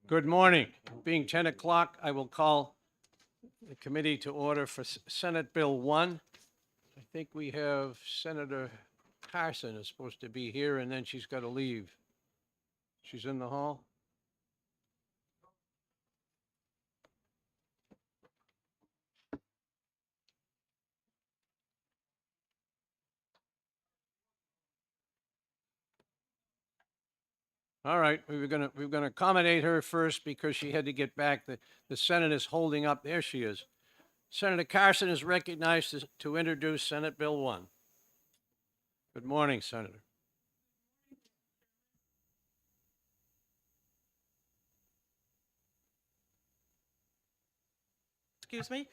Good morning. Being 10 o'clock, I will call the committee to order for Senate Bill 1. I think we have Senator Carson is supposed to be here, and then she's got to leave. She's in the hall? All right, we were gonna accommodate her first because she had to get back. The Senate is holding up. There she is. Senator Carson is recognized to introduce Senate Bill 1. Good morning, Senator. Excuse me.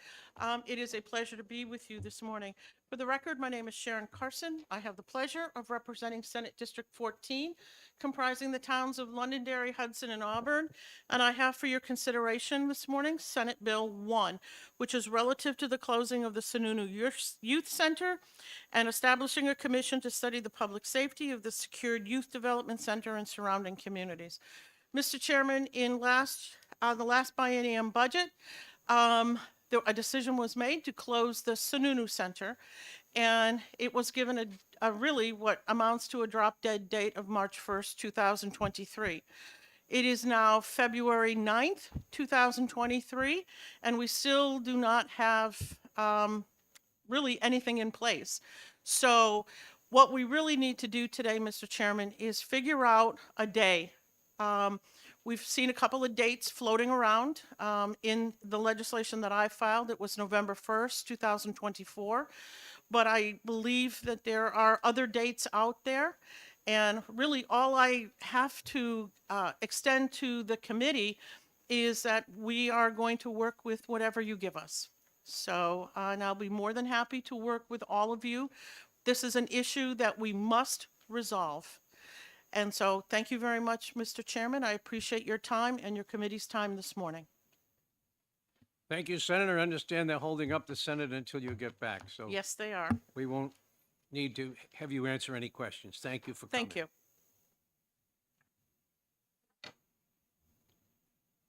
It is a pleasure to be with you this morning. For the record, my name is Sharon Carson. I have the pleasure of representing Senate District 14, comprising the towns of Londonderry, Hudson, and Auburn. And I have for your consideration this morning Senate Bill 1, which is relative to the closing of the Sununu Youth Center and establishing a commission to study the public safety of the secured youth development center and surrounding communities. Mr. Chairman, in the last biennium budget, a decision was made to close the Sununu Center, and it was given a really what amounts to a drop-dead date of March 1st, 2023. It is now February 9th, 2023, and we still do not have really anything in place. So what we really need to do today, Mr. Chairman, is figure out a day. We've seen a couple of dates floating around in the legislation that I filed. It was November 1st, 2024. But I believe that there are other dates out there. And really, all I have to extend to the committee is that we are going to work with whatever you give us. So, and I'll be more than happy to work with all of you. This is an issue that we must resolve. And so, thank you very much, Mr. Chairman. I appreciate your time and your committee's time this morning. Thank you, Senator. I understand they're holding up the Senate until you get back, so Yes, they are. we won't need to have you answer any questions. Thank you for coming. Thank you.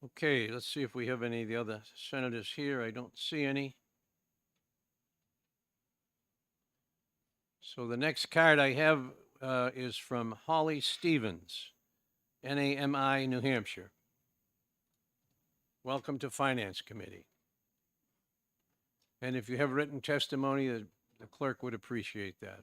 Okay, let's see if we have any of the other senators here. I don't see any. So the next card I have is from Holly Stevens, NAMI, New Hampshire. Welcome to Finance Committee. And if you have written testimony, the clerk would appreciate that.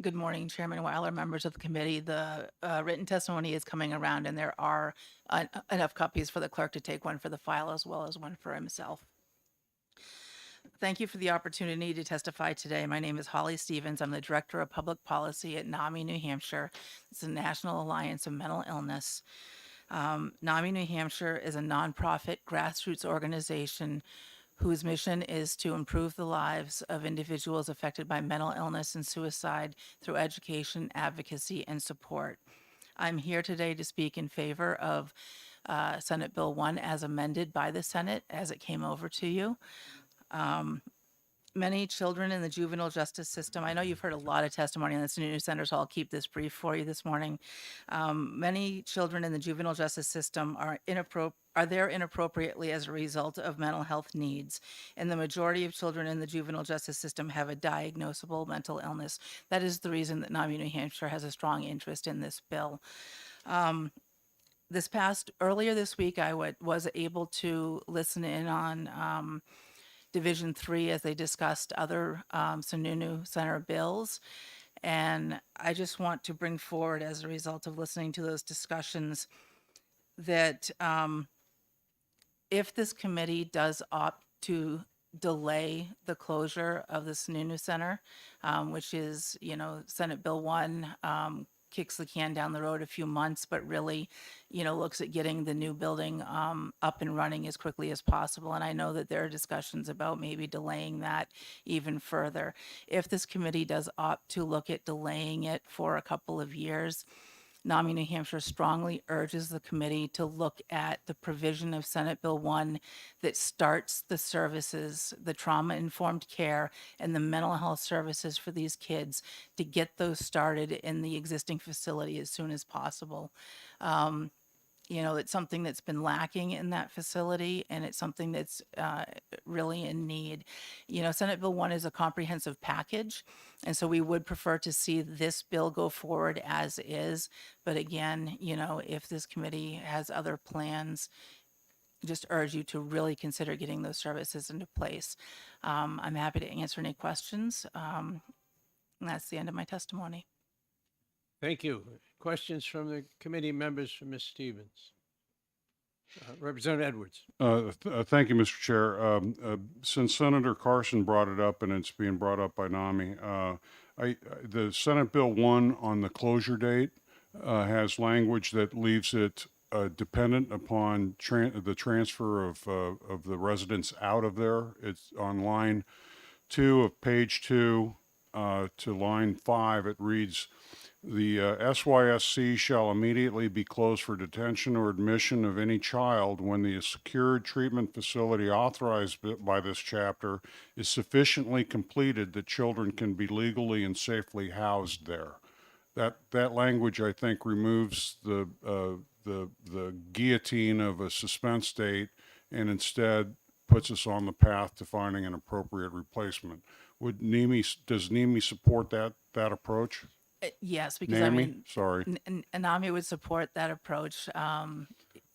Good morning, Chairman Weiler, members of the committee. The written testimony is coming around, and there are enough copies for the clerk to take one for the file as well as one for himself. Thank you for the opportunity to testify today. My name is Holly Stevens. I'm the Director of Public Policy at NAMI, New Hampshire. It's the National Alliance of Mental Illness. NAMI, New Hampshire is a nonprofit grassroots organization whose mission is to improve the lives of individuals affected by mental illness and suicide through education, advocacy, and support. I'm here today to speak in favor of Senate Bill 1 as amended by the Senate as it came over to you. Many children in the juvenile justice system, I know you've heard a lot of testimony on this in News Center, so I'll keep this brief for you this morning. Many children in the juvenile justice system are there inappropriately as a result of mental health needs. And the majority of children in the juvenile justice system have a diagnosable mental illness. That is the reason that NAMI New Hampshire has a strong interest in this bill. Earlier this week, I was able to listen in on Division 3 as they discussed other Sununu Center bills. And I just want to bring forward, as a result of listening to those discussions, that if this committee does opt to delay the closure of the Sununu Center, which is, Senate Bill 1 kicks the can down the road a few months, but really, looks at getting the new building up and running as quickly as possible. And I know that there are discussions about maybe delaying that even further. If this committee does opt to look at delaying it for a couple of years, NAMI New Hampshire strongly urges the committee to look at the provision of Senate Bill 1 that starts the services, the trauma-informed care, and the mental health services for these kids to get those started in the existing facility as soon as possible. It's something that's been lacking in that facility, and it's something that's really in need. Senate Bill 1 is a comprehensive package, and so we would prefer to see this bill go forward as is. But again, if this committee has other plans, just urge you to really consider getting those services into place. I'm happy to answer any questions. And that's the end of my testimony. Thank you. Questions from the committee members for Ms. Stevens? Representative Edwards. Thank you, Mr. Chair. Since Senator Carson brought it up and it's being brought up by NAMI, the Senate Bill 1 on the closure date has language that leaves it dependent upon the transfer of the residents out of there. It's on line 2 of page 2 to line 5. It reads, the SYSC shall immediately be closed for detention or admission of any child when the secured treatment facility authorized by this chapter is sufficiently completed that children can be legally and safely housed there. That language, I think, removes the guillotine of a suspense date and instead puts us on the path to finding an appropriate replacement. Does NAMI support that approach? Yes, because NAMI? Sorry. NAMI would support that approach.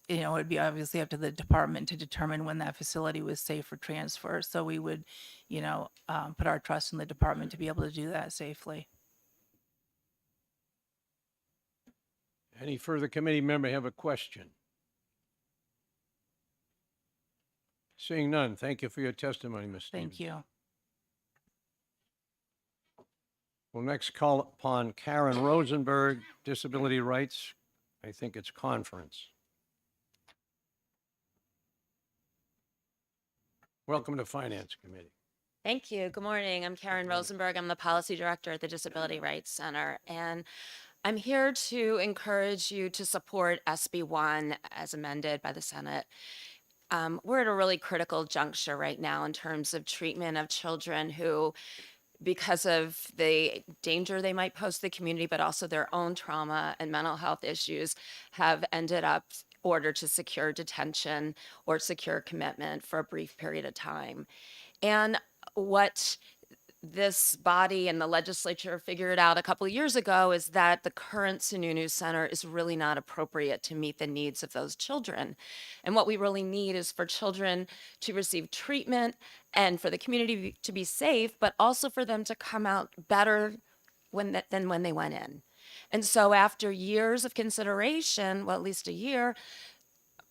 It would be obviously up to the department to determine when that facility was safe for transfer. So we would, put our trust in the department to be able to do that safely. Any further committee member have a question? Seeing none, thank you for your testimony, Ms. Stevens. Thank you. We'll next call upon Karen Rosenberg, Disability Rights. I think it's conference. Welcome to Finance Committee. Thank you. Good morning. I'm Karen Rosenberg. I'm the Policy Director at the Disability Rights Center. And I'm here to encourage you to support SB 1 as amended by the Senate. We're at a really critical juncture right now in terms of treatment of children who, because of the danger they might pose to the community, but also their own trauma and mental health issues, have ended up ordered to secure detention or secure commitment for a brief period of time. And what this body and the legislature figured out a couple of years ago is that the current Sununu Center is really not appropriate to meet the needs of those children. And what we really need is for children to receive treatment and for the community to be safe, but also for them to come out better than when they went in. And so after years of consideration, well, at least a year,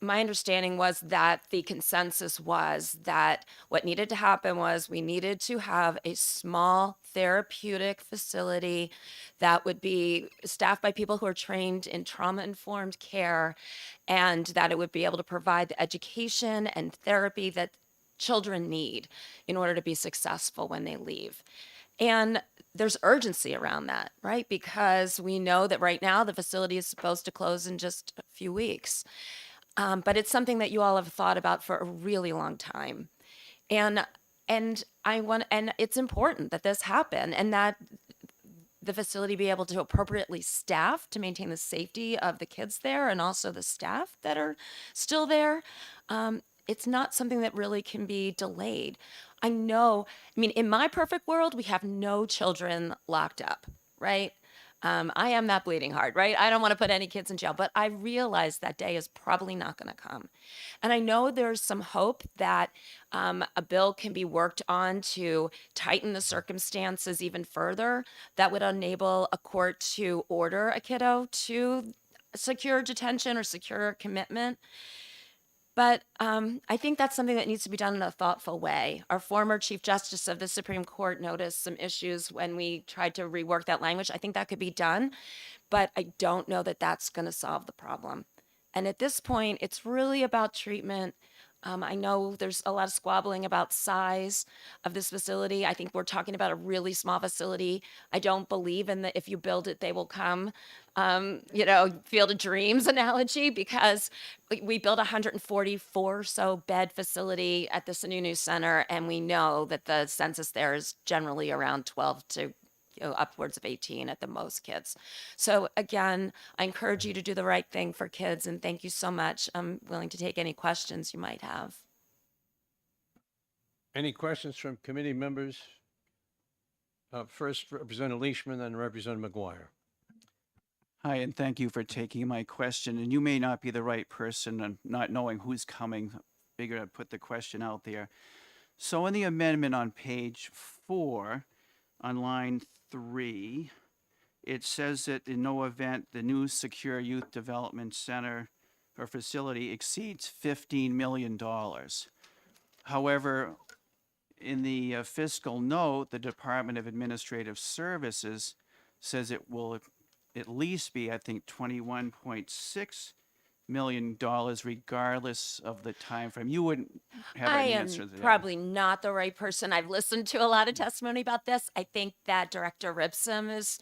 my understanding was that the consensus was that what needed to happen was we needed to have a small therapeutic facility that would be staffed by people who are trained in trauma-informed care, and that it would be able to provide the education and therapy that children need in order to be successful when they leave. And there's urgency around that, right? Because we know that right now the facility is supposed to close in just a few weeks. But it's something that you all have thought about for a really long time. And it's important that this happen and that the facility be able to appropriately staff to maintain the safety of the kids there and also the staff that are still there. It's not something that really can be delayed. In my perfect world, we have no children locked up, right? I am that bleeding heart, right? I don't want to put any kids in jail, but I realize that day is probably not going to come. And I know there's some hope that a bill can be worked on to tighten the circumstances even further that would enable a court to order a kiddo to secure detention or secure commitment. But I think that's something that needs to be done in a thoughtful way. Our former Chief Justice of the Supreme Court noticed some issues when we tried to rework that language. I think that could be done, but I don't know that that's going to solve the problem. And at this point, it's really about treatment. I know there's a lot of squabbling about size of this facility. I think we're talking about a really small facility. I don't believe in the if you build it, they will come, Field of Dreams analogy, because we built a 144 so bed facility at the Sununu Center, and we know that the census there is generally around 12 to upwards of 18 at the most kids. So again, I encourage you to do the right thing for kids, and thank you so much. I'm willing to take any questions you might have. Any questions from committee members? First, Representative Leishman, then Representative McGuire. Hi, and thank you for taking my question. And you may not be the right person and not knowing who's coming. Figure I'd put the question out there. So in the amendment on page 4, on line 3, it says that in no event the new secure youth development center or facility exceeds $15 million. However, in the fiscal note, the Department of Administrative Services says it will at least be, I think, $21.6 million regardless of the time frame. You wouldn't have I an am answer to that. probably not the right person. I've listened to a lot of testimony about this. I think that Director Ripsum is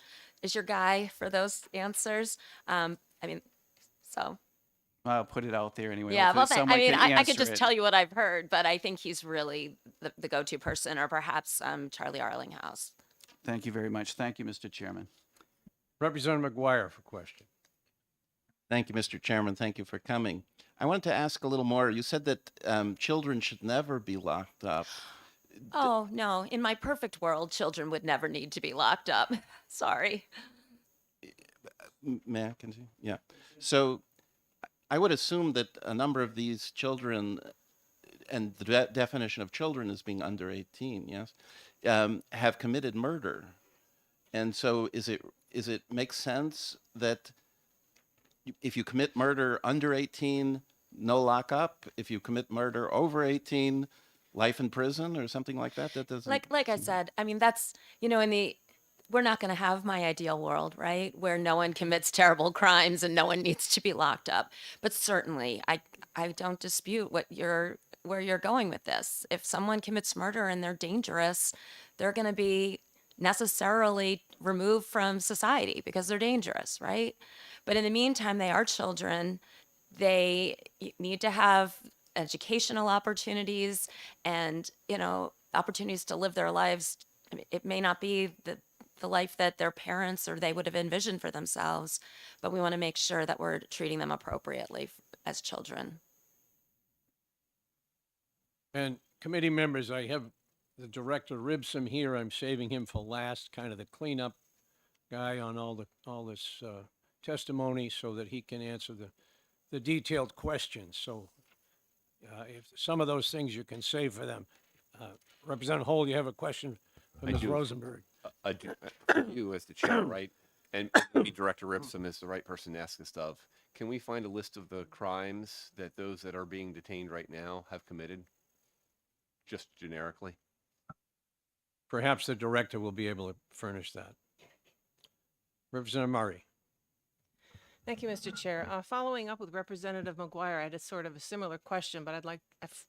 your guy for those answers. So I'll put it out there anyway. yeah. Well, Hopefully someone can I could answer just it. tell you what I've heard, but I think he's really the go-to person, or perhaps Charlie Arlinghouse. Thank you very much. Thank you, Mr. Chairman. Representative McGuire for question. Thank you, Mr. Chairman. Thank you for coming. I wanted to ask a little more. You said that children should never be locked up. Oh no! In my perfect world, children would never need to be locked up. Sorry. May I continue? Yeah. So I would assume that a number of these children, and the definition of children is being under 18, yes, have committed murder. And so is it makes sense that if you commit murder under 18, no lockup? If you commit murder over 18, life in prison or something like that? That doesn't. Like I said, I mean, that's, we're not going to have my ideal world, right? Where no one commits terrible crimes and no one needs to be locked up. But certainly, I don't dispute where you're going with this. If someone commits murder and they're dangerous, they're going to be necessarily removed from society because they're dangerous, right? But in the meantime, they are children. They need to have educational opportunities and, opportunities to live their lives. I mean, it may not be the life that their parents or they would have envisioned for themselves, but we want to make sure that we're treating them appropriately as children. And committee members, I have the Director Ribson here. I'm saving him for last, kind of the cleanup guy on all this testimony, so that he can answer the detailed questions. So if some of those things you can save for them. Representative Hall, you have a question for I Ms. do. Rosenberg. I do. You as the chair, right? And maybe Director Ripsum is the right person to ask this of. Can we find a list of the crimes that those that are being detained right now have committed? Just generically? Perhaps the director will be able to furnish that. Representative Murray. Thank you, Mr. Chair. Following up with Representative McGuire, I had a sort of a similar question, but I'd like,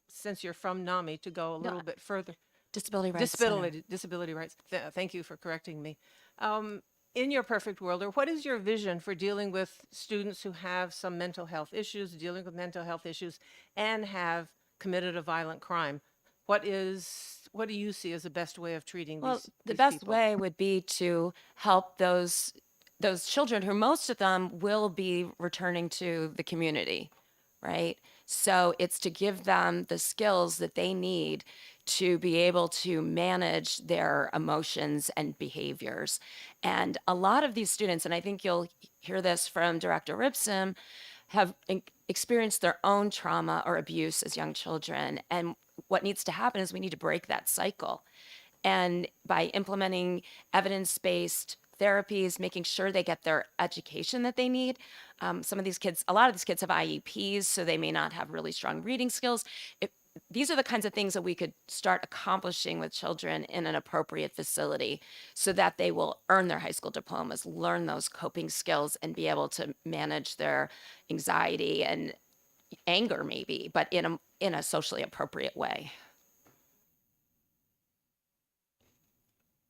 since you're from NAMI, to go a little bit further. Disability rights. Center. Disability rights. Thank you for correcting me. In your perfect world, or what is your vision for dealing with students who have some mental health issues, dealing with mental health issues, and have committed a violent crime? What do you see as the best way of treating The these best people? way would be to help those children, who most of them will be returning to the community, right? So it's to give them the skills that they need to be able to manage their emotions and behaviors. And a lot of these students, and I think you'll hear this from Director Ripsum, have experienced their own trauma or abuse as young children. And what needs to happen is we need to break that cycle. And by implementing evidence-based therapies, making sure they get their education that they need. A lot of these kids have IEPs, so they may not have really strong reading skills. These are the kinds of things that we could start accomplishing with children in an appropriate facility so that they will earn their high school diplomas, learn those coping skills, and be able to manage their anxiety and anger maybe, but in a socially appropriate way.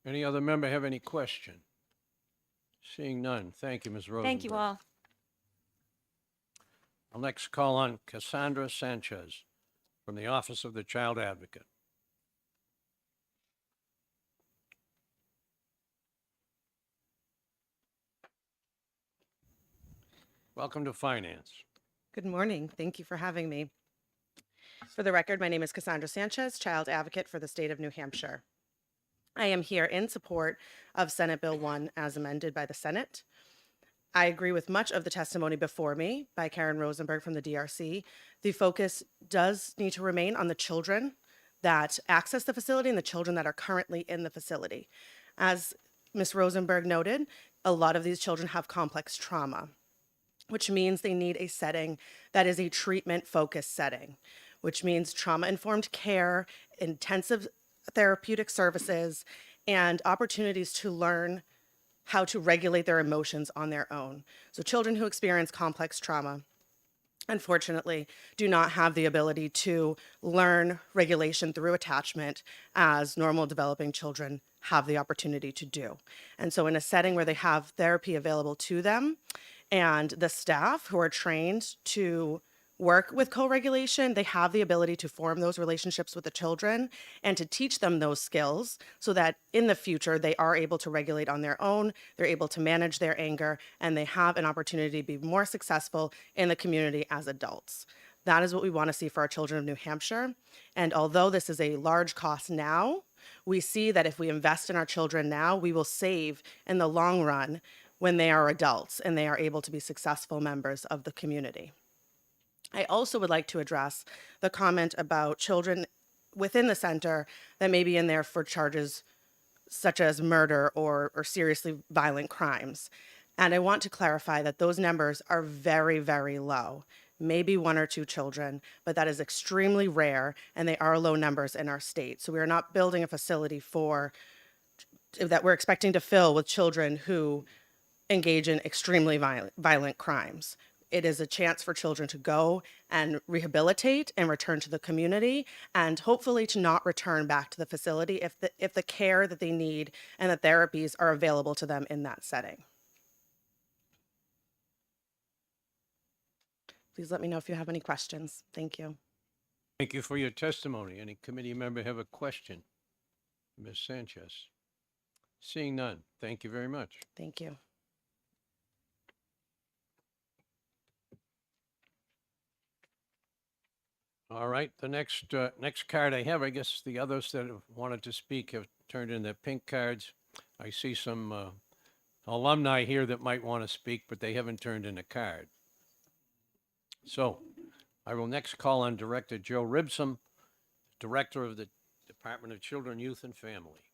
Any other member have any question? Seeing none. Thank you, Ms. Rosenberg. Thank you all. I'll next call on Cassandra Sanchez from the Office of the Child Advocate. Welcome to Finance. Good morning. Thank you for having me. For the record, my name is Cassandra Sanchez, Child Advocate for the state of New Hampshire. I am here in support of Senate Bill 1 as amended by the Senate. I agree with much of the testimony before me by Karen Rosenberg from the DRC. The focus does need to remain on the children that access the facility and the children that are currently in the facility. As Ms. Rosenberg noted, a lot of these children have complex trauma, which means they need a setting that is a treatment-focused setting, which means trauma-informed care, intensive therapeutic services, and opportunities to learn how to regulate their emotions on their own. So children who experience complex trauma, unfortunately, do not have the ability to learn regulation through attachment as normal developing children have the opportunity to do. And so in a setting where they have therapy available to them, and the staff who are trained to work with co-regulation, they have the ability to form those relationships with the children and to teach them those skills so that in the future they are able to regulate on their own, they're able to manage their anger, and they have an opportunity to be more successful in the community as adults. That is what we want to see for our children of New Hampshire. And although this is a large cost now, we see that if we invest in our children now, we will save in the long run when they are adults and they are able to be successful members of the community. I also would like to address the comment about children within the center that may be in there for charges such as murder or seriously violent crimes. And I want to clarify that those numbers are very, very low. Maybe 1 or 2 children, but that is extremely rare, and they are low numbers in our state. So we are not building a facility that we're expecting to fill with children who engage in extremely violent crimes. It is a chance for children to go and rehabilitate and return to the community, and hopefully to not return back to the facility if the care that they need and the therapies are available to them in that setting. Please let me know if you have any questions. Thank you. Thank you for your testimony. Any committee member have a question? Ms. Sanchez? Seeing none. Thank you very much. Thank you. All right, the next card I have, I guess the others that have wanted to speak have turned in their pink cards. I see some alumni here that might want to speak, but they haven't turned in a card. So I will next call on Director Joe Ribsum, Director of the Department of Children, Youth, and Family.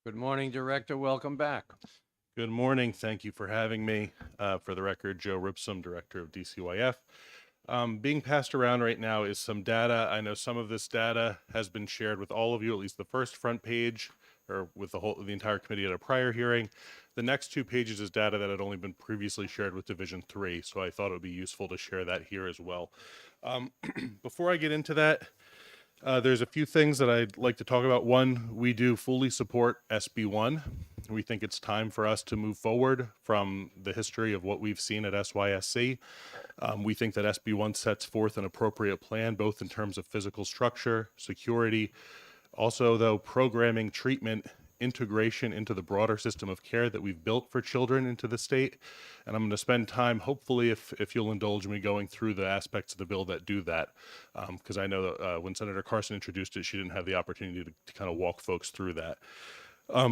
Good morning, Director. Welcome back. Good morning. Thank you for having me. For the record, Joe Ripsum, Director of DCYF. Being passed around right now is some data. I know some of this data has been shared with all of you, at least the first front page, or with the entire committee at a prior hearing. The next 2 pages is data that had only been previously shared with Division 3, so I thought it would be useful to share that here as well. Before I get into that, there's a few things that I'd like to talk about. One, we do fully support SB1. We think it's time for us to move forward from the history of what we've seen at SYSC. We think that SB1 sets forth an appropriate plan, both in terms of physical structure, security, also, though, programming, treatment, integration into the broader system of care that we've built for children into the state. And I'm going to spend time, hopefully, if you'll indulge me, going through the aspects of the bill that do that. Because I know that when Senator Carson introduced it, she didn't have the opportunity to kind of walk folks through that.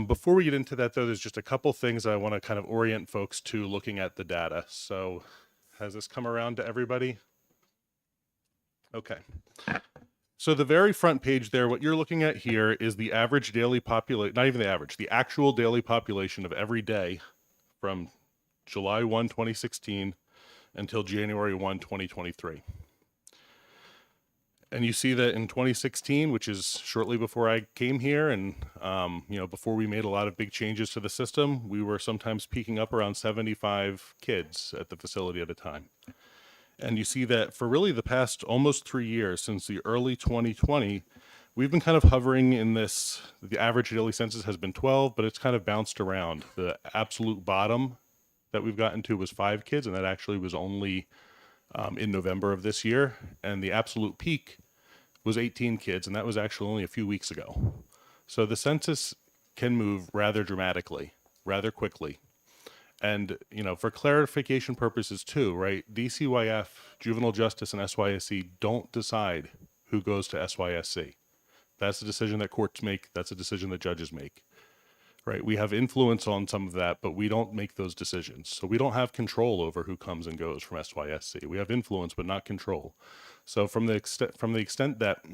Before we get into that, though, there's just a couple things I want to kind of orient folks to looking at the data. So has this come around to everybody? Okay. So the very front page there, what you're looking at here is the average daily population, not even the average, the actual daily population of every day from July 1, 2016 until January 1, 2023. And you see that in 2016, which is shortly before I came here and, before we made a lot of big changes to the system, we were sometimes peaking up around 75 kids at the facility at a time. And you see that for really the past almost 3 years, since the early 2020, we've been kind of hovering in this, the average daily census has been 12, but it's kind of bounced around. The absolute bottom that we've gotten to was 5 kids, and that actually was only in November of this year. And the absolute peak was 18 kids, and that was actually only a few weeks ago. So the census can move rather dramatically, rather quickly. And, for clarification purposes too, right, DCYF, Juvenile Justice, and SYSC don't decide who goes to SYSC. That's a decision that courts make. That's a decision that judges make, right? We have influence on some of that, but we don't make those decisions. So we don't have control over who comes and goes from SYSC. We have influence, but not control. So from the extent that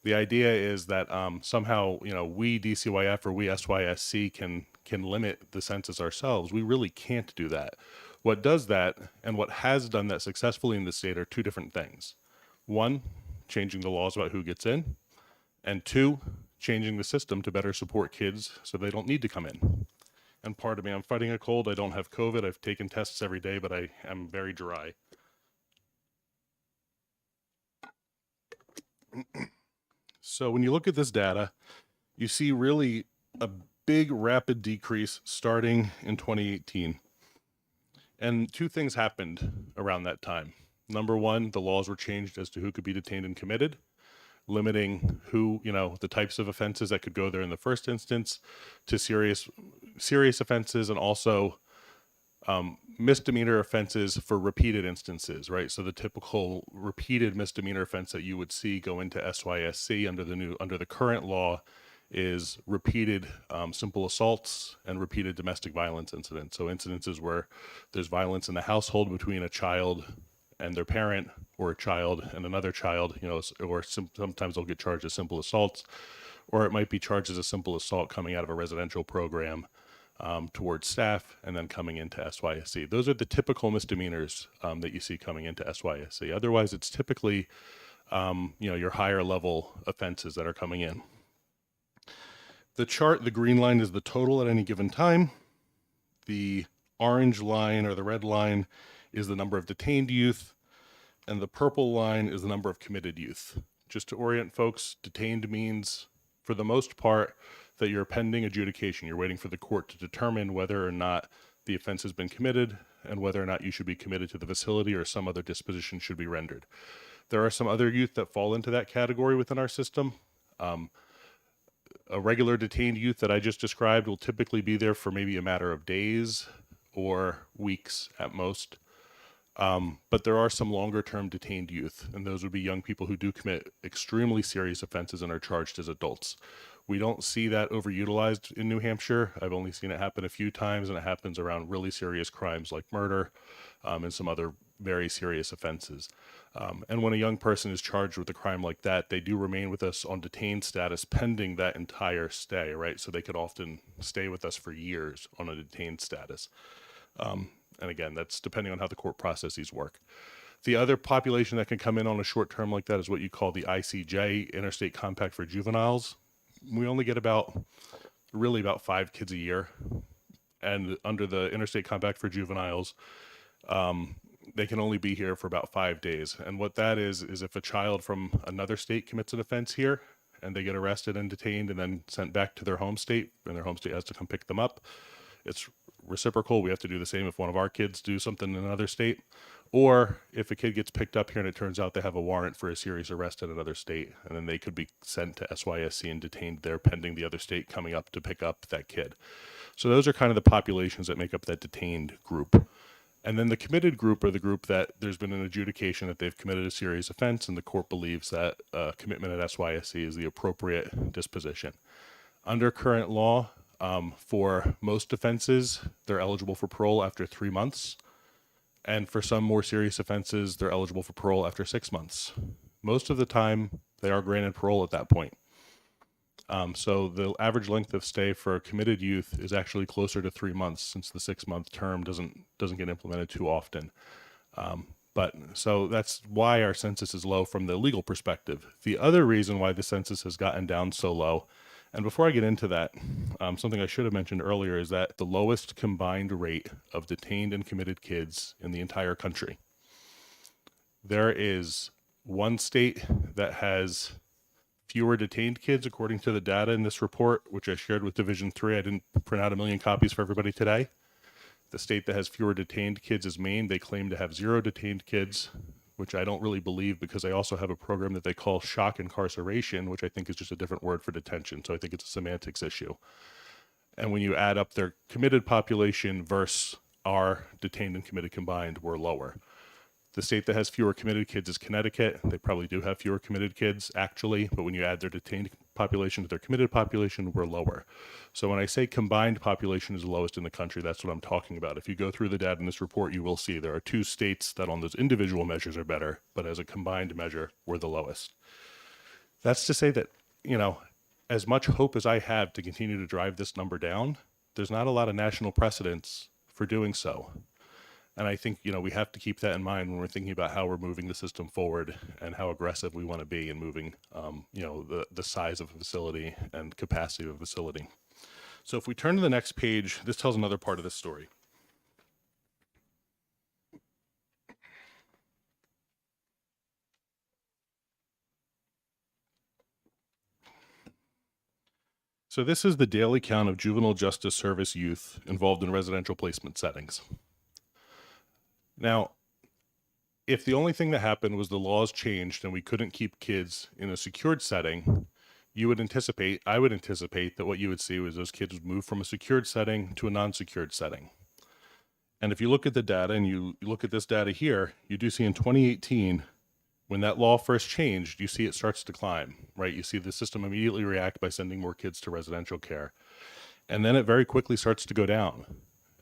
the idea is that somehow, we DCYF or we SYSC can limit the census ourselves, we really can't do that. What does that and what has done that successfully in the state are two different things. One, changing the laws about who gets in, and two, changing the system to better support kids so they don't need to come in. And pardon me, I'm fighting a cold. I don't have COVID. I've taken tests every day, but I am very dry. So when you look at this data, you see really a big rapid decrease starting in 2018. And two things happened around that time. Number one, the laws were changed as to who could be detained and committed, limiting who, the types of offenses that could go there in the first instance to serious offenses, and also misdemeanor offenses for repeated instances, right? So the typical repeated misdemeanor offense that you would see go into SYSC under the current law is repeated simple assaults and repeated domestic violence incidents. So incidences where there's violence in the household between a child and their parent, or a child and another child, or sometimes they'll get charged as simple assaults, or it might be charged as a simple assault coming out of a residential program towards staff and then coming into SYSC. Those are the typical misdemeanors that you see coming into SYSC. Otherwise, it's typically, your higher level offenses that are coming in. The chart, the green line is the total at any given time. The orange line or the red line is the number of detained youth, and the purple line is the number of committed youth. Just to orient folks, detained means, for the most part, that you're pending adjudication. You're waiting for the court to determine whether or not the offense has been committed and whether or not you should be committed to the facility or some other disposition should be rendered. There are some other youth that fall into that category within our system. A regular detained youth that I just described will typically be there for maybe a matter of days or weeks at most. But there are some longer term detained youth, and those would be young people who do commit extremely serious offenses and are charged as adults. We don't see that overutilized in New Hampshire. I've only seen it happen a few times, and it happens around really serious crimes like murder and some other very serious offenses. And when a young person is charged with a crime like that, they do remain with us on detained status pending that entire stay, right? So they could often stay with us for years on a detained status. And again, that's depending on how the court processes work. The other population that can come in on a short term like that is what you call the ICJ, Interstate Compact for Juveniles. We only get about 5 kids a year. And under the Interstate Compact for Juveniles, they can only be here for about 5 days. And what that is if a child from another state commits an offense here and they get arrested and detained and then sent back to their home state, and their home state has to come pick them up, it's reciprocal. We have to do the same if one of our kids do something in another state. Or if a kid gets picked up here and it turns out they have a warrant for a serious arrest in another state, and then they could be sent to SYSC and detained there pending the other state coming up to pick up that kid. So those are kind of the populations that make up that detained group. And then the committed group are the group that there's been an adjudication that they've committed a serious offense and the court believes that commitment at SYSC is the appropriate disposition. Under current law, for most offenses, they're eligible for parole after 3 months. And for some more serious offenses, they're eligible for parole after 6 months. Most of the time, they are granted parole at that point. So the average length of stay for committed youth is actually closer to 3 months, since the 6-month term doesn't get implemented too often. But so that's why our census is low from the legal perspective. The other reason why the census has gotten down so low, and before I get into that, something I should have mentioned earlier is that the lowest combined rate of detained and committed kids in the entire country. There is one state that has fewer detained kids according to the data in this report, which I shared with Division 3. I didn't print out 1 million copies for everybody today. The state that has fewer detained kids is Maine. They claim to have 0 detained kids, which I don't really believe, because they also have a program that they call shock incarceration, which I think is just a different word for detention. So I think it's a semantics issue. And when you add up their committed population versus our detained and committed combined, we're lower. The state that has fewer committed kids is Connecticut. They probably do have fewer committed kids, actually, but when you add their detained population to their committed population, we're lower. So when I say combined population is the lowest in the country, that's what I'm talking about. If you go through the data in this report, you will see there are 2 states that on those individual measures are better, but as a combined measure, we're the lowest. That's to say that, you know, as much hope as I have to continue to drive this number down, there's not a lot of national precedence for doing so. And I think, you know, we have to keep that in mind when we're thinking about how we're moving the system forward and how aggressive we want to be in moving, you know, the size of a facility and capacity of a facility. So if we turn to the next page, this tells another part of this story. So this is the daily count of juvenile justice service youth involved in residential placement settings. Now, if the only thing that happened was the laws changed and we couldn't keep kids in a secured setting, I would anticipate that what you would see was those kids would move from a secured setting to a non-secured setting. And if you look at the data and you look at this data here, you do see in 2018, when that law first changed, you see it starts to climb, right? You see the system immediately react by sending more kids to residential care. And then it very quickly starts to go down.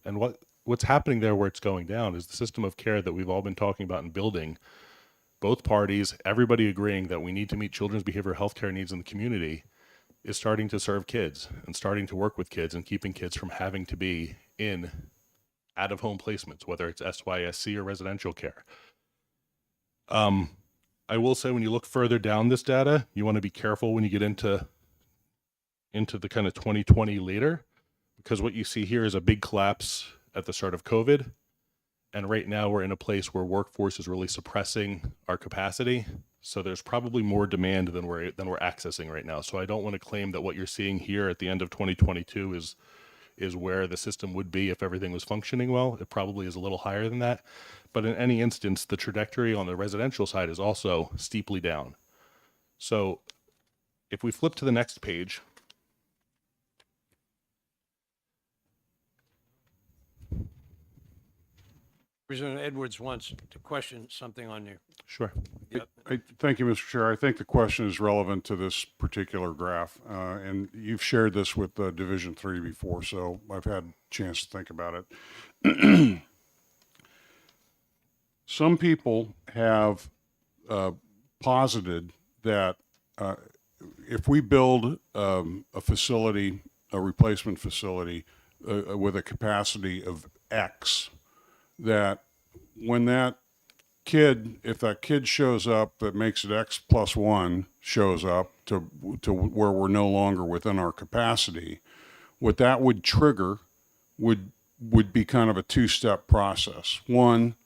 And what's happening there where it's going down is the system of care that we've all been talking about and building, both parties, everybody agreeing that we need to meet children's behavioral health care needs in the community, is starting to serve kids and starting to work with kids and keeping kids from having to be in out-of-home placements, whether it's SYSC or residential care. I will say when you look further down this data, you want to be careful when you get into the kind of 2020 later, because what you see here is a big collapse at the start of COVID. And right now we're in a place where workforce is really suppressing our capacity. So there's probably more demand than we're accessing right now. So I don't want to claim that what you're seeing here at the end of 2022 is where the system would be if everything was functioning well. It probably is a little higher than that. But in any instance, the trajectory on the residential side is also steeply down. So if we flip to the next page, Representative Edwards wants to question something on you. sure. Thank you, Mr. Chair. I think the question is relevant to this particular graph, and you've shared this with Division 3 before, so I've had a chance to think about it. Some people have posited that if we build a facility, a replacement facility with a capacity of X, that when that kid, if that kid shows up that makes it X plus 1 shows up to where we're no longer within our capacity, what that would trigger would be kind of a 2-step process. One,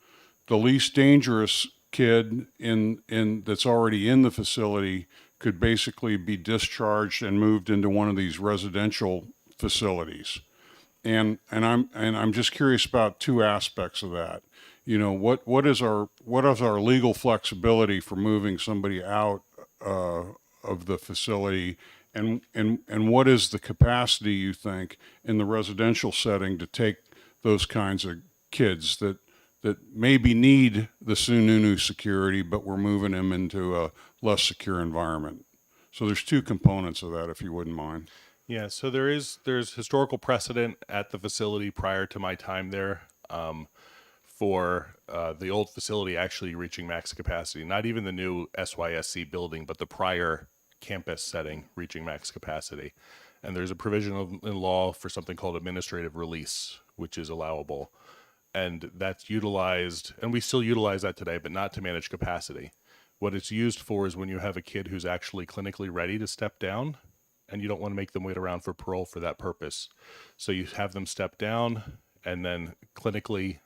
the least dangerous kid in that's already in the facility could basically be discharged and moved into one of these residential facilities. And I'm just curious about 2 aspects of that. you know, what is our legal flexibility for moving somebody out of the facility, and what is the capacity, you think, in the residential setting to take those kinds of kids that maybe need the Sununu security, but we're moving them into a less secure environment? So there's two components of that, if you wouldn't mind. Yeah, so there's historical precedent at the facility prior to my time there, for the old facility actually reaching max capacity. Not even the new SYSC building, but the prior campus setting reaching max capacity. And there's a provision in law for something called administrative release, which is allowable. And that's utilized, and we still utilize that today, but not to manage capacity. What it's used for is when you have a kid who's actually clinically ready to step down, and you don't want to make them wait around for parole for that purpose. So you have them step down, and then clinically,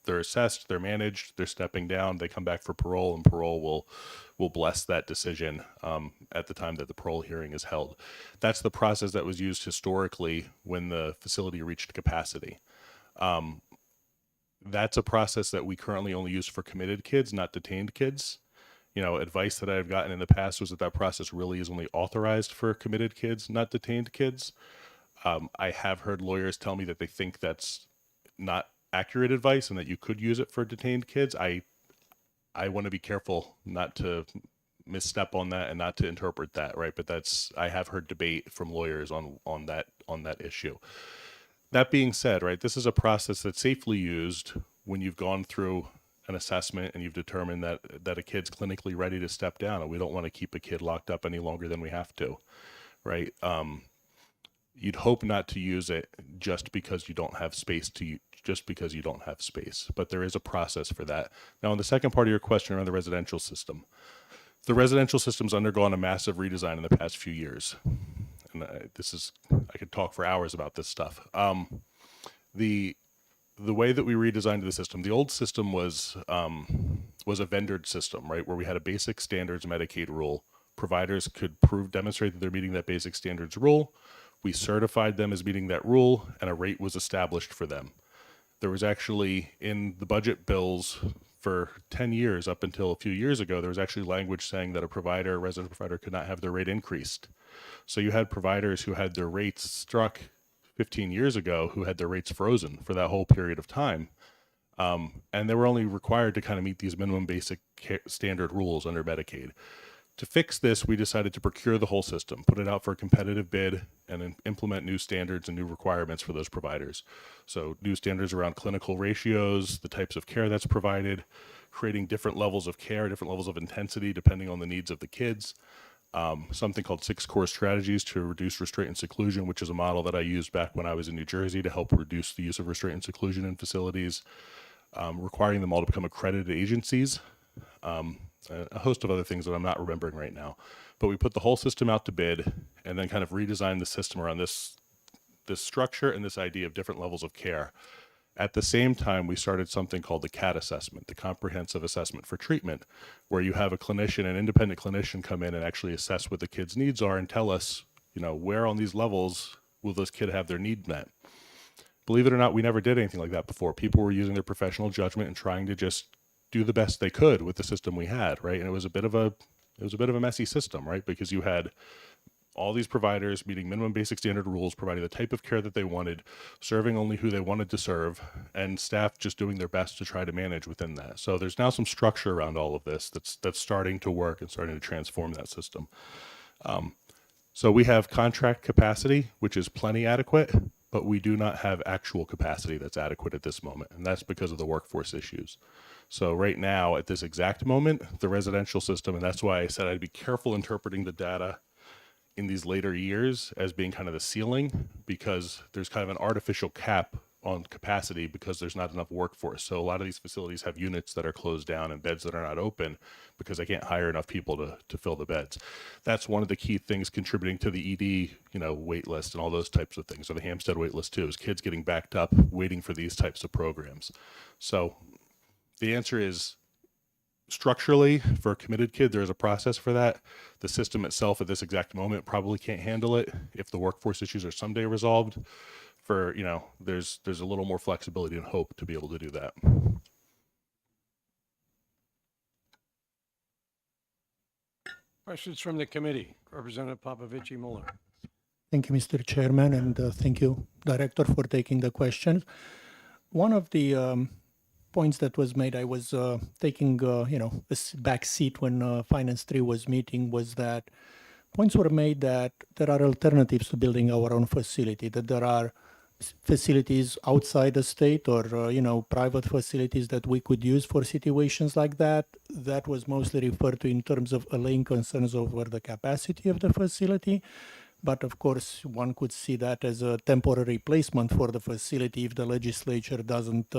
they're assessed, they're managed, they're stepping down, they come back for parole, and parole will bless that decision at the time that the parole hearing is held. That's the process that was used historically when the facility reached capacity. That's a process that we currently only use for committed kids, not detained kids. Advice that I've gotten in the past was that process really is only authorized for committed kids, not detained kids. I have heard lawyers tell me that they think that's not accurate advice and that you could use it for detained kids. I want to be careful not to misstep on that and not to interpret that, right? But I have heard debate from lawyers on that issue. That being said, right, this is a process that's safely used when you've gone through an assessment and you've determined that a kid's clinically ready to step down, and we don't want to keep a kid locked up any longer than we have to, right? You'd hope not to use it just because you don't have space but there is a process for that. Now, on the second part of your question around the residential system, the residential system's undergone a massive redesign in the past few years. And I could talk for hours about this stuff. The way that we redesigned the system, the old system was a vendored system, right? Where we had a basic standards Medicaid rule. Providers could demonstrate that they're meeting that basic standards rule. We certified them as meeting that rule, and a rate was established for them. There was actually, in the budget bills for 10 years, up until a few years ago, there was actually language saying that a resident provider could not have their rate increased. So you had providers who had their rates struck 15 years ago who had their rates frozen for that whole period of time. And they were only required to kind of meet these minimum basic standard rules under Medicaid. To fix this, we decided to procure the whole system, put it out for a competitive bid, and then implement new standards and new requirements for those providers. So new standards around clinical ratios, the types of care that's provided, creating different levels of care, different levels of intensity depending on the needs of the kids. Something called 6 core strategies to reduce restraint and seclusion, which is a model that I used back when I was in New Jersey to help reduce the use of restraint and seclusion in facilities, requiring them all to become accredited agencies, a host of other things that I'm not remembering right now. But we put the whole system out to bid and then kind of redesigned the system around this structure and this idea of different levels of care. At the same time, we started something called the CAT assessment, the Comprehensive Assessment for Treatment, where you have an independent clinician come in and actually assess what the kid's needs are and tell us, where on these levels will this kid have their need met. Believe it or not, we never did anything like that before. People were using their professional judgment and trying to just do the best they could with the system we had, right? And it was a bit of a messy system, right? Because you had all these providers meeting minimum basic standard rules, providing the type of care that they wanted, serving only who they wanted to serve, and staff just doing their best to try to manage within that. So there's now some structure around all of this that's starting to work and starting to transform that system. So we have contract capacity, which is plenty adequate, but we do not have actual capacity that's adequate at this moment, and that's because of the workforce issues. So right now, at this exact moment, the residential system, and that's why I said I'd be careful interpreting the data in these later years as being kind of the ceiling, because there's kind of an artificial cap on capacity because there's not enough workforce. So a lot of these facilities have units that are closed down and beds that are not open because they can't hire enough people to fill the beds. That's one of the key things contributing to the ED, wait list and all those types of things, or the Hampstead wait list too, is kids getting backed up waiting for these types of programs. So the answer is, structurally, for a committed kid, there is a process for that. The system itself at this exact moment probably can't handle it if the workforce issues are someday resolved. for, there's a little more flexibility and hope to be able to do that. Questions from the committee. Representative Popovici Muller. Thank you, Mr. Chairman, and thank you, Director, for taking the question. One of the points that was made, I was taking, a back seat when Finance 3 was meeting, was that points were made that there are alternatives to building our own facility, that there are facilities outside the state or, private facilities that we could use for situations like that. That was mostly referred to in terms of allaying concerns over the capacity of the facility. But of course, one could see that as a temporary replacement for the facility if the legislature doesn't,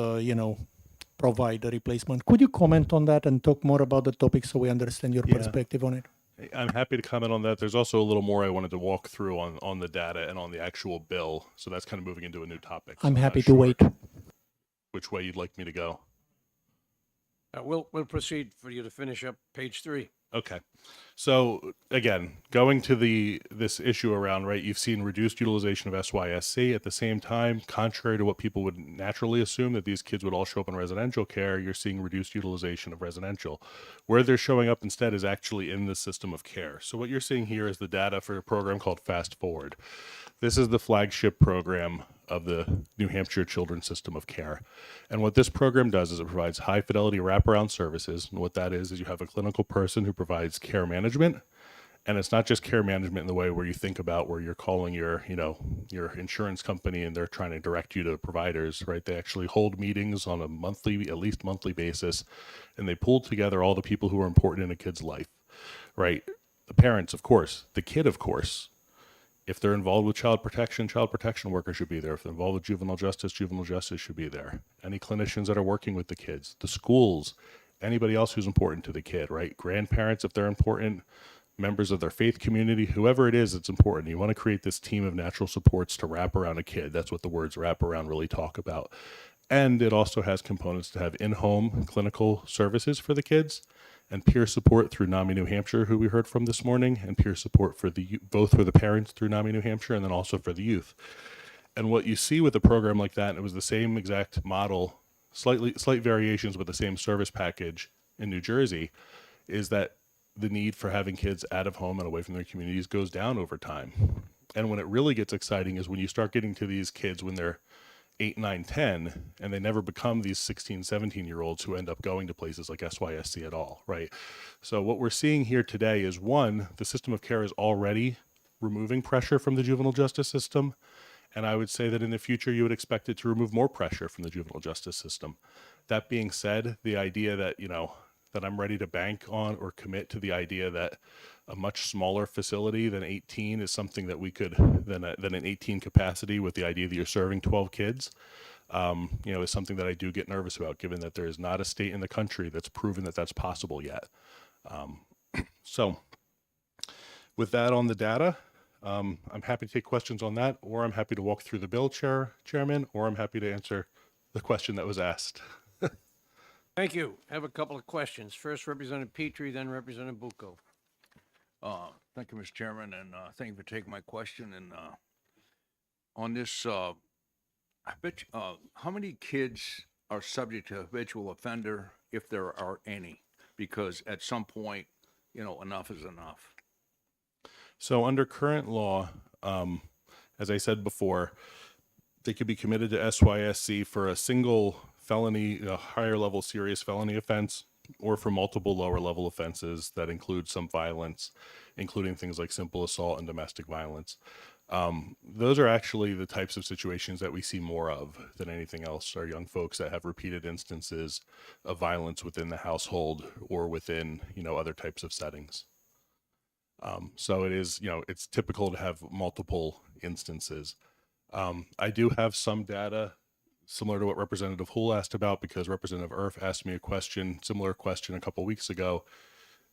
provide a replacement. Could you comment on that and talk more about the topic so we understand your Yeah. perspective on it? I'm happy to comment on that. There's also a little more I wanted to walk through on the data and on the actual bill. So that's kind of moving into a new topic. So I'm not happy to sure wait. which way you'd like me to go. We'll proceed for you to finish up page 3. Okay. So again, going to this issue around, right, you've seen reduced utilization of SYSC. At the same time, contrary to what people would naturally assume that these kids would all show up in residential care, you're seeing reduced utilization of residential. Where they're showing up instead is actually in the system of care. So what you're seeing here is the data for a program called Fast Forward. This is the flagship program of the New Hampshire Children's System of Care. And what this program does is it provides high fidelity wraparound services. And what that is you have a clinical person who provides care management. And it's not just care management in the way where you think about where you're calling your insurance company and they're trying to direct you to providers, right? They actually hold meetings on a at least monthly basis, and they pull together all the people who are important in a kid's life, right? The parents, of course, the kid, of course. If they're involved with child protection workers should be there. If they're involved with juvenile justice should be there. Any clinicians that are working with the kids, the schools, anybody else who's important to the kid, right? Grandparents, if they're important, members of their faith community, whoever it is, it's important. You want to create this team of natural supports to wrap around a kid. That's what the words wrap around really talk about. And it also has components to have in-home clinical services for the kids and peer support through NAMI New Hampshire, who we heard from this morning, and peer support for both for the parents through NAMI New Hampshire and then also for the youth. And what you see with a program like that, and it was the same exact model, slight variations with the same service package in New Jersey, is that the need for having kids out of home and away from their communities goes down over time. And when it really gets exciting is when you start getting to these kids when they're 8, 9, 10, and they never become these 16, 17-year-olds who end up going to places like SYSC at all, right? So what we're seeing here today is, one, the system of care is already removing pressure from the juvenile justice system. And I would say that in the future, you would expect it to remove more pressure from the juvenile justice system. That being said, the idea that, that I'm ready to bank on or commit to the idea that a much smaller facility than 18 is something that we could, than an 18 capacity with the idea that you're serving 12 kids, is something that I do get nervous about, given that there is not a state in the country that's proven that that's possible yet. So with that on the data, I'm happy to take questions on that, or I'm happy to walk through the bill, Chairman, or I'm happy to answer the question that was asked. Thank you. I have a couple of questions. First, Representative Petrie, then Representative Bucco. Thank you, Mr. Chairman, and thank you for taking my question. And on this, I bet how many kids are subject to habitual offender, if there are any? Because at some point, enough is enough. So under current law, as I said before, they could be committed to SYSC for a single felony, a higher level serious felony offense, or for multiple lower level offenses that include some violence, including things like simple assault and domestic violence. Those are actually the types of situations that we see more of than anything else, are young folks that have repeated instances of violence within the household or within, other types of settings. So it is, it's typical to have multiple instances. I do have some data similar to what Representative Houle asked about, because Representative Erf asked me similar question a couple weeks ago.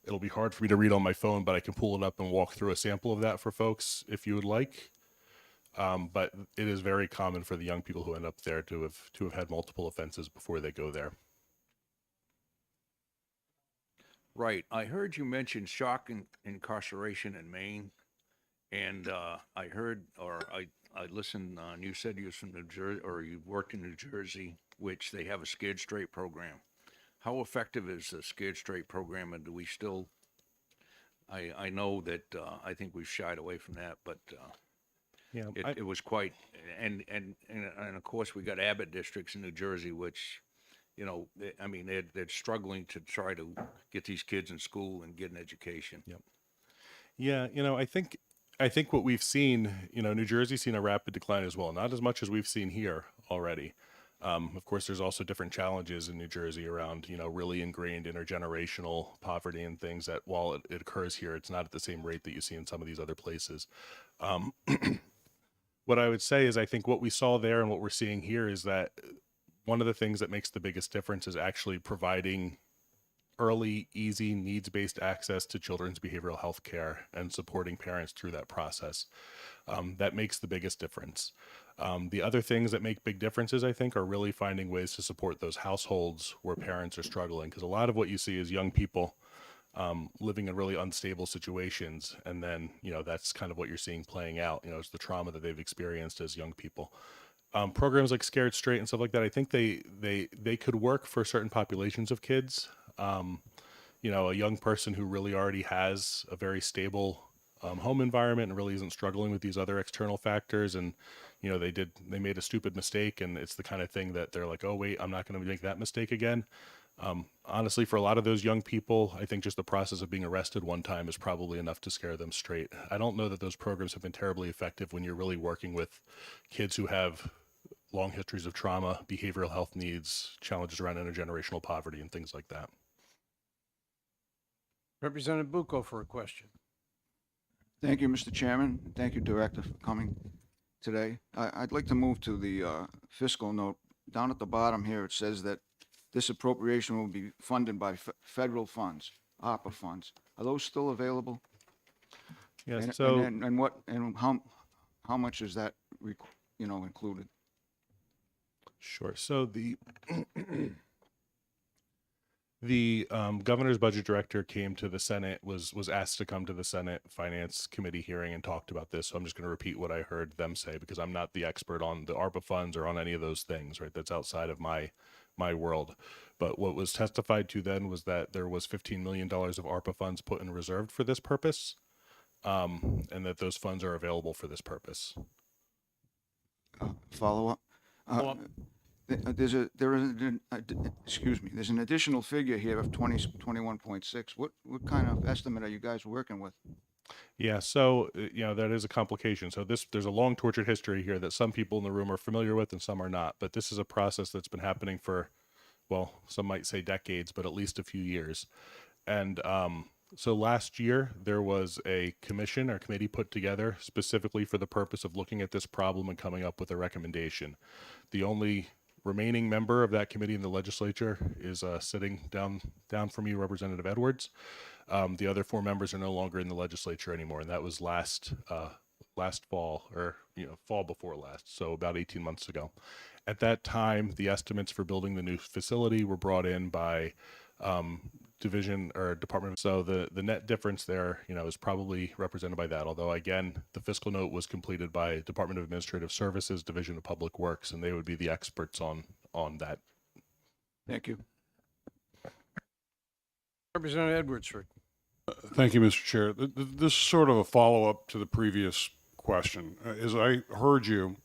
It'll be hard for me to read on my phone, but I can pull it up and walk through a sample of that for folks if you would like. But it is very common for the young people who end up there to have had multiple offenses before they go there. Right. I heard you mention shock and incarceration in Maine. And I heard, or I I listened, and you said you was from New Jersey, or you worked in New Jersey, which they have a Scared Straight program. How effective is the Scared Straight program, and do we still, I know that, I think we've shied away from that, but, Yeah, it was quite, and of course, we got Abbott districts in New Jersey, which, you know, I mean, they're struggling to try to get these kids in school and get an education. Yep. Yeah, I think what we've seen, New Jersey's seen a rapid decline as well, not as much as we've seen here already. Of course, there's also different challenges in New Jersey around, really ingrained intergenerational poverty and things that while it occurs here, it's not at the same rate that you see in some of these other places. What I would say is I think what we saw there and what we're seeing here is that one of the things that makes the biggest difference is actually providing early, easy, needs-based access to children's behavioral health care and supporting parents through that process. That makes the biggest difference. The other things that make big differences, I think, are really finding ways to support those households where parents are struggling. Because a lot of what you see is young people living in really unstable situations. And then, that's kind of what you're seeing playing out. It's the trauma that they've experienced as young people. Programs like Scared Straight and stuff like that, I think they could work for certain populations of kids. A young person who really already has a very stable home environment and really isn't struggling with these other external factors, and they made a stupid mistake, and it's the kind of thing that they're like, oh wait, I'm not going to make that mistake again. Honestly, for a lot of those young people, I think just the process of being arrested one time is probably enough to scare them straight. I don't know that those programs have been terribly effective when you're really working with kids who have long histories of trauma, behavioral health needs, challenges around intergenerational poverty, and things like that. Representative Bucco for a question. Thank you, Mr. Chairman. Thank you, Director, for coming today. I'd like to move to the fiscal note. Down at the bottom here, it says that this appropriation will be funded by federal funds, ARPA funds. Are those still available? Yes. And, So and how much is that, included? sure. So the governor's budget director came to the Senate, was asked to come to the Senate Finance Committee hearing and talked about this. So I'm just going to repeat what I heard them say because I'm not the expert on the ARPA funds or on any of those things, right? That's outside of my world. But what was testified to then was that there was $15 million of ARPA funds put in reserve for this purpose, and that those funds are available for this purpose. Follow up? There's an additional figure here of 21.6. What kind of estimate are you guys working with? Yeah, so that is a complication. So there's a long tortured history here that some people in the room are familiar with and some are not. But this is a process that's been happening for, well, some might say decades, but at least a few years. And so last year there was a commission or committee put together specifically for the purpose of looking at this problem and coming up with a recommendation. The only remaining member of that committee in the legislature is sitting down from you, Representative Edwards. The other 4 members are no longer in the legislature anymore, and that was last fall, or fall before last, so about 18 months ago. At that time, the estimates for building the new facility were brought in by division or department. So the net difference there, is probably represented by that. Although again, the fiscal note was completed by Department of Administrative Services, Division of Public Works, and they would be the experts on that. Thank you. Representative Edwards. Thank you, Mr. Chair. This is sort of a follow-up to the previous question. As I heard you,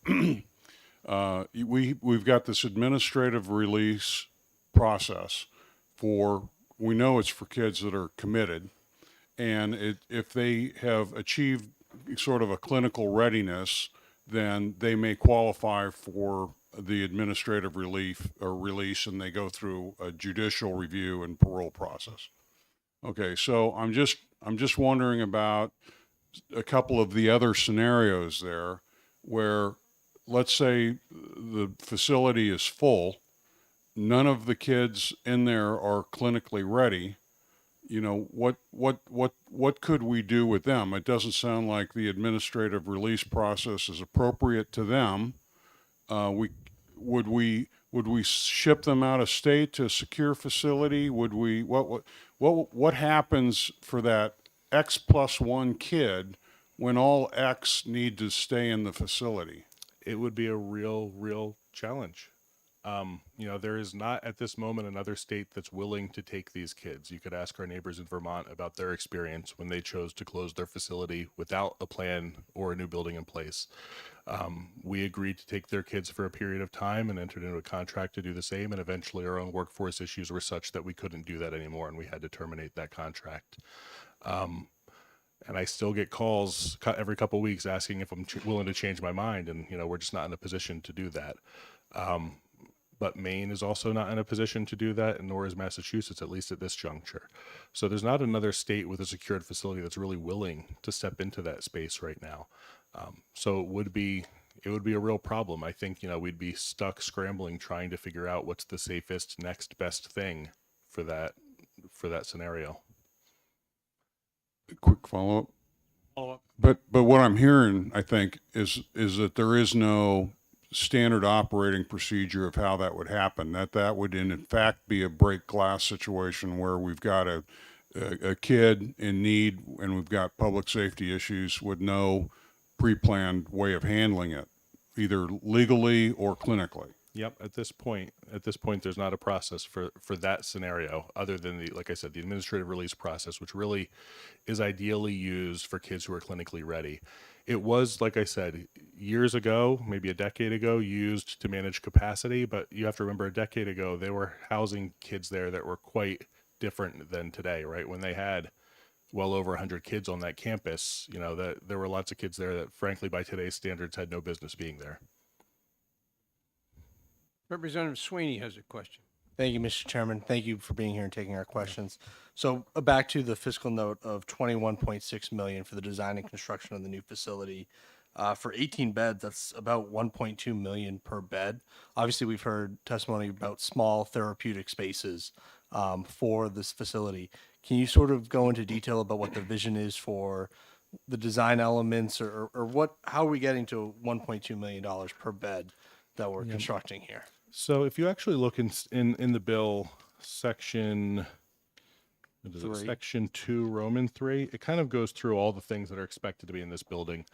we've got this administrative release process for, we know it's for kids that are committed, and if they have achieved sort of a clinical readiness, then they may qualify for the administrative relief or release, and they go through a judicial review and parole process. Okay, so I'm just wondering about a couple of the other scenarios there where, let's say the facility is full, none of the kids in there are clinically ready. What could we do with them? It doesn't sound like the administrative release process is appropriate to them. Would we ship them out of state to a secure facility? What happens for that X+1 kid when all X need to stay in the facility? It would be a real challenge. There is not at this moment another state that's willing to take these kids. You could ask our neighbors in Vermont about their experience when they chose to close their facility without a plan or a new building in place. We agreed to take their kids for a period of time and entered into a contract to do the same. And eventually our own workforce issues were such that we couldn't do that anymore and we had to terminate that contract. And I still get calls every couple of weeks asking if I'm willing to change my mind. And, we're just not in a position to do that. But Maine is also not in a position to do that, and nor is Massachusetts, at least at this juncture. So there's not another state with a secured facility that's really willing to step into that space right now. So it would be a real problem. I think, we'd be stuck scrambling, trying to figure out what's the safest next best thing for that scenario. Quick follow-up. But what I'm hearing, I think, is that there is no standard operating procedure of how that would happen. That would in fact be a break glass situation where we've got a kid in need and we've got public safety issues with no pre-planned way of handling it, either legally or clinically. Yep. At this point, there's not a process for that scenario other than like I said, the administrative release process, which really is ideally used for kids who are clinically ready. It was, like I said, years ago, maybe a decade ago, used to manage capacity, but you have to remember a decade ago, they were housing kids there that were quite different than today, right? When they had well over 100 kids on that campus, that there were lots of kids there that frankly, by today's standards, had no business being there. Representative Sweeney has a question. Thank you, Mr. Chairman. Thank you for being here and taking our questions. So back to the fiscal note of $21.6 million for the design and construction of the new facility. For 18 beds, that's about $1.2 million per bed. Obviously, we've heard testimony about small therapeutic spaces for this facility. Can you sort of go into detail about what the vision is for the design elements, or how are we getting to $1.2 million per bed that we're constructing here? So if you actually look in the bill, section 2, Roman 3, it kind of goes through all the things that are expected to be in this building.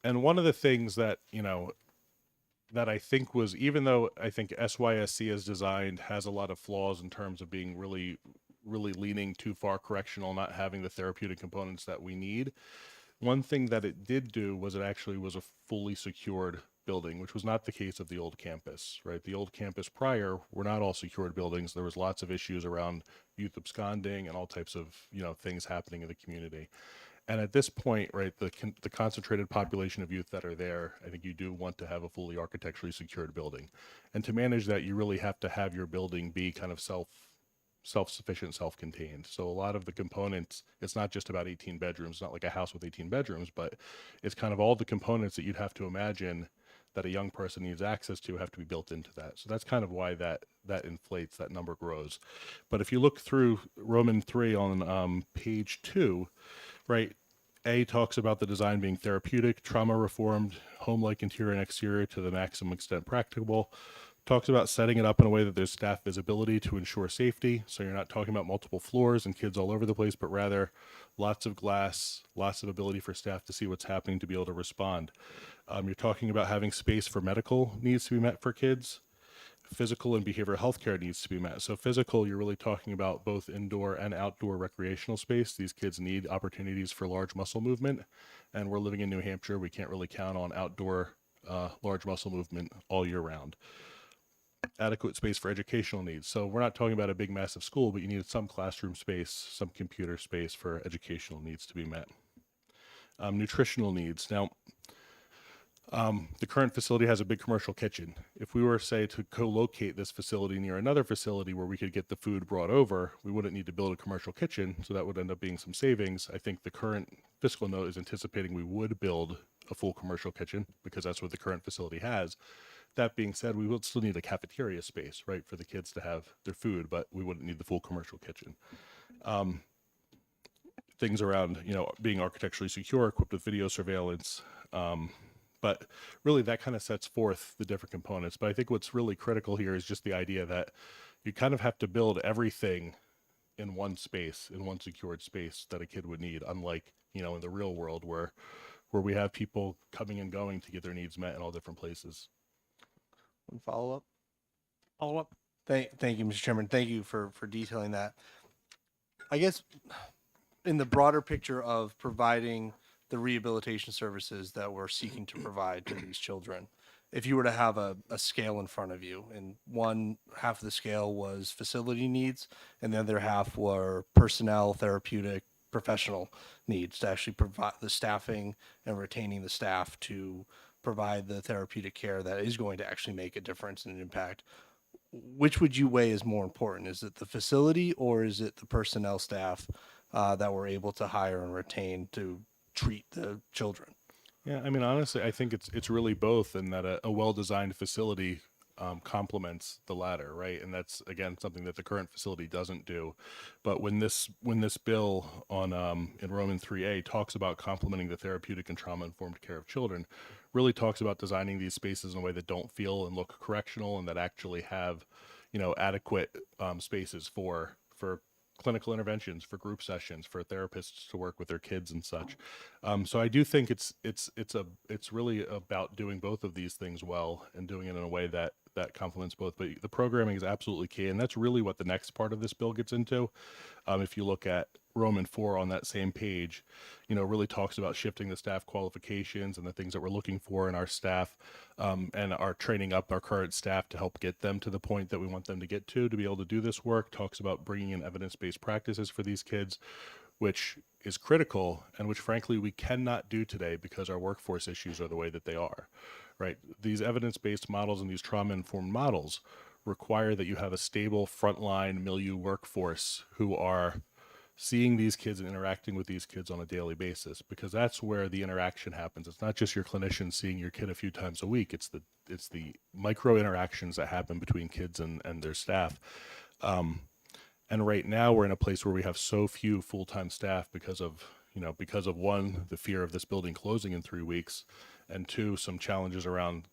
And one of the things that, that I think was, even though I think SYSC as designed has a lot of flaws in terms of being really leaning too far correctional, not having the therapeutic components that we need, one thing that it did do was it actually was a fully secured building, which was not the case of the old campus, right? The old campus prior were not all secured buildings. There was lots of issues around youth absconding and all types of, things happening in the community. And at this point, right, the concentrated population of youth that are there, I think you do want to have a fully architecturally secured building. And to manage that, you really have to have your building be kind of self-sufficient, self-contained. So a lot of the components, it's not just about 18 bedrooms, not like a house with 18 bedrooms, but it's kind of all the components that you'd have to imagine that a young person needs access to have to be built into that. So that's kind of why that inflates, that number grows. But if you look through Roman 3 on page 2, right, A talks about the design being therapeutic, trauma-reformed, home-like interior and exterior to the maximum extent practicable. Talks about setting it up in a way that there's staff visibility to ensure safety. So you're not talking about multiple floors and kids all over the place, but rather lots of glass, lots of ability for staff to see what's happening to be able to respond. You're talking about having space for medical needs to be met for kids. Physical and behavioral health care needs to be met. So physical, you're really talking about both indoor and outdoor recreational space. These kids need opportunities for large muscle movement. And we're living in New Hampshire. We can't really count on outdoor large muscle movement all year round. Adequate space for educational needs. So we're not talking about a big, massive school, but you need some classroom space, some computer space for educational needs to be met. Nutritional needs. Now, the current facility has a big commercial kitchen. If we were, say, to co-locate this facility near another facility where we could get the food brought over, we wouldn't need to build a commercial kitchen, so that would end up being some savings. I think the current fiscal note is anticipating we would build a full commercial kitchen because that's what the current facility has. That being said, we would still need a cafeteria space, right, for the kids to have their food, but we wouldn't need the full commercial kitchen. Things around, being architecturally secure, equipped with video surveillance, but really that kind of sets forth the different components. But I think what's really critical here is just the idea that you kind of have to build everything in one space, in one secured space that a kid would need, unlike, in the real world where where we have people coming and going to get their needs met in all different places. One follow-up? Follow-up? Thank you, Mr. Chairman. Thank you for detailing that. I guess in the broader picture of providing the rehabilitation services that we're seeking to provide to these children, if you were to have a scale in front of you, and one half of the scale was facility needs, and the other half were personnel, therapeutic, professional needs to actually provide the staffing and retaining the staff to provide the therapeutic care that is going to actually make a difference and an impact, which would you weigh as more important? Is it the facility or is it the personnel staff that we're able to hire and retain to treat the children? Yeah, I mean, honestly, I think it's really both, and that a well-designed facility complements the latter, right? And that's again something that the current facility doesn't do. But when this bill on in Roman 3A talks about complementing the therapeutic and trauma-informed care of children, really talks about designing these spaces in a way that don't feel and look correctional, and that actually have, adequate spaces for clinical interventions, for group sessions, for therapists to work with their kids and such. So I do think it's really about doing both of these things well and doing it in a way that complements both. But the programming is absolutely key, and that's really what the next part of this bill gets into. If you look at Roman 4 on that same page, really talks about shifting the staff qualifications and the things that we're looking for in our staff, and are training up our current staff to help get them to the point that we want them to get to be able to do this work. Talks about bringing in evidence-based practices for these kids, which is critical and which frankly we cannot do today because our workforce issues are the way that they are, right? These evidence-based models and these trauma-informed models require that you have a stable frontline milieu workforce who are seeing these kids and interacting with these kids on a daily basis, because that's where the interaction happens. It's not just your clinician seeing your kid a few times a week. It's the micro interactions that happen between kids and their staff. And right now we're in a place where we have so few full-time staff because of one, the fear of this building closing in 3 weeks, and two, some challenges around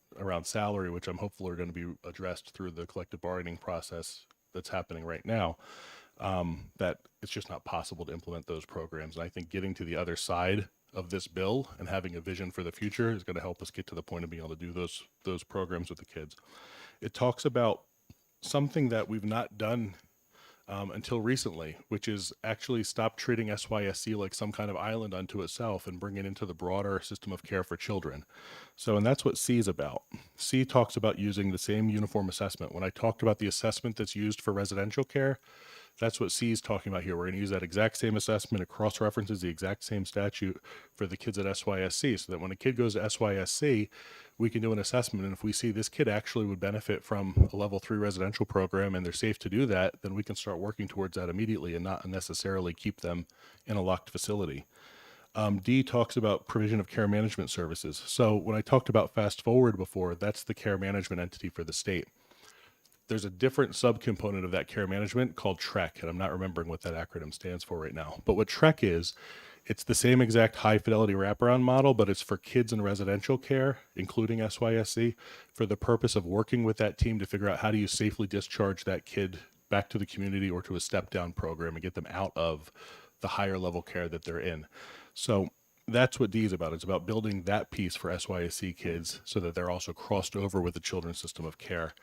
salary, which I'm hopeful are going to be addressed through the collective bargaining process that's happening right now. That it's just not possible to implement those programs. And I think getting to the other side of this bill and having a vision for the future is going to help us get to the point of being able to do those programs with the kids. It talks about something that we've not done until recently, which is actually stop treating SYSC like some kind of island unto itself and bring it into the broader system of care for children. So, and that's what C is about. C talks about using the same uniform assessment. When I talked about the assessment that's used for residential care, that's what C is talking about here. We're going to use that exact same assessment. It cross-references the exact same statute for the kids at SYSC, so that when a kid goes to SYSC, we can do an assessment. And if we see this kid actually would benefit from a level 3 residential program and they're safe to do that, then we can start working towards that immediately and not necessarily keep them in a locked facility. D talks about provision of care management services. So when I talked about Fast Forward before, that's the care management entity for the state. There's a different subcomponent of that care management called TREC, and I'm not remembering what that acronym stands for right now. But what TREC is, it's the same exact high fidelity wraparound model, but it's for kids in residential care, including SYSC, for the purpose of working with that team to figure out how do you safely discharge that kid back to the community or to a step down program and get them out of the higher level care that they're in. So that's what D is about. It's about building that piece for SYSC kids so that they're also crossed over with the children's system of care.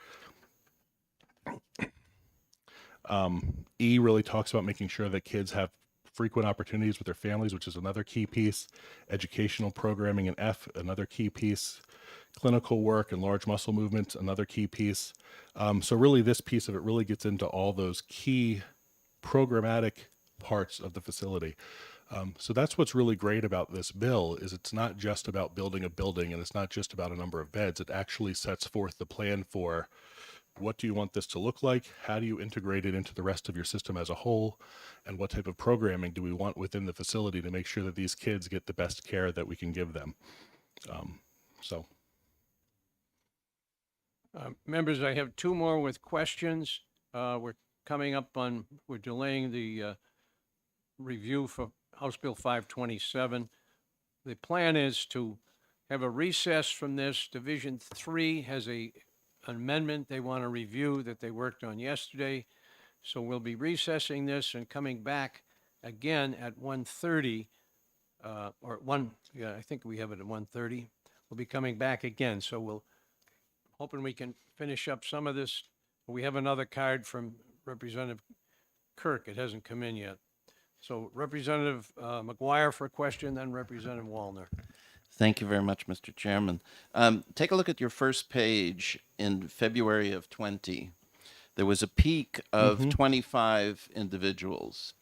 E really talks about making sure that kids have frequent opportunities with their families, which is another key piece. Educational programming, and F, another key piece. Clinical work and large muscle movements, another key piece. So really this piece of it really gets into all those key programmatic parts of the facility. So that's what's really great about this bill is it's not just about building a building and it's not just about a number of beds. It actually sets forth the plan for what do you want this to look like? How do you integrate it into the rest of your system as a whole? And what type of programming do we want within the facility to make sure that these kids get the best care that we can give them? Members, I have two more with questions. We're delaying the review for House Bill 527. The plan is to have a recess from this. Division 3 has an amendment they want to review that they worked on yesterday. So we'll be recessing this and coming back again at 1:30 or yeah, I think we have it at 1:30. We'll be coming back again, so hoping we can finish up some of this. We have another card from Representative Kirk. It hasn't come in yet. So Representative McGuire for a question, then Representative Wallner. Thank you very much, Mr. Chairman. Take a look at your first page in February of 20. There was a peak of 25 individuals.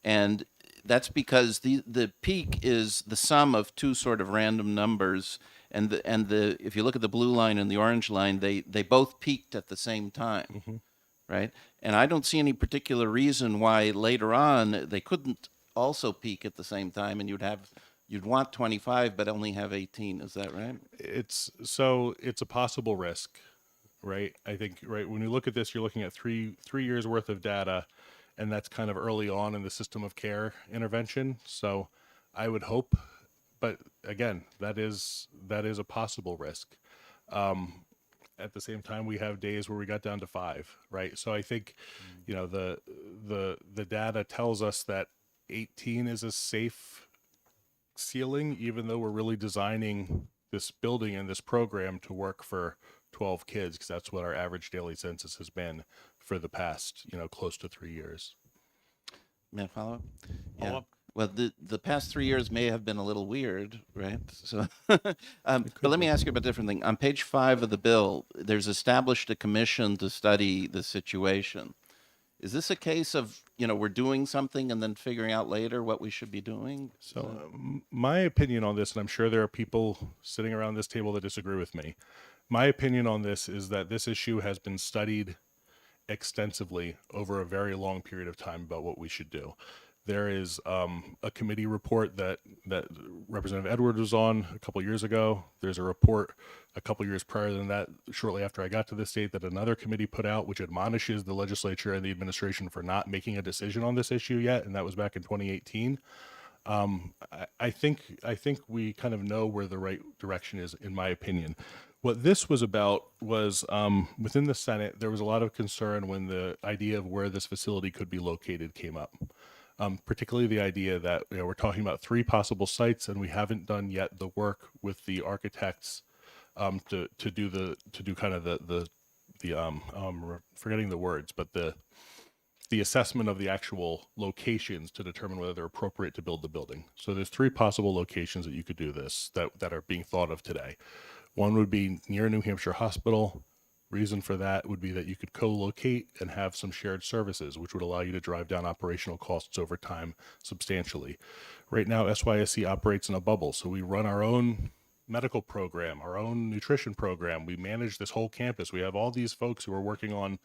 And that's because the peak is the sum of two sort of random numbers. And if you look at the blue line and the orange line, they both peaked at the same time, right? And I don't see any particular reason why later on they couldn't also peak at the same time, and you'd want 25 but only have 18. Is that right? It's a possible risk, right? I think, right, when you look at this, you're looking at three years worth of data, and that's kind of early on in the system of care intervention. So I would hope, but again, that is a possible risk. At the same time, we have days where we got down to 5, right? So I think, you know, the data tells us that 18 is a safe ceiling, even though we're really designing this building and this program to work for 12 kids, because that's what our average daily census has been for the past, you know, close to 3 years. May I follow up? Follow up? Well, the past 3 years may have been a little weird, right? So, but let me ask you about a different thing. On page 5 of the bill, there's established a commission to study the situation. Is this a case of, you know, we're doing something and then figuring out later what we should be doing? So my opinion on this, and I'm sure there are people sitting around this table that disagree with me. My opinion on this is that this issue has been studied extensively over a very long period of time about what we should do. There is a committee report that Representative Edwards was on a couple years ago. There's a report a couple years prior than that, shortly after I got to the state, that another committee put out, which admonishes the legislature and the administration for not making a decision on this issue yet, and that was back in 2018. I think we kind of know where the right direction is, in my opinion. What this was about was within the Senate, there was a lot of concern when the idea of where this facility could be located came up. Particularly the idea that, you know, we're talking about 3 possible sites, and we haven't done yet the work with the architects to do kind of the forgetting the words, but the assessment of the actual locations to determine whether they're appropriate to build the building. So there's 3 possible locations that you could do this that are being thought of today. One would be near New Hampshire Hospital. Reason for that would be that you could co-locate and have some shared services, which would allow you to drive down operational costs over time substantially. Right now, SYSC operates in a bubble, so we run our own medical program, our own nutrition program. We manage this whole campus. We have all these folks who are working on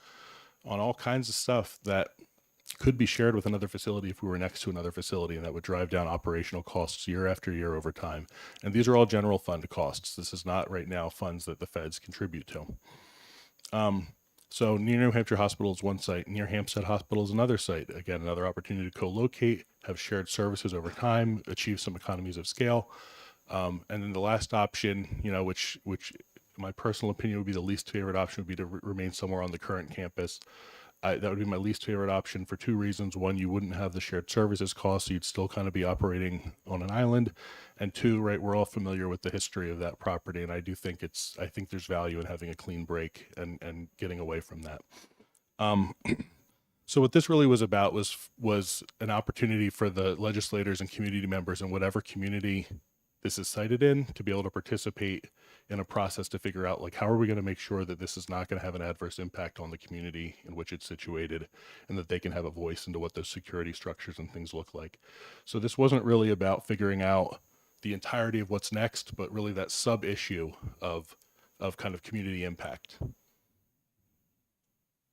all kinds of stuff that could be shared with another facility if we were next to another facility, and that would drive down operational costs year after year over time. And these are all general fund costs. This is not right now funds that the feds contribute to. So near New Hampshire Hospital is one site, near Hampstead Hospital is another site. Again, another opportunity to co-locate, have shared services over time, achieve some economies of scale. And then the last option, you know, which my personal opinion would be the least favorite option, would be to remain somewhere on the current campus. That would be my least favorite option for 2 reasons. 1, you wouldn't have the shared services costs, so you'd still kind of be operating on an island. And 2, right, we're all familiar with the history of that property, and I think there's value in having a clean break and getting away from that. So what this really was about was an opportunity for the legislators and community members in whatever community this is cited in to be able to participate in a process to figure out, like, how are we going to make sure that this is not going to have an adverse impact on the community in which it's situated, and that they can have a voice into what those security structures and things look like. So this wasn't really about figuring out the entirety of what's next, but really that sub issue of kind of community impact.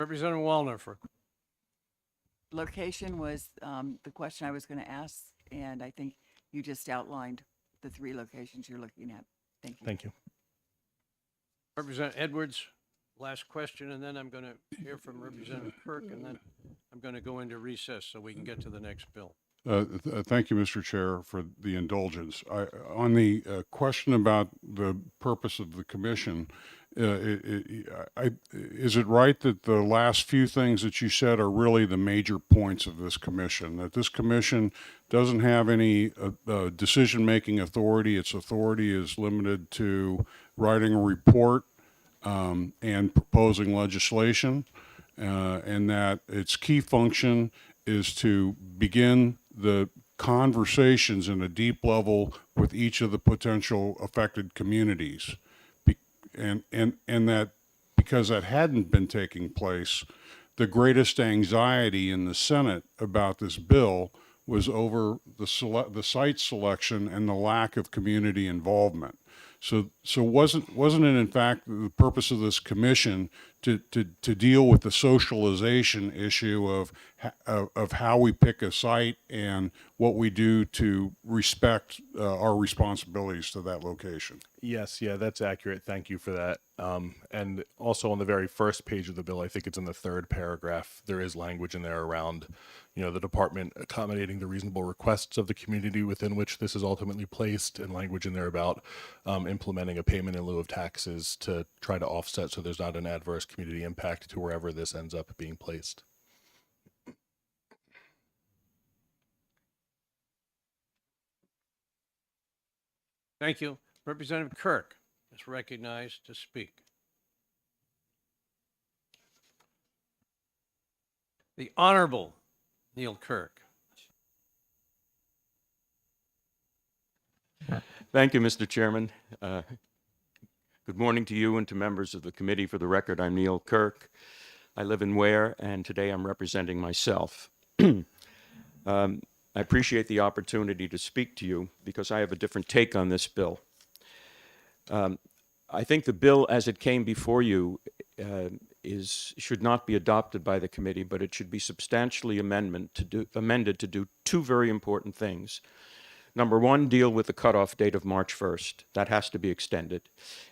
Representative Wallner for. Location was the question I was going to ask, and I think you just outlined the 3 locations you're looking at. Thank you. Thank you. Representative Edwards, last question, and then I'm going to hear from Representative Kirk, and then I'm going to go into recess so we can get to the next bill. Thank you, Mr. Chair, for the indulgence. On the question about the purpose of the commission, is it right that the last few things that you said are really the major points of this commission? That this commission doesn't have any decision-making authority. Its authority is limited to writing a report and proposing legislation, and that its key function is to begin the conversations in a deep level with each of the potential affected communities. And that because that hadn't been taking place, the greatest anxiety in the Senate about this bill was over the site selection and the lack of community involvement. So wasn't it in fact the purpose of this commission to deal with the socialization issue of how we pick a site and what we do to respect our responsibilities to that location? Yes, yeah, that's accurate. Thank you for that. And also on the very first page of the bill, I think it's in the third paragraph, there is language in there around, the department accommodating the reasonable requests of the community within which this is ultimately placed, and language in there about implementing a payment in lieu of taxes to try to offset so there's not an adverse community impact to wherever this ends up being placed. Thank you. Representative Kirk is recognized to speak. The Honorable Neil Kirk. Thank you, Mr. Chairman. Good morning to you and to members of the committee. For the record, I'm Neil Kirk. I live in Ware, and today I'm representing myself. I appreciate the opportunity to speak to you because I have a different take on this bill. I think the bill as it came before you should not be adopted by the committee, but it should be substantially amended to do two very important things. Number one, deal with the cutoff date of March 1st. That has to be extended.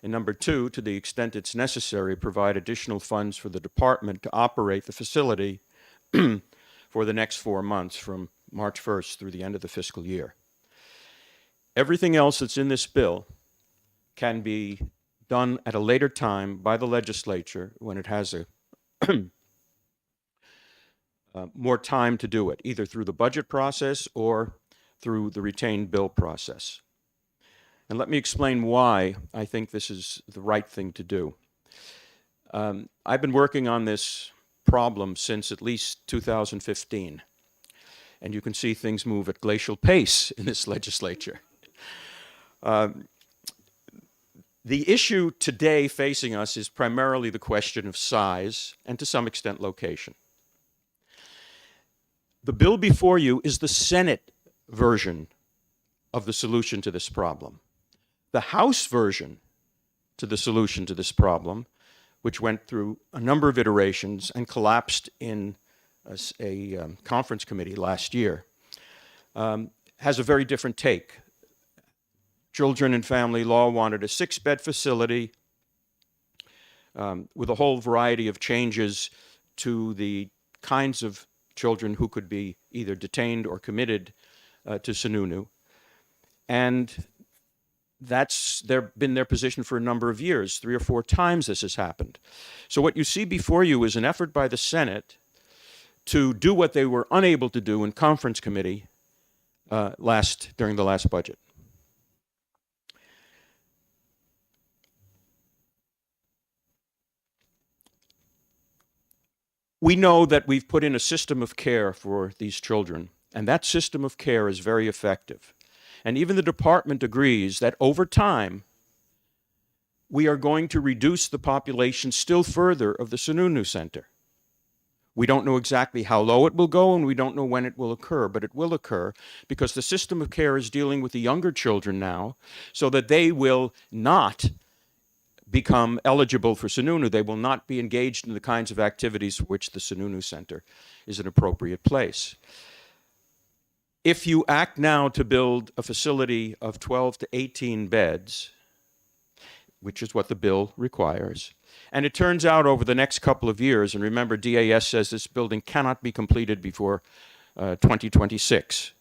And number two, to the extent it's necessary, provide additional funds for the department to operate the facility for the next 4 months from March 1st through the end of the fiscal year. Everything else that's in this bill can be done at a later time by the legislature when it has more time to do it, either through the budget process or through the retained bill process. And let me explain why I think this is the right thing to do. I've been working on this problem since at least 2015, and you can see things move at glacial pace in this legislature. The issue today facing us is primarily the question of size and to some extent location. The bill before you is the Senate version of the solution to this problem. The House version to the solution to this problem, which went through a number of iterations and collapsed in a conference committee last year, has a very different take. Children and Family Law wanted a 6-bed facility with a whole variety of changes to the kinds of children who could be either detained or committed to Sununu. And that's been their position for a number of years. 3 or 4 times this has happened. So what you see before you is an effort by the Senate to do what they were unable to do in conference committee during the last budget. We know that we've put in a system of care for these children, and that system of care is very effective. And even the department agrees that over time, we are going to reduce the population still further of the Sununu Center. We don't know exactly how low it will go, and we don't know when it will occur, but it will occur because the system of care is dealing with the younger children now so that they will not become eligible for Sununu. They will not be engaged in the kinds of activities for which the Sununu Center is an appropriate place. If you act now to build a facility of 12 to 18 beds, which is what the bill requires, and it turns out over the next couple of years, and remember DAS says this building cannot be completed before 2026,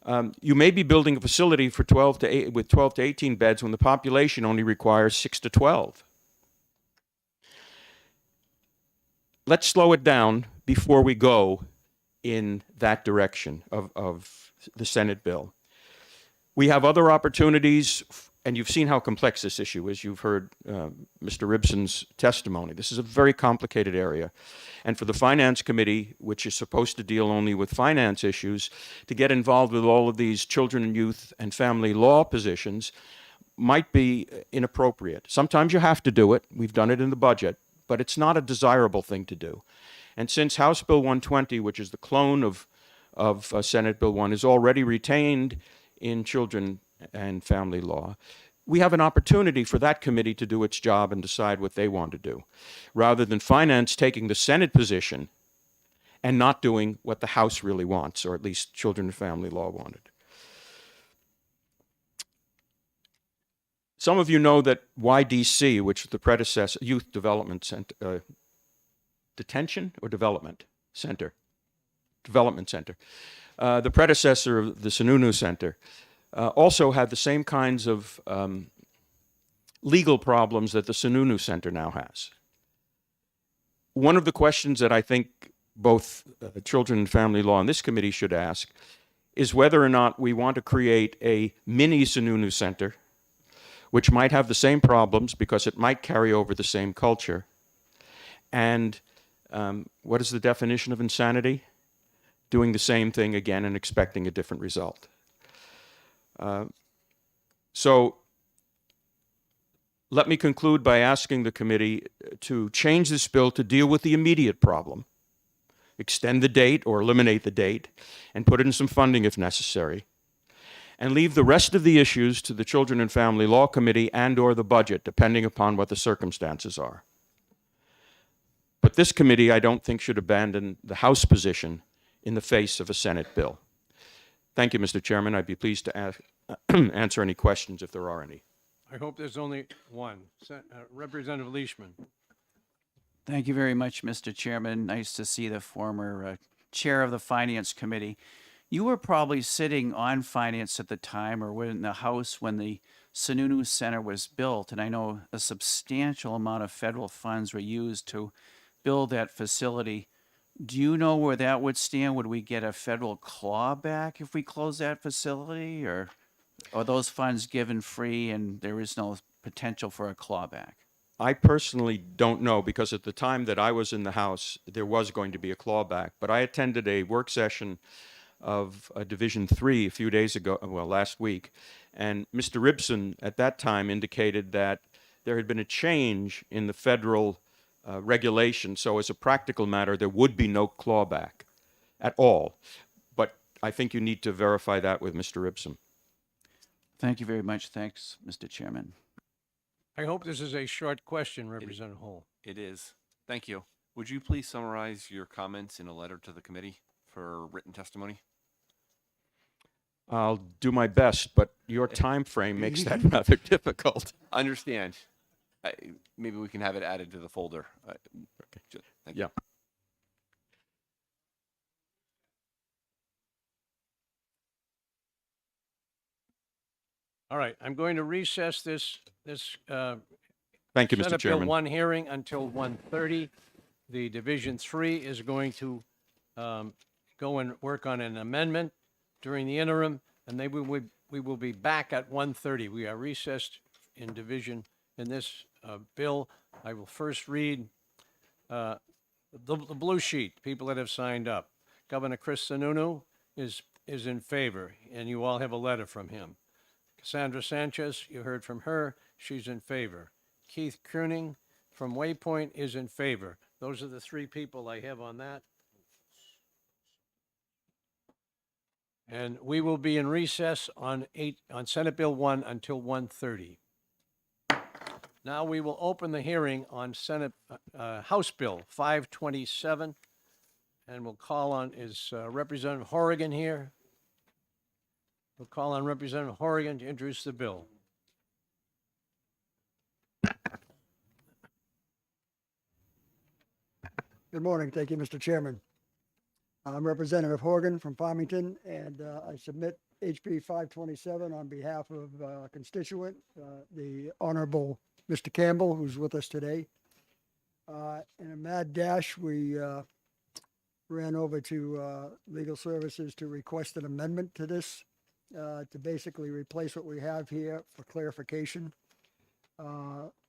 You may be building a facility for 12 to 8, with 12 to 18 beds when the population only requires 6 to 12. Let's slow it down before we go in that direction of the Senate bill. We have other opportunities, and you've seen how complex this issue is. You've heard Mr. Ribson's testimony. This is a very complicated area. And for the Finance Committee, which is supposed to deal only with finance issues, to get involved with all of these children and youth and family law positions might be inappropriate. Sometimes you have to do it. We've done it in the budget, but it's not a desirable thing to do. And since House Bill 120, which is the clone of Senate Bill 1, is already retained in children and family law, we have an opportunity for that committee to do its job and decide what they want to do, rather than finance taking the Senate position and not doing what the House really wants, or at least children and family law wanted. Some of you know that YDC, which is the predecessor, Youth Development Center, Detention or Development Center? Development Center. The predecessor of the Sununu Center also had the same kinds of legal problems that the Sununu Center now has. One of the questions that I think both Children and Family Law and this committee should ask is whether or not we want to create a mini Sununu Center, which might have the same problems because it might carry over the same culture. And what is the definition of insanity? Doing the same thing again and expecting a different result. So let me conclude by asking the committee to change this bill to deal with the immediate problem, extend the date or eliminate the date, and put in some funding if necessary, and leave the rest of the issues to the Children and Family Law Committee and or the budget, depending upon what the circumstances are. But this committee, I don't think, should abandon the House position in the face of a Senate bill. Thank you, Mr. Chairman. I'd be pleased to answer any questions if there are any. I hope there's only one. Representative Leishman. Thank you very much, Mr. Chairman. Nice to see the former chair of the Finance Committee. You were probably sitting on finance at the time or were in the House when the Sununu Center was built, and I know a substantial amount of federal funds were used to build that facility. Do you know where that would stand? Would we get a federal clawback if we close that facility, or are those funds given free and there is no potential for a clawback? I personally don't know, because at the time that I was in the House, there was going to be a clawback. But I attended a work session of Division 3 a few days ago, well, last week, and Mr. Ribson at that time indicated that there had been a change in the federal regulation, so as a practical matter, there would be no clawback at all. But I think you need to verify that with Mr. Ribson. Thank you very much. Thanks, Mr. Chairman. I hope this is a short question, Representative Hall. It is. Thank you. Would you please summarize your comments in a letter to the committee for written testimony? I'll do my best, but your time frame makes that rather difficult. Understand. Maybe we can have it added to the folder. Thank you. Yeah. All right, I'm going to recess this Thank you, Mr. Senate Bill Chairman. 1 hearing until 1:30. The Division 3 is going to go and work on an amendment during the interim, and we will be back at 1:30. We are recessed in division in this bill. I will first read the blue sheet, people that have signed up. Governor Chris Sununu is in favor, and you all have a letter from him. Cassandra Sanchez, you heard from her, she's in favor. Keith Kruning from Waypoint is in favor. Those are the three people I have on that. And we will be in recess on Senate Bill 1 until 1:30. Now we will open the hearing on House Bill 527, and we'll call on, is Representative Horrigan here? We'll call on Representative Horrigan to introduce the bill. Good morning. Thank you, Mr. Chairman. I'm Representative Horgan from Farmington, and I submit HB 527 on behalf of a constituent, the Honorable Mr. Campbell, who's with us today. In a mad dash, we ran over to Legal Services to request an amendment to this, to basically replace what we have here for clarification.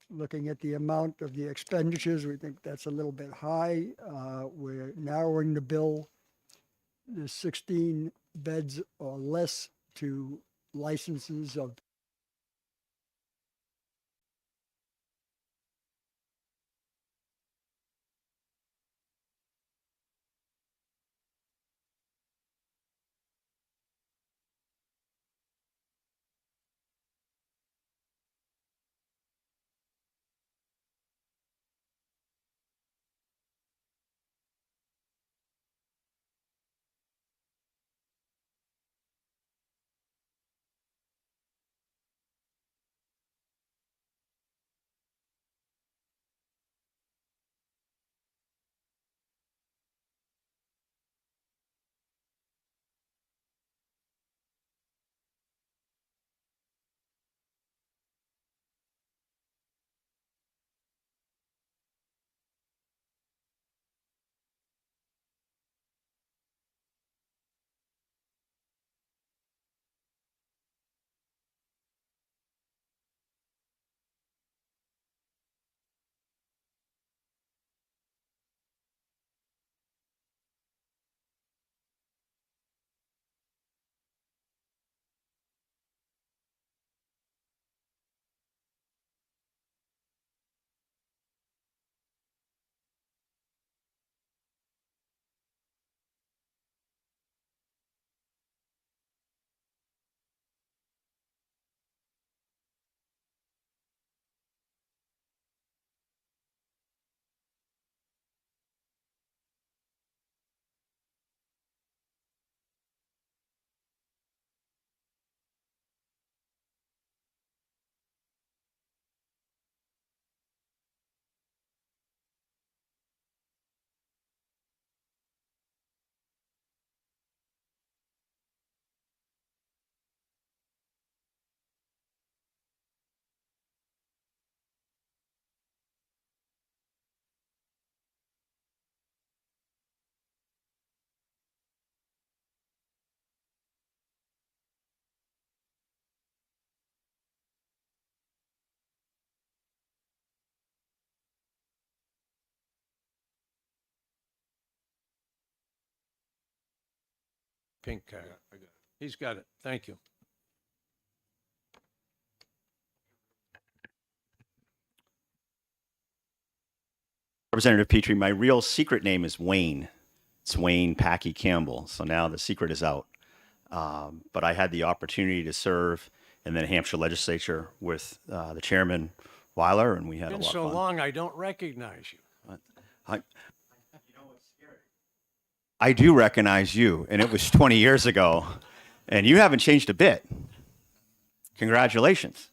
Looking at the amount of the expenditures, we think that's a little bit high. We're narrowing the bill, the 16 beds or less, to licenses of Pink card. He's got it. Thank you. Representative Petrie, my real secret name is Wayne. It's Wayne Packy Campbell. So now the secret is out. But I had the opportunity to serve in the New Hampshire legislature with the chairman Weiler, and we had a Been lot so of fun. long, I don't recognize you. I do recognize you, and it was 20 years ago, and you haven't changed a bit. Congratulations.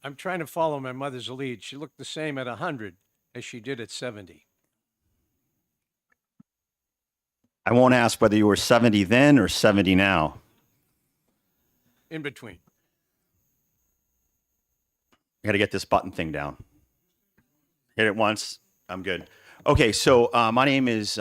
I'm trying to follow my mother's lead. She looked the same at 100 as she did at 70. I won't ask whether you were 70 then or 70 now. In between. I got to get this button thing down. Hit it once. I'm good. Okay, so my name is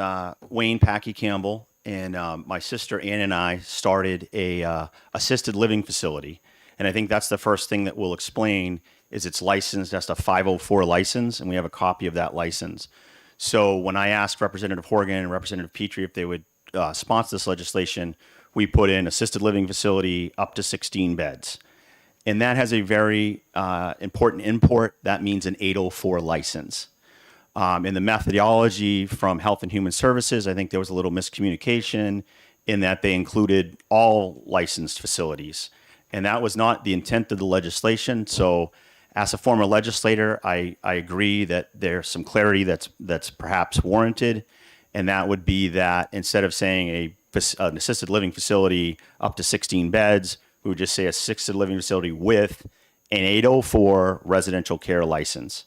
Wayne Packy Campbell, and my sister Ann and I started a assisted living facility. And I think that's the first thing that we'll explain is it's licensed. That's a 504 license, and we have a copy of that license. So when I asked Representative Horgan and Representative Petrie if they would sponsor this legislation, we put in assisted living facility up to 16 beds. And that has a very important import. That means an 804 license. In the methodology from Health and Human Services, I think there was a little miscommunication in that they included all licensed facilities. And that was not the intent of the legislation. So as a former legislator, I agree that there's some clarity that's perhaps warranted. And that would be that instead of saying an assisted living facility up to 16 beds, we would just say assisted living facility with an 804 residential care license.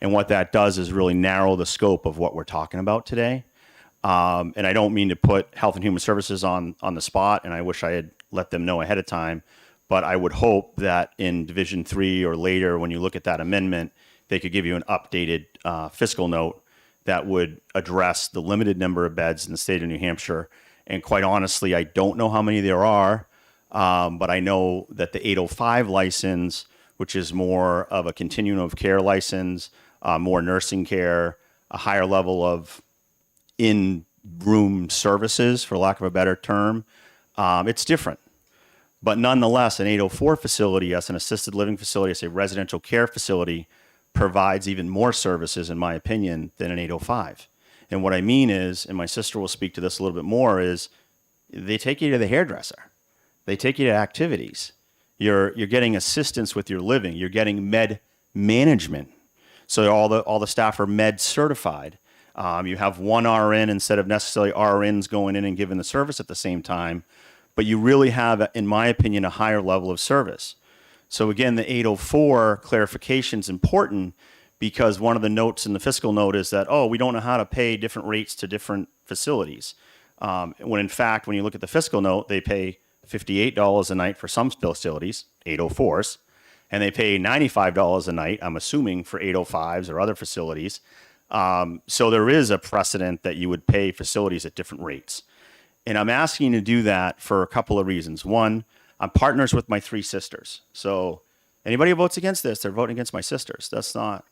And what that does is really narrow the scope of what we're talking about today. And I don't mean to put Health and Human Services on the spot, and I wish I had let them know ahead of time. But I would hope that in Division 3 or later, when you look at that amendment, they could give you an updated fiscal note that would address the limited number of beds in the state of New Hampshire. And quite honestly, I don't know how many there are, but I know that the 805 license, which is more of a continuum of care license, more nursing care, a higher level of in-room services, for lack of a better term, it's different. But nonetheless, an 804 facility, as an assisted living facility, as a residential care facility, provides even more services, in my opinion, than an 805. And what I mean is, and my sister will speak to this a little bit more, is they take you to the hairdresser. They take you to activities. You're getting assistance with your living. You're getting med management. So all the staff are med certified. You have one RN instead of necessarily RNs going in and giving the service at the same time. But you really have, in my opinion, a higher level of service. So again, the 804 clarification is important because one of the notes in the fiscal note is that, oh, we don't know how to pay different rates to different facilities. When in fact, when you look at the fiscal note, they pay $58 a night for some facilities, 804s, and they pay $95 a night, I'm assuming, for 805s or other facilities. So there is a precedent that you would pay facilities at different rates. And I'm asking you to do that for a couple of reasons. One, I'm partners with my 3 sisters. So anybody who votes against this, they're voting against my sisters. That's not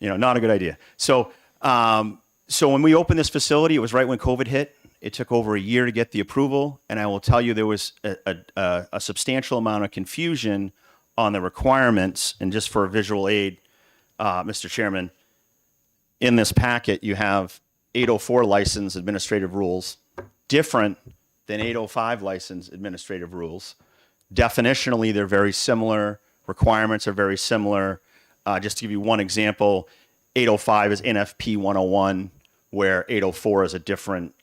a good idea. So, so when we opened this facility, it was right when COVID hit. It took over a year to get the approval. And I will tell you, there was a substantial amount of confusion on the requirements. And just for a visual aid, Mr. Chairman, in this packet, you have 804 license administrative rules, different than 805 license administrative rules. Definitionally, they're very similar. Requirements are very similar. Just to give you one example, 805 is NFP 101, where 804 is a different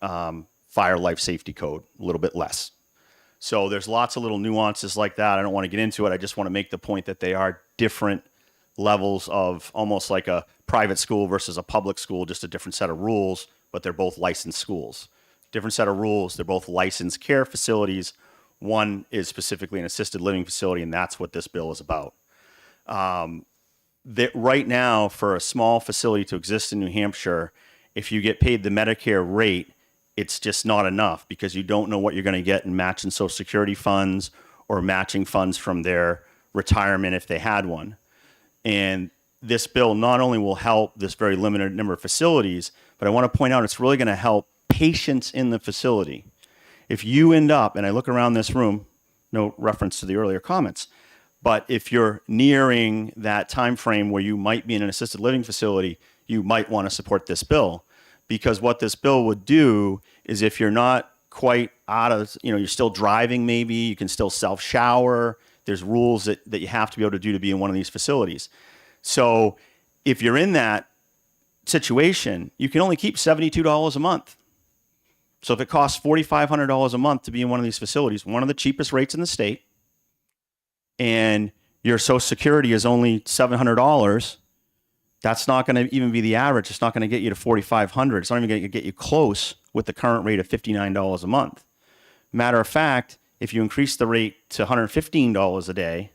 fire life safety code, a little bit less. So there's lots of little nuances like that. I don't want to get into it. I just want to make the point that they are different levels of, almost like a private school versus a public school, just a different set of rules, but they're both licensed schools. Different set of rules. They're both licensed care facilities. One is specifically an assisted living facility, and that's what this bill is about. That right now, for a small facility to exist in New Hampshire, if you get paid the Medicare rate, it's just not enough because you don't know what you're going to get in matching Social Security funds or matching funds from their retirement if they had one. And this bill not only will help this very limited number of facilities, but I want to point out it's really going to help patients in the facility. If you end up, and I look around this room, no reference to the earlier comments, but if you're nearing that time frame where you might be in an assisted living facility, you might want to support this bill, because what this bill would do is, if you're not quite out of, you're still driving, maybe you can still self-shower. There's rules that you have to be able to do to be in one of these facilities. So if you're in that situation, you can only keep $72 a month. So if it costs $4,500 a month to be in one of these facilities, one of the cheapest rates in the state, and your Social Security is only $700, that's not going to even be the average. It's not going to get you to $4,500. It's not even going to get you close with the current rate of $59 a month. Matter of fact, if you increase the rate to $115 a day,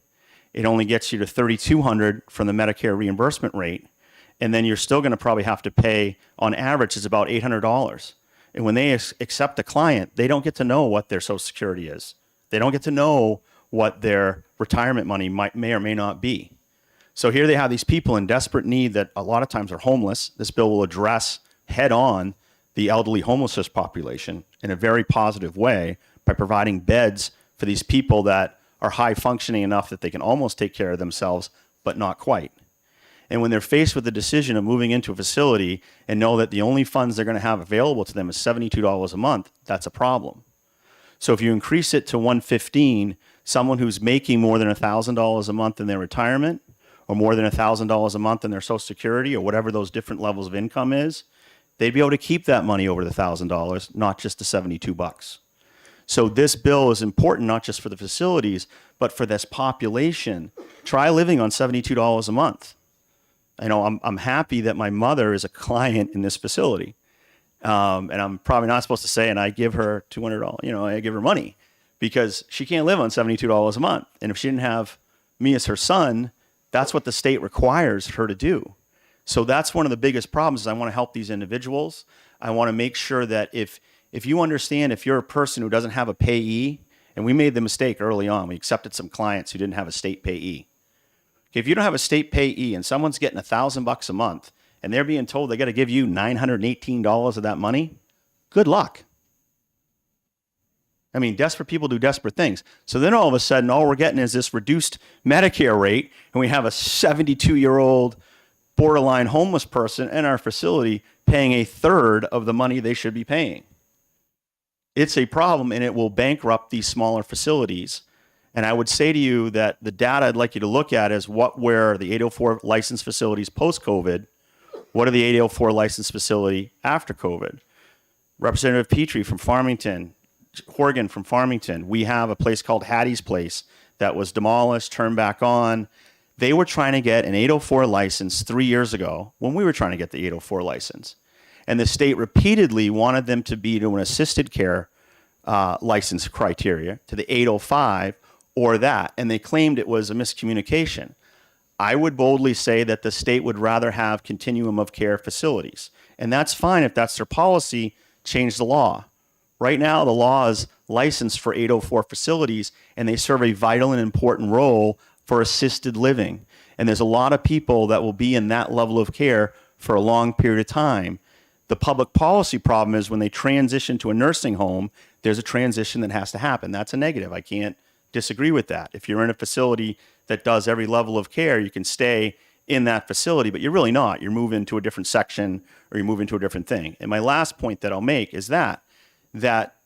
it only gets you to $3,200 from the Medicare reimbursement rate. And then you're still going to probably have to pay, on average, it's about $800. And when they accept a client, they don't get to know what their Social Security is. They don't get to know what their retirement money may or may not be. So here they have these people in desperate need that a lot of times are homeless. This bill will address head on the elderly homelessness population in a very positive way by providing beds for these people that are high functioning enough that they can almost take care of themselves, but not quite. And when they're faced with the decision of moving into a facility and know that the only funds they're going to have available to them is $72 a month, that's a problem. So if you increase it to $115, someone who's making more than $1,000 a month in their retirement, or more than $1,000 a month in their Social Security, or whatever those different levels of income is, they'd be able to keep that money over the $1,000, not just the $72. So this bill is important not just for the facilities, but for this population. Try living on $72 a month. I'm happy that my mother is a client in this facility. And I'm probably not supposed to say, and I give her $200, I give her money. because she can't live on $72 a month. And if she didn't have me as her son, that's what the state requires her to do. So that's one of the biggest problems is I want to help these individuals. I want to make sure that if you understand, if you're a person who doesn't have a payee, and we made the mistake early on, we accepted some clients who didn't have a state payee. If you don't have a state payee and someone's getting $1,000 a month and they're being told they got to give you $918 of that money, good luck. I mean, desperate people do desperate things. So then all of a sudden, all we're getting is this reduced Medicare rate, and we have a 72-year-old borderline homeless person in our facility paying a third of the money they should be paying. It's a problem, and it will bankrupt these smaller facilities. And I would say to you that the data I'd like you to look at is what were the 804 licensed facilities post-COVID, what are the 804 licensed facility after COVID. Representative Petrie from Farmington, Horgan from Farmington, we have a place called Hattie's Place that was demolished, turned back on. They were trying to get an 804 license 3 years ago when we were trying to get the 804 license. And the state repeatedly wanted them to be to an assisted care license criteria, to the 805 or that. And they claimed it was a miscommunication. I would boldly say that the state would rather have continuum of care facilities. And that's fine if that's their policy, change the law. Right now, the law is licensed for 804 facilities, and they serve a vital and important role for assisted living. And there's a lot of people that will be in that level of care for a long period of time. The public policy problem is when they transition to a nursing home, there's a transition that has to happen. That's a negative. I can't disagree with that. If you're in a facility that does every level of care, you can stay in that facility, but you're really not. You're moving to a different section or you move into a different thing. And my last point that I'll make is that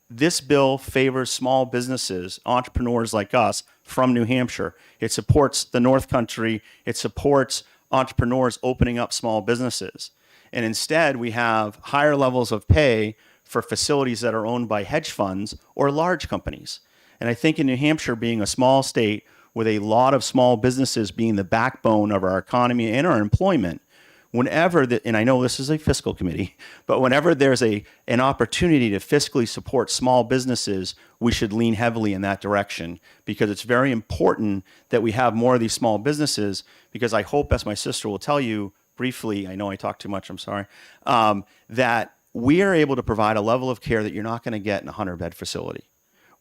this bill favors small businesses, entrepreneurs like us from New Hampshire. It supports the North Country. It supports entrepreneurs opening up small businesses. And instead, we have higher levels of pay for facilities that are owned by hedge funds or large companies. And I think in New Hampshire, being a small state with a lot of small businesses being the backbone of our economy and our employment, whenever, and I know this is a fiscal committee, but whenever there's an opportunity to fiscally support small businesses, we should lean heavily in that direction because it's very important that we have more of these small businesses because I hope, as my sister will tell you briefly, I know I talk too much, I'm sorry, that we are able to provide a level of care that you're not going to get in a 100-bed facility.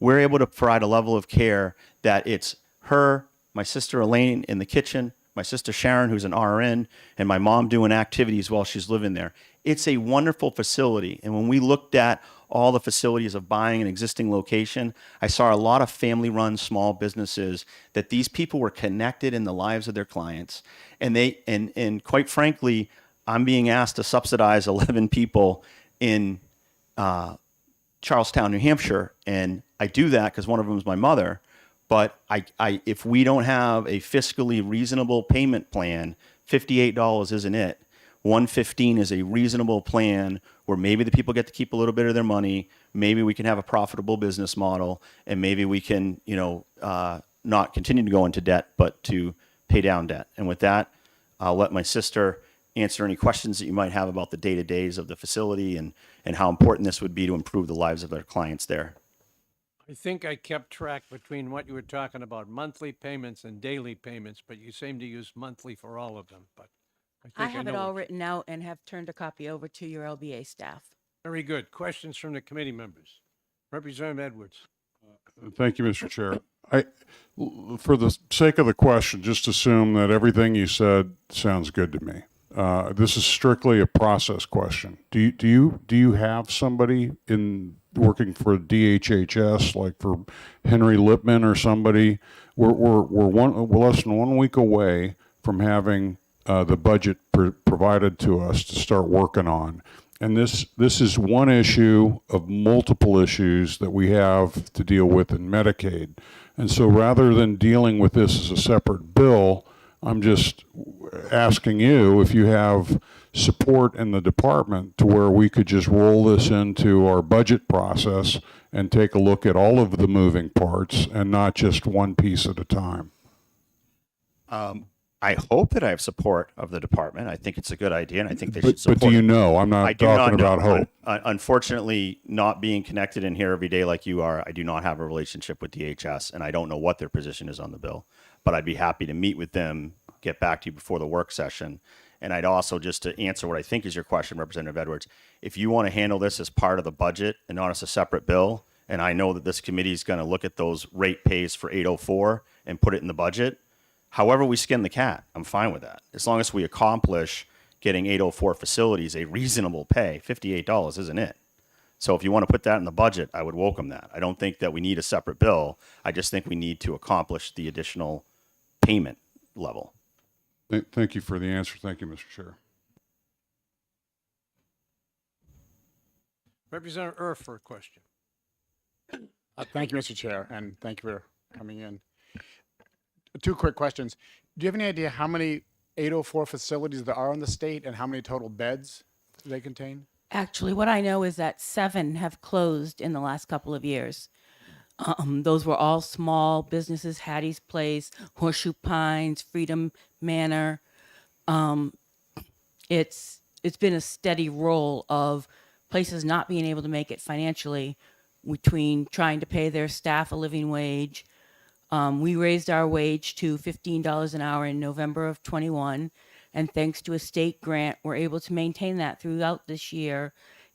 We're able to provide a level of care that it's her, my sister Elaine in the kitchen, my sister Sharon, who's an RN, and my mom doing activities while she's living there. It's a wonderful facility. And when we looked at all the facilities of buying an existing location, I saw a lot of family-run small businesses that these people were connected in the lives of their clients. And and quite frankly, I'm being asked to subsidize 11 people in Charlestown, New Hampshire. And I do that because one of them is my mother. But if we don't have a fiscally reasonable payment plan, $58 isn't it. $115 is a reasonable plan where maybe the people get to keep a little bit of their money. Maybe we can have a profitable business model, and maybe we can, not continue to go into debt, but to pay down debt. And with that, I'll let my sister answer any questions that you might have about the day-to-days of the facility and how important this would be to improve the lives of their clients there. I think I kept track between what you were talking about, monthly payments and daily payments, but you seem to use monthly for all of them, but I think have it know all what- written out and have turned a copy over to your LBA staff. Very good. Questions from the committee members? Representative Edwards. Thank you, Mr. Chair. For the sake of the question, just assume that everything you said sounds good to me. This is strictly a process question. Do you have somebody working for DHHS, like for Henry Lipman or somebody? We're less than 1 week away from having the budget provided to us to start working on. And this is one issue of multiple issues that we have to deal with in Medicaid. And so rather than dealing with this as a separate bill, I'm just asking you if you have support in the department to where we could just roll this into our budget process and take a look at all of the moving parts and not just one piece at a time. I hope that I have support of the department. I think it's a good idea, and I think they should But support do you it. know? I'm I not do not talking know. about hope. Unfortunately, not being connected in here every day like you are, I do not have a relationship with DHS, and I don't know what their position is on the bill. But I'd be happy to meet with them, get back to you before the work session. And I'd also, just to answer what I think is your question, Representative Edwards, if you want to handle this as part of the budget and not as a separate bill, and I know that this committee is going to look at those rate pays for 804 and put it in the budget, however we skin the cat, I'm fine with that. As long as we accomplish getting 804 facilities a reasonable pay, $58 isn't it? So if you want to put that in the budget, I would welcome that. I don't think that we need a separate bill. I just think we need to accomplish the additional payment level. Thank you for the answer. Thank you, Mr. Chair. Representative Erf for a question. Thank you, Mr. Chair, and thank you for coming in. Two quick questions. Do you have any idea how many 804 facilities there are in the state and how many total beds they contain? Actually, what I know is that 7 have closed in the last couple of years. Those were all small businesses: Hattie's Place, Horseshoe Pines, Freedom Manor. It's been a steady roll of places not being able to make it financially, between trying to pay their staff a living wage. We raised our wage to $15 an hour in November of 21, and thanks to a state grant, we're able to maintain that throughout this year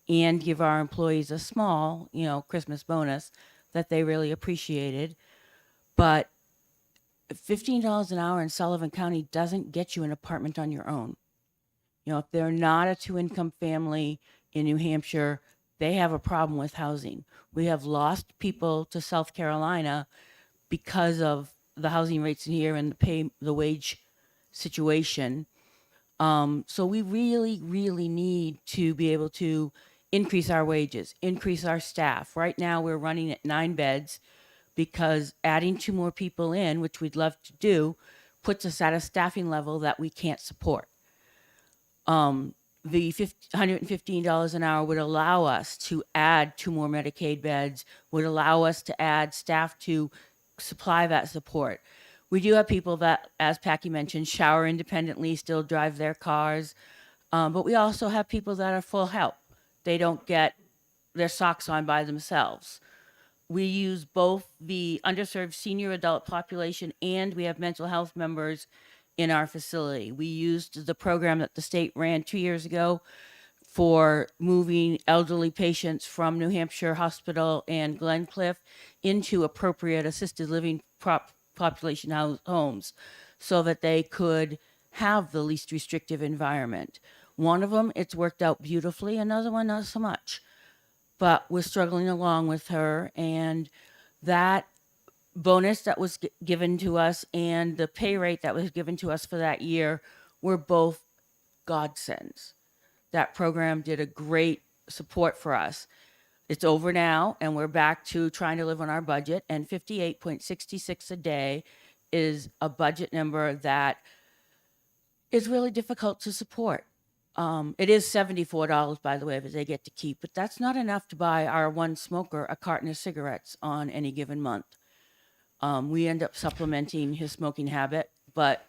and give our employees a small, Christmas bonus that they really appreciated. But $15 an hour in Sullivan County doesn't get you an apartment on your own. If they're not a 2-income family in New Hampshire, they have a problem with housing. We have lost people to South Carolina because of the housing rates in here and the wage situation. So we really, really need to be able to increase our wages, increase our staff. Right now, we're running at 9 beds because adding 2 more people in, which we'd love to do, puts us at a staffing level that we can't support. The $115 an hour would allow us to add 2 more Medicaid beds, would allow us to add staff to supply that support. We do have people that, as Packy mentioned, shower independently, still drive their cars. But we also have people that are full help. They don't get their socks on by themselves. We use both the underserved senior adult population and we have mental health members in our facility. We used the program that the state ran 2 years ago for moving elderly patients from New Hampshire Hospital and Glencliff into appropriate assisted living population homes so that they could have the least restrictive environment. One of them, it's worked out beautifully. Another one, not so much. But we're struggling along with her, and that bonus that was given to us and the pay rate that was given to us for that year were both godsends. That program did a great support for us. It's over now, and we're back to trying to live on our budget, and $58.66 a day is a budget number that is really difficult to support. It is $74, by the way, that they get to keep, but that's not enough to buy our one smoker a carton of cigarettes on any given month. We end up supplementing his smoking habit, but,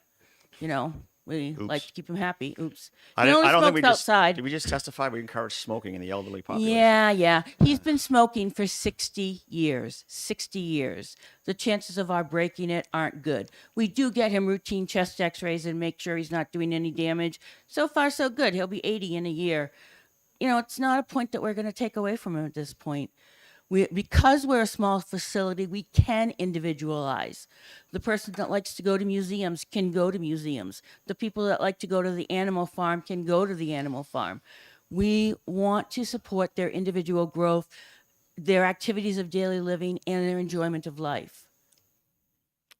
we like to keep him happy. Oops. I He don't only think smokes we just, outside. did we just testify we encourage smoking in the elderly population? Yeah. He's been smoking for 60 years. 60 years. The chances of our breaking it aren't good. We do get him routine chest x-rays and make sure he's not doing any damage. So far, so good. He'll be 80 in a year. It's not a point that we're going to take away from him at this point. Because we're a small facility, we can individualize. The person that likes to go to museums can go to museums. The people that like to go to the animal farm can go to the animal farm. We want to support their individual growth, their activities of daily living, and their enjoyment of life.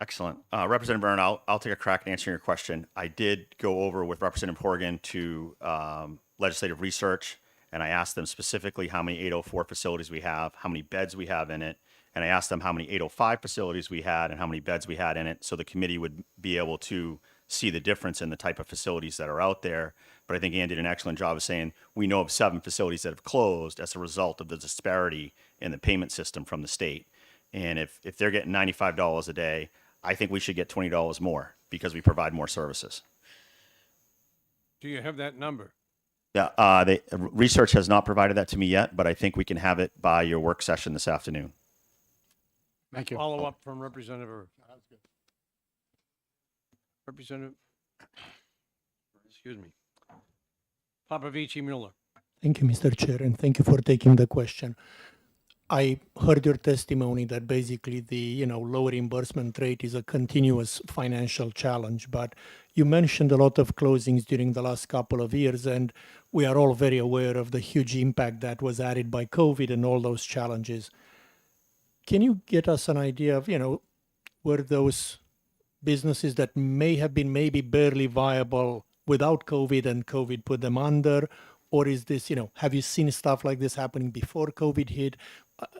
Excellent. Representative Byrne, I'll take a crack at answering your question. I did go over with Representative Horgan to legislative research, and I asked them specifically how many 804 facilities we have, how many beds we have in it, and I asked them how many 805 facilities we had and how many beds we had in it, so the committee would be able to see the difference in the type of facilities that are out there. But I think Ann did an excellent job of saying we know of 7 facilities that have closed as a result of the disparity in the payment system from the state. And if they're getting $95 a day, I think we should get $20 more. because we provide more services. Do you have that number? Yeah, the research has not provided that to me yet, but I think we can have it by your work session this afternoon. Thank you. Follow up from Representative Erb. Representative, excuse me, Popovici Mueller. Thank you, Mr. Chair, and thank you for taking the question. I heard your testimony that basically the low reimbursement rate is a continuous financial challenge, but you mentioned a lot of closings during the last couple of years, and we are all very aware of the huge impact that was added by COVID and all those challenges. Can you get us an idea of were those businesses that may have been maybe barely viable without COVID and COVID put them under? Or is this, have you seen stuff like this happening before COVID hit?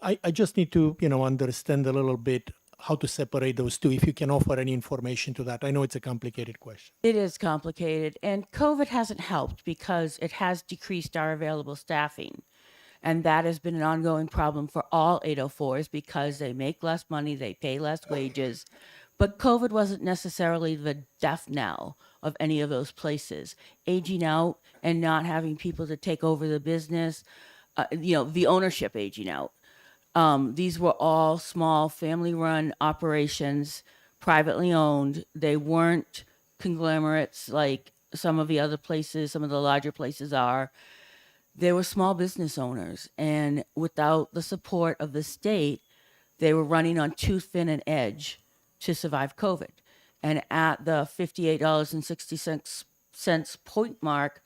I just need to, understand a little bit how to separate those two, if you can offer any information to that. I know it's a complicated question. It is complicated, and COVID hasn't helped because it has decreased our available staffing. And that has been an ongoing problem for all 804s because they make less money, they pay less wages. But COVID wasn't necessarily the death knell of any of those places. Aging out and not having people to take over the business, the ownership aging out. These were all small family-run operations, privately owned. They weren't conglomerates like some of the other places, some of the larger places are. They were small business owners, and without the support of the state, they were running on too thin an edge to survive COVID. And at the $58.66 point mark,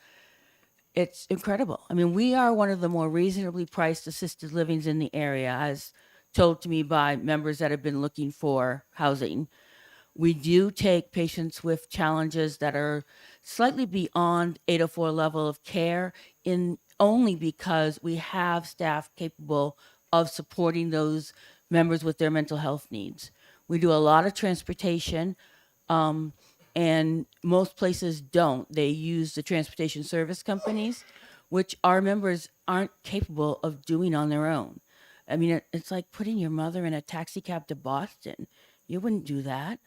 it's incredible. I mean, we are one of the more reasonably priced assisted livings in the area, as told to me by members that have been looking for housing. We do take patients with challenges that are slightly beyond 804 level of care only because we have staff capable of supporting those members with their mental health needs. We do a lot of transportation, and most places don't. They use the transportation service companies, which our members aren't capable of doing on their own. I mean, it's like putting your mother in a taxi cab to Boston. You wouldn't do that.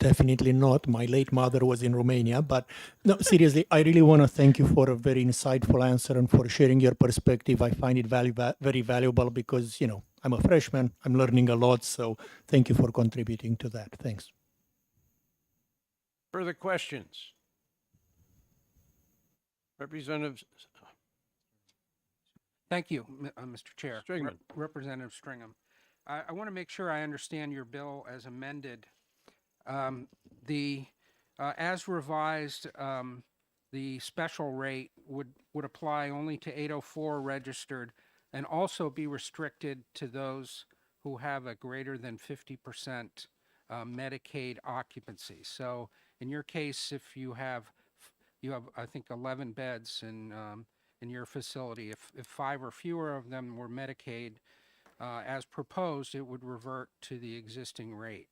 Definitely not. My late mother was in Romania. But no, seriously, I really want to thank you for a very insightful answer and for sharing your perspective. I find it very valuable because, I'm a freshman. I'm learning a lot. So thank you for contributing to that. Thanks. Further questions? Representative Thank you, Mr. Chair. Stringham. Representative Stringham. I want to make sure I understand your bill as amended. As revised, the special rate would apply only to 804 registered and also be restricted to those who have a greater than 50% Medicaid occupancy. So in your case, if you have I think 11 beds in your facility, if 5 or fewer of them were Medicaid, as proposed, it would revert to the existing rate.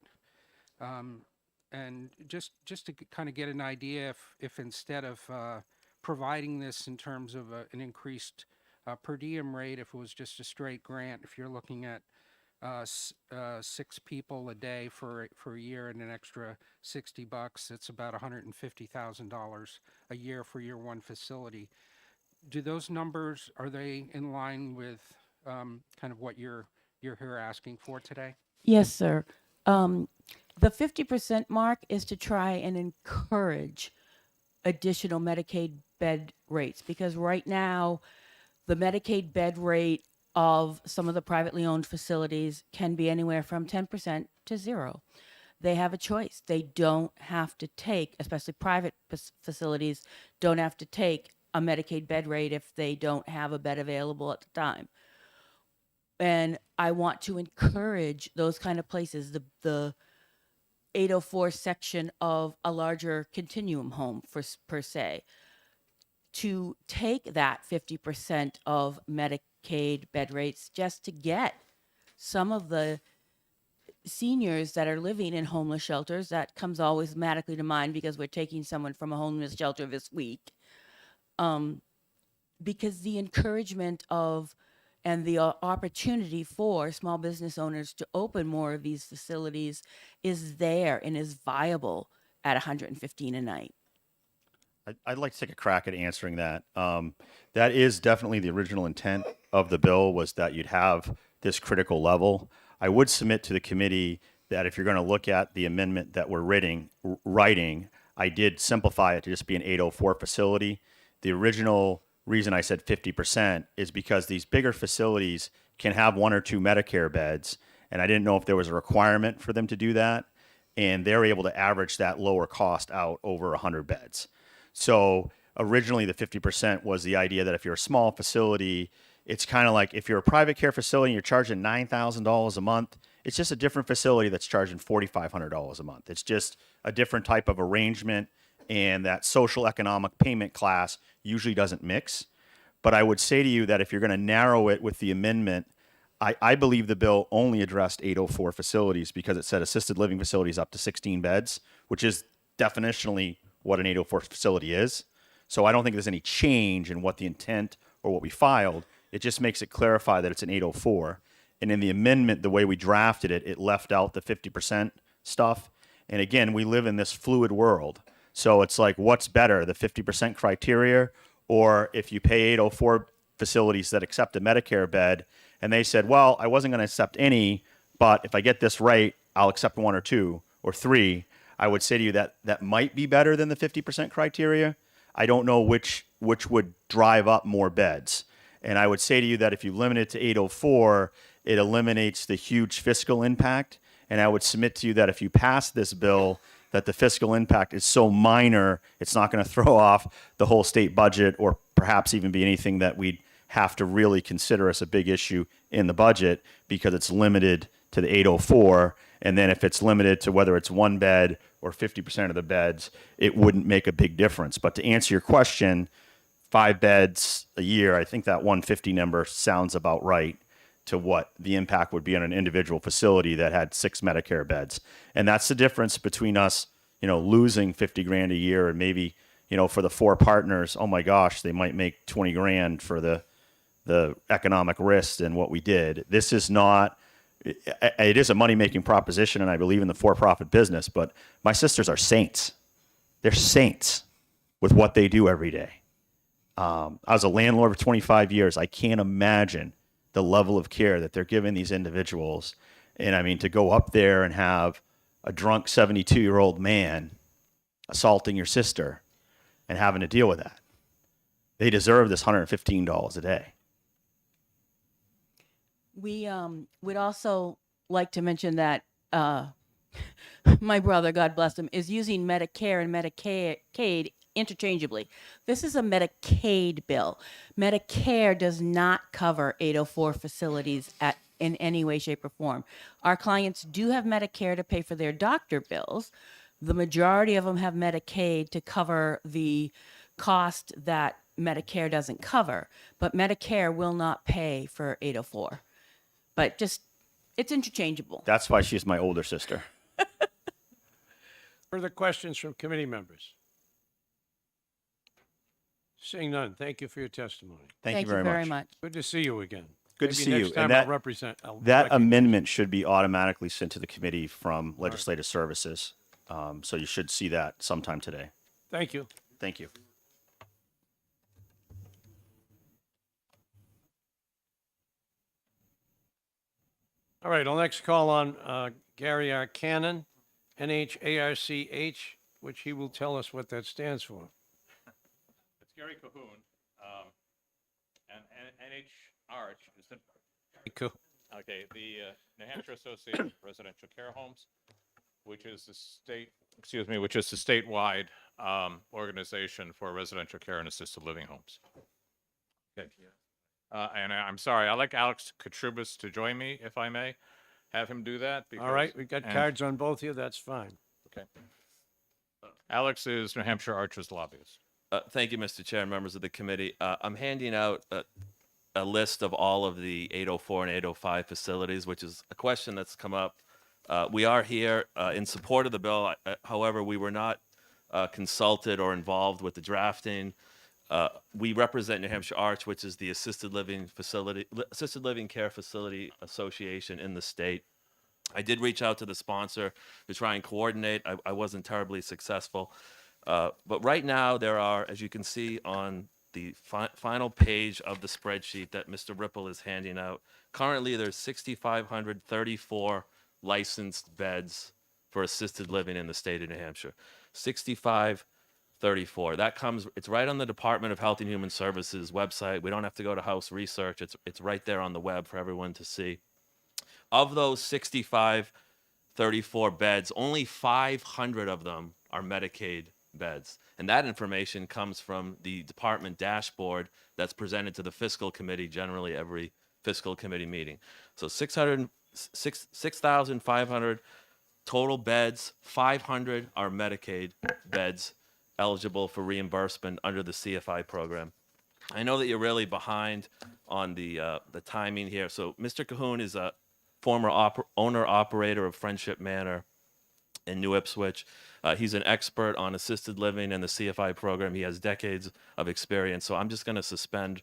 And just to kind of get an idea, if instead of providing this in terms of an increased per diem rate, if it was just a straight grant, if you're looking at 6 people a day for a year and an extra $60, it's about $150,000 a year for your one facility. Do those numbers, are they in line with kind of what you're here asking for today? Yes, sir. The 50% mark is to try and encourage additional Medicaid bed rates because right now the Medicaid bed rate of some of the privately owned facilities can be anywhere from 10% to 0. They have a choice. They don't have to take, especially private facilities, don't have to take a Medicaid bed rate if they don't have a bed available at the time. And I want to encourage those kind of places, the 804 section of a larger continuum home per se, to take that 50% of Medicaid bed rates just to get some of the seniors that are living in homeless shelters. That comes always automatically to mind because we're taking someone from a homeless shelter this week. Because the encouragement of and the opportunity for small business owners to open more of these facilities is there and is viable at 115 a night. I'd like to take a crack at answering that. That is definitely the original intent of the bill, was that you'd have this critical level. I would submit to the committee that if you're going to look at the amendment that we're writing, I did simplify it to just be an 804 facility. The original reason I said 50% is because these bigger facilities can have 1 or 2 Medicare beds, and I didn't know if there was a requirement for them to do that, and they're able to average that lower cost out over 100 beds. So originally the 50% was the idea that if you're a small facility, it's kind of like if you're a private care facility and you're charging $9,000 a month, it's just a different facility that's charging $4,500 a month. It's just a different type of arrangement, and that social economic payment class usually doesn't mix. But I would say to you that if you're going to narrow it with the amendment, I believe the bill only addressed 804 facilities because it said assisted living facilities up to 16 beds, which is definitionally what an 804 facility is. So I don't think there's any change in what the intent or what we filed. It just makes it clarify that it's an 804. And in the amendment, the way we drafted it, it left out the 50% stuff. And again, we live in this fluid world. So it's like, what's better, the 50% criteria, or if you pay 804 facilities that accept a Medicare bed, and they said, well, I wasn't going to accept any, but if I get this right, I'll accept 1 or 2 or 3. I would say to you that that might be better than the 50% criteria. I don't know which would drive up more beds. And I would say to you that if you limit it to 804, it eliminates the huge fiscal impact. And I would submit to you that if you pass this bill, that the fiscal impact is so minor, it's not going to throw off the whole state budget or perhaps even be anything that we'd have to really consider as a big issue in the budget, because it's limited to the 804. And then if it's limited to whether it's 1 bed or 50% of the beds, it wouldn't make a big difference. But to answer your question, 5 beds a year, I think that 150 number sounds about right to what the impact would be on an individual facility that had 6 Medicare beds. And that's the difference between us, losing 50 grand a year and maybe, for the 4 partners, oh my gosh, they might make 20 grand for the economic risk and what we did. This is not, it is a money-making proposition, and I believe in the for-profit business, but my sisters are saints. They're saints with what they do every day. I was a landlord for 25 years. I can't imagine the level of care that they're giving these individuals. And I mean, to go up there and have a drunk 72-year-old man assaulting your sister and having to deal with that. They deserve this $115 a day. We would also like to mention that my brother, God bless him, is using Medicare and Medicaid interchangeably. This is a Medicaid bill. Medicare does not cover 804 facilities in any way, shape, or form. Our clients do have Medicare to pay for their doctor bills. The majority of them have Medicaid to cover the cost that Medicare doesn't cover, but Medicare will not pay for 804. But it's interchangeable. That's why she's my older sister. Further questions from committee members? Seeing none, thank you for your testimony. Thank you very much. Good to see you again. Good Maybe to see next you. time And I'll that, represent. that amendment should be automatically sent to the committee from Legislative Services. So you should see that sometime today. Thank you. Thank you. All right, I'll next call on Gary R. Cannon, NHARCH, which he will tell us what that stands for. It's Gary Cahoon, and NHARCH is the New Hampshire Association of Residential Care Homes, which is the statewide organization for residential care and assisted living homes. Okay. And I'm sorry, I'd like Alex Katrubis to join me, if I may. Have him do that. All right, we've got cards on both of you. That's fine. Okay. Alex is New Hampshire Archers lobbyist. Thank you, Mr. Chair and members of the committee. I'm handing out a list of all of the 804 and 805 facilities, which is a question that's come up. We are here in support of the bill. However, we were not consulted or involved with the drafting. We represent New Hampshire Arch, which is the assisted living care facility association in the state. I did reach out to the sponsor to try and coordinate. I wasn't terribly successful. But right now there are, as you can see on the final page of the spreadsheet that Mr. Ripple is handing out, currently there's 6,534 licensed beds for assisted living in the state of New Hampshire. 6,534. That comes, it's right on the Department of Health and Human Services website. We don't have to go to House Research. It's right there on the web for everyone to see. Of those 6,534 beds, only 500 of them are Medicaid beds. And that information comes from the department dashboard that's presented to the fiscal committee generally every fiscal committee meeting. So 6,500 total beds, 500 are Medicaid beds eligible for reimbursement under the CFI program. I know that you're really behind on the timing here. So Mr. Cahoon is a former owner-operator of Friendship Manor in New Ipswich. He's an expert on assisted living and the CFI program. He has decades of experience. So I'm just going to suspend,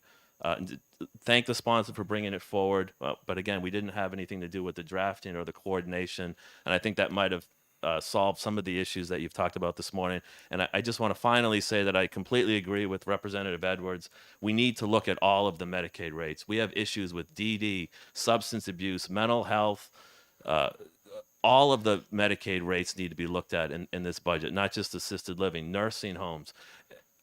thank the sponsor for bringing it forward. But again, we didn't have anything to do with the drafting or the coordination. And I think that might have solved some of the issues that you've talked about this morning. And I just want to finally say that I completely agree with Representative Edwards. We need to look at all of the Medicaid rates. We have issues with DD, substance abuse, mental health. All of the Medicaid rates need to be looked at in this budget, not just assisted living, nursing homes.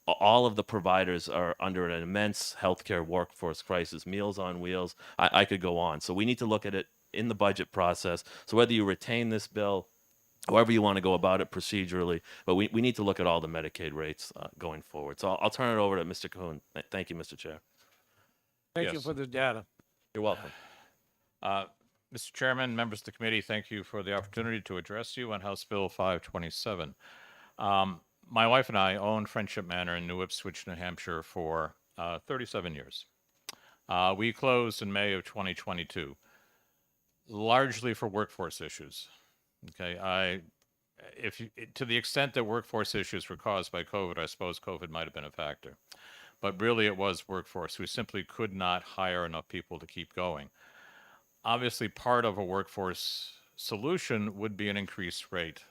All of the providers are under an immense healthcare workforce crisis, Meals on Wheels. I could go on. So we need to look at it in the budget process. So whether you retain this bill, however you want to go about it procedurally, but we need to look at all the Medicaid rates going forward. So I'll turn it over to Mr. Cahoon. Thank you, Mr. Chair. Thank you Yes. for the data. You're welcome. Mr. Chairman, members of the committee, thank you for the opportunity to address you on House Bill 527. My wife and I owned Friendship Manor in New Ipswich, New Hampshire for 37 years. We closed in May of 2022, largely for workforce issues. Okay, to the extent that workforce issues were caused by COVID, I suppose COVID might have been a factor. But really it was workforce. We simply could not hire enough people to keep going. Obviously, part of a workforce solution would be an increased rate,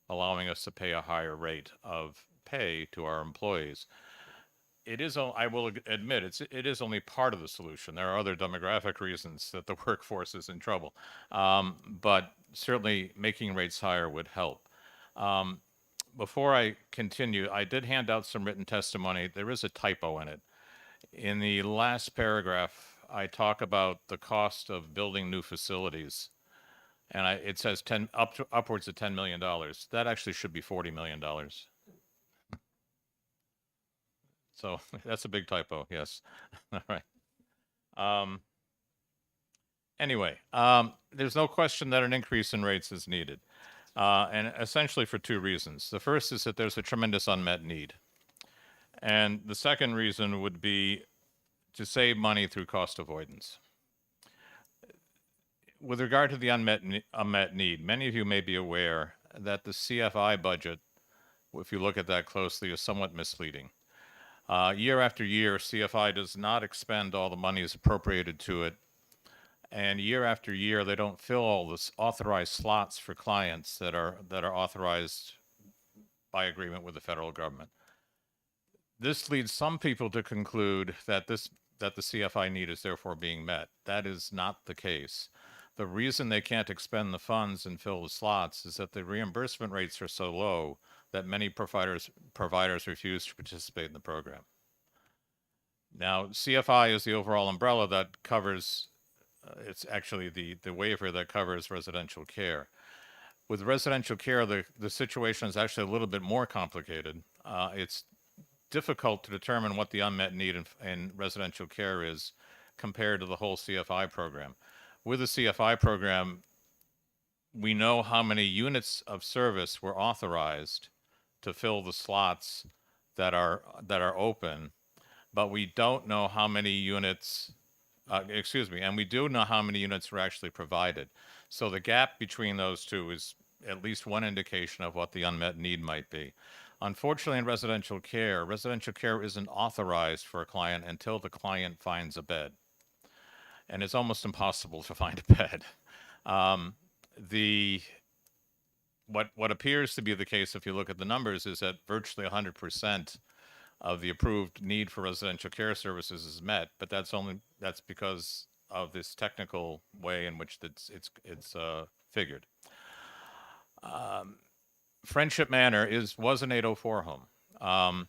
allowing us to pay a higher rate of pay to our employees. It is, I will admit, it is only part of the solution. There are other demographic reasons that the workforce is in trouble. But certainly making rates higher would help. Before I continue, I did hand out some written testimony. There is a typo in it. In the last paragraph, I talk about the cost of building new facilities, and it says upwards of $10 million. That actually should be $40 million. So that's a big typo, yes. All right. Anyway, there's no question that an increase in rates is needed, and essentially for two reasons. The first is that there's a tremendous unmet need. And the second reason would be to save money through cost avoidance. With regard to the unmet need, many of you may be aware that the CFI budget, if you look at that closely, is somewhat misleading. Year after year, CFI does not expend all the monies appropriated to it. And year after year, they don't fill all the authorized slots for clients that are authorized by agreement with the federal government. This leads some people to conclude that the CFI need is therefore being met. That is not the case. The reason they can't expend the funds and fill the slots is that the reimbursement rates are so low that many providers refuse to participate in the program. Now, CFI is the overall umbrella that covers, it's actually the waiver that covers residential care. With residential care, the situation is actually a little bit more complicated. It's difficult to determine what the unmet need in residential care is compared to the whole CFI program. With the CFI program, we know how many units of service were authorized to fill the slots that are open, but we don't know how many units, and we do know how many units were actually provided. So the gap between those two is at least one indication of what the unmet need might be. Unfortunately, in residential care isn't authorized for a client until the client finds a bed. And it's almost impossible to find a bed. What appears to be the case, if you look at the numbers, is that virtually 100% of the approved need for residential care services is met, but that's because of this technical way in which it's figured. Friendship Manor was an 804 home.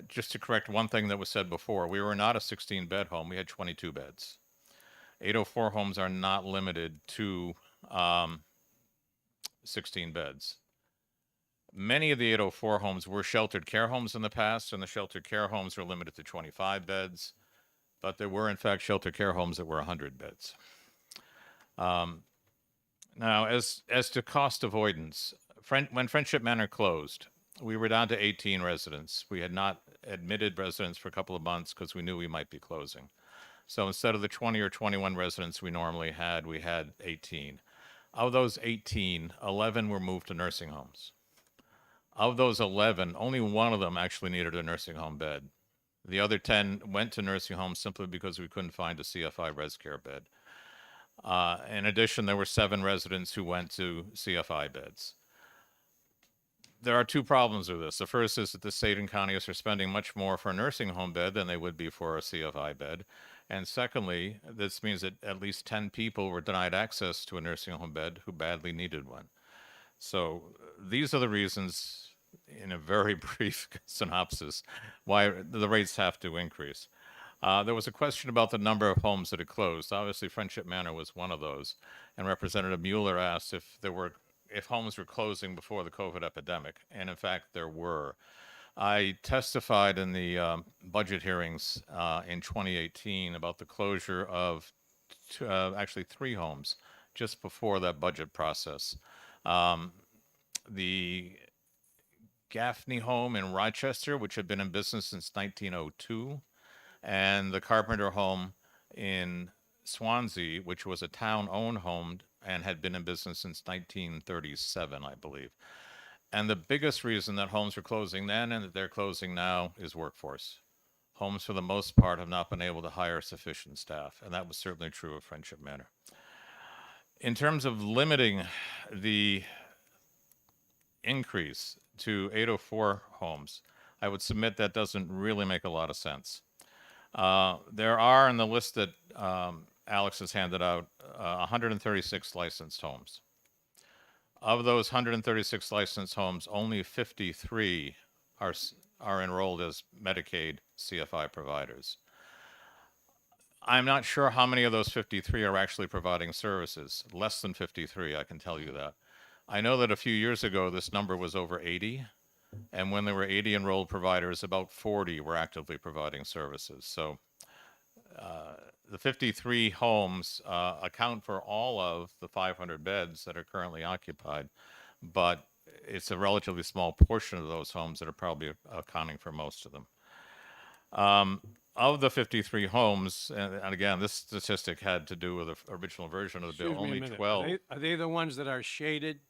Just to correct one thing that was said before, we were not a 16-bed home. We had 22 beds. 804 homes are not limited to 16 beds. Many of the 804 homes were sheltered care homes in the past, and the sheltered care homes are limited to 25 beds, but there were, in fact, sheltered care homes that were 100 beds. Now, as to cost avoidance, when Friendship Manor closed, we were down to 18 residents. We had not admitted residents for a couple of months because we knew we might be closing. So instead of the 20 or 21 residents we normally had, we had 18. Of those 18, 11 were moved to nursing homes. Of those 11, only one of them actually needed a nursing home bed. The other 10 went to nursing homes simply because we couldn't find a CFI res care bed. In addition, there were 7 residents who went to CFI beds. There are 2 problems with this. The first is that the state and counties are spending much more for a nursing home bed than they would be for a CFI bed. And secondly, this means that at least 10 people were denied access to a nursing home bed who badly needed one. So these are the reasons, in a very brief synopsis, why the rates have to increase. There was a question about the number of homes that had closed. Obviously, Friendship Manor was one of those. And Representative Mueller asked if homes were closing before the COVID epidemic. And in fact, there were. I testified in the budget hearings in 2018 about the closure of actually 3 homes just before that budget process. The Gaffney home in Rochester, which had been in business since 1902, and the Carpenter home in Swansea, which was a town-owned home and had been in business since 1937, I believe. And the biggest reason that homes were closing then and that they're closing now is workforce. Homes, for the most part, have not been able to hire sufficient staff, and that was certainly true of Friendship Manor. In terms of limiting the increase to 804 homes, I would submit that doesn't really make a lot of sense. There are, in the list that Alex has handed out, 136 licensed homes. Of those 136 licensed homes, only 53 are enrolled as Medicaid CFI providers. I'm not sure how many of those 53 are actually providing services. Less than 53, I can tell you that. I know that a few years ago, this number was over 80. And when there were 80 enrolled providers, about 40 were actively providing services. So the 53 homes account for all of the 500 beds that are currently occupied, but it's a relatively small portion of those homes that are probably accounting for most of them. Of the 53 homes, and again, this statistic had to do with the original version of the bill, Excuse me a only minute. 12. Are they the ones that are shaded?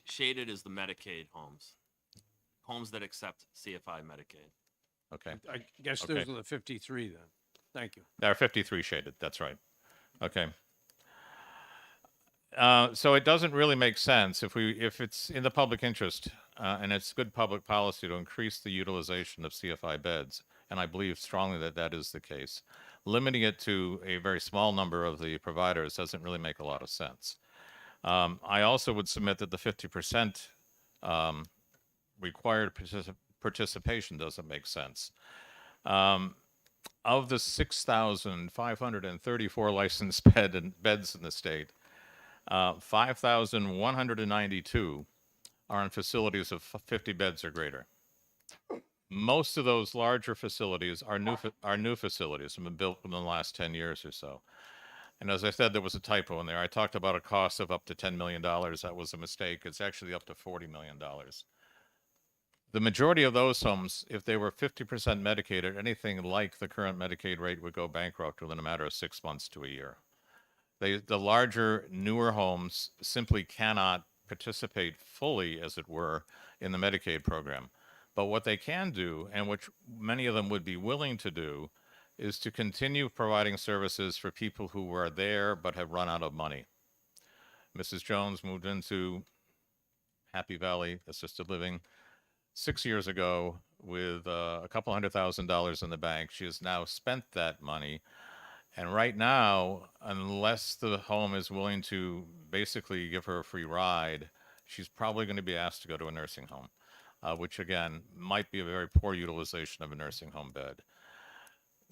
Shaded is the Medicaid homes. Homes that accept CFI Medicaid. Okay. I guess Okay. those are the 53 then. Thank you. There are 53 shaded, that's right. Okay. So it doesn't really make sense if it's in the public interest and it's good public policy to increase the utilization of CFI beds, and I believe strongly that that is the case. Limiting it to a very small number of the providers doesn't really make a lot of sense. I also would submit that the 50% required participation doesn't make sense. Of the 6,534 licensed beds in the state, 5,192 are in facilities of 50 beds or greater. Most of those larger facilities are new facilities and been built within the last 10 years or so. And as I said, there was a typo in there. I talked about a cost of up to $10 million. That was a mistake. It's actually up to $40 million. The majority of those homes, if they were 50% Medicaid or anything like the current Medicaid rate, would go bankrupt within a matter of 6 months to a year. The larger, newer homes simply cannot participate fully, as it were, in the Medicaid program. But what they can do, and which many of them would be willing to do, is to continue providing services for people who are there but have run out of money. Mrs. Jones moved into Happy Valley Assisted Living 6 years ago with a couple $100,000 in the bank. She has now spent that money. And right now, unless the home is willing to basically give her a free ride, she's probably going to be asked to go to a nursing home, which again might be a very poor utilization of a nursing home bed.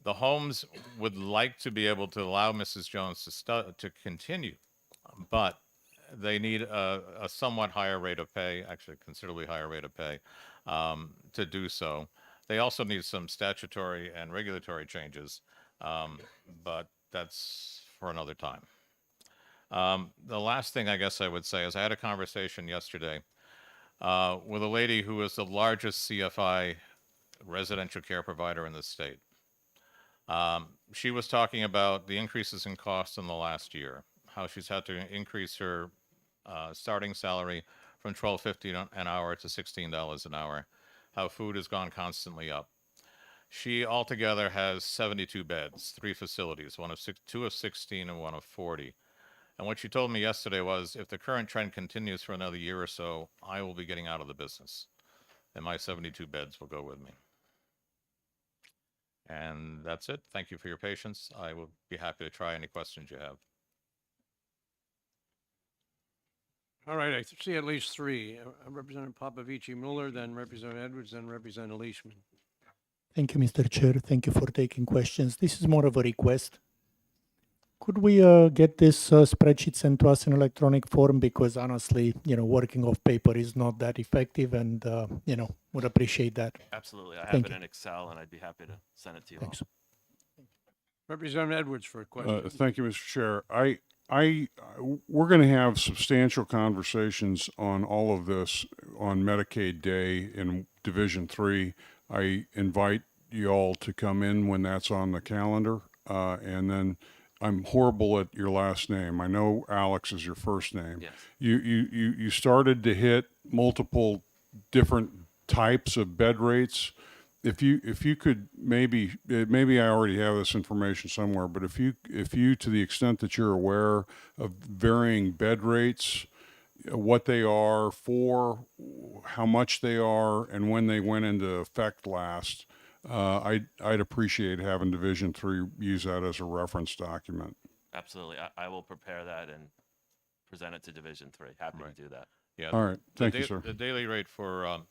The homes would like to be able to allow Mrs. Jones to continue, but they need a somewhat higher rate of pay, actually a considerably higher rate of pay, to do so. They also need some statutory and regulatory changes, but that's for another time. The last thing I guess I would say is I had a conversation yesterday with a lady who is the largest CFI residential care provider in the state. She was talking about the increases in costs in the last year, how she's had to increase her starting salary from $12.50 an hour to $16 an hour, how food has gone constantly up. She altogether has 72 beds, 3 facilities, two of 16 and one of 40. And what she told me yesterday was, if the current trend continues for another year or so, I will be getting out of the business, and my 72 beds will go with me. And that's it. Thank you for your patience. I will be happy to try any questions you have. All right, I see at least 3. Representative Popovici Mueller, then Representative Edwards, then Representative Leishman. Thank you, Mr. Chair. Thank you for taking questions. This is more of a request. Could we get this spreadsheet sent to us in electronic form? Because honestly, working off paper is not that effective, and would appreciate that. Absolutely. I have Thank it you. in Excel, and I'd be happy to send it to you Thanks. all. Representative Edwards for a question. Thank you, Mr. Chair. We're going to have substantial conversations on all of this on Medicaid Day in Division 3. I invite you all to come in when that's on the calendar. And then I'm horrible at your last name. I know Alex is your first name. Yes. You started to hit multiple different types of bed rates. If you could maybe I already have this information somewhere, but if you to the extent that you're aware of varying bed rates, what they are for, how much they are, and when they went into effect last, I'd appreciate having Division 3 use that as a reference document. Absolutely. I will prepare that and present it to Division 3. Happy to do that. Yeah. All right. Thank you, sir. The daily rate for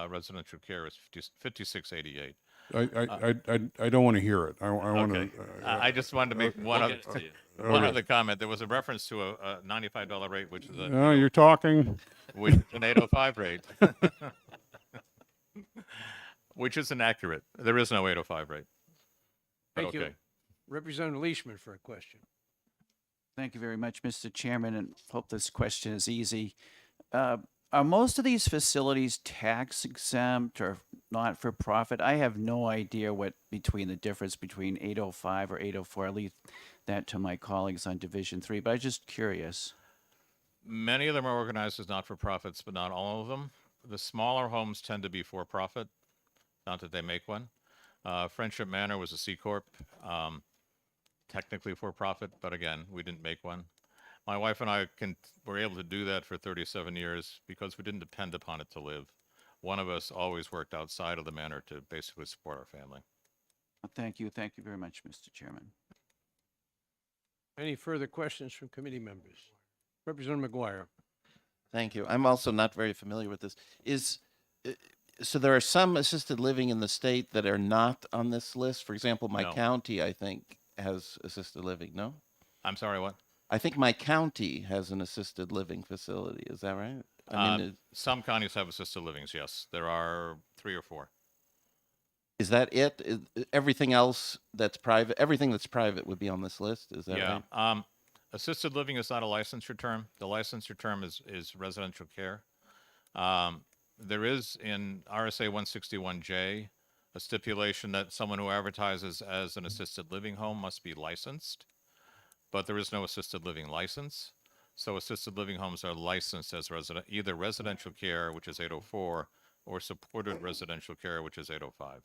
residential care is $56.88. I don't want to hear it. I want Okay. to. I just wanted to make one We'll get it to you. one other comment. There was a reference to a $95 rate, which is No, you're talking. which is an 805 rate, which is inaccurate. There is no 805 rate. But Thank you. okay. Representative Leishman for a question. Thank you very much, Mr. Chairman, and hope this question is easy. Are most of these facilities tax exempt or not for profit? I have no idea what between the difference between 805 or 804. I leave that to my colleagues on Division 3, but I'm just curious. Many of them are organized as not-for-profits, but not all of them. The smaller homes tend to be for-profit, not that they make one. Friendship Manor was a C Corp, technically for-profit, but again, we didn't make one. My wife and I were able to do that for 37 years because we didn't depend upon it to live. One of us always worked outside of the manor to basically support our family. Thank you. Thank you very much, Mr. Chairman. Any further questions from committee members? Representative McGuire. Thank you. I'm also not very familiar with this. So there are some assisted living in the state that are not on this list. For example, my No. county, I think, has assisted living. No? I'm sorry, what? I think my county has an assisted living facility. Is that right? I mean, Some counties have assisted livings, yes. There are 3 or 4. is that it? Everything else that's private, everything that's private would be on this list? Is that Yeah. right? Assisted living is not a licensure term. The licensure term is residential care. There is in RSA 161J a stipulation that someone who advertises as an assisted living home must be licensed, but there is no assisted living license. So assisted living homes are licensed as either residential care, which is 804, or supported residential care, which is 805.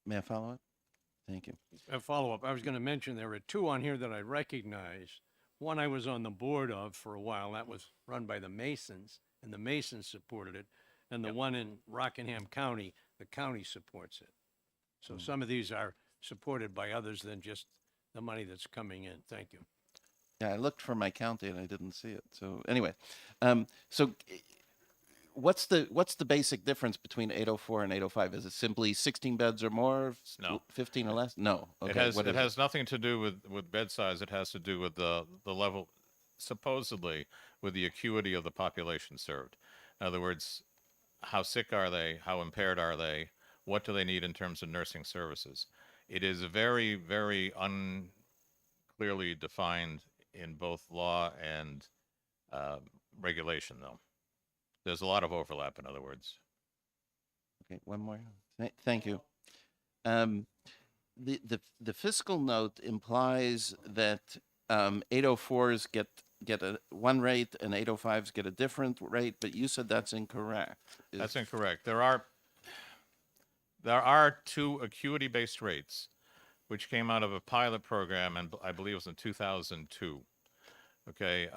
May I follow up? Thank you. A follow-up, I was going to mention there are two on here that I recognize. One I was on the board of for a while, that was run by the Masons, and the Masons supported it. And the one in Rockingham County, the county supports it. So some of these are supported by others than just the money that's coming in. Thank you. Yeah, I looked for my county and I didn't see it. So anyway, so what's the basic difference between 804 and 805? Is it simply 16 beds or more? No. 15 or less? No. Okay. It has nothing to do with bed size. It has to do with the level, supposedly, with the acuity of the population served. In other words, how sick are they? How impaired are they? What do they need in terms of nursing services? It is very, very unclearly defined in both law and regulation, though. There's a lot of overlap, in other words. Okay, one more. Thank you. The fiscal note implies that 804s get one rate and 805s get a different rate, but you said that's incorrect. That's incorrect. There are two acuity-based rates, which came out of a pilot program, and I believe it was in 2002. Okay,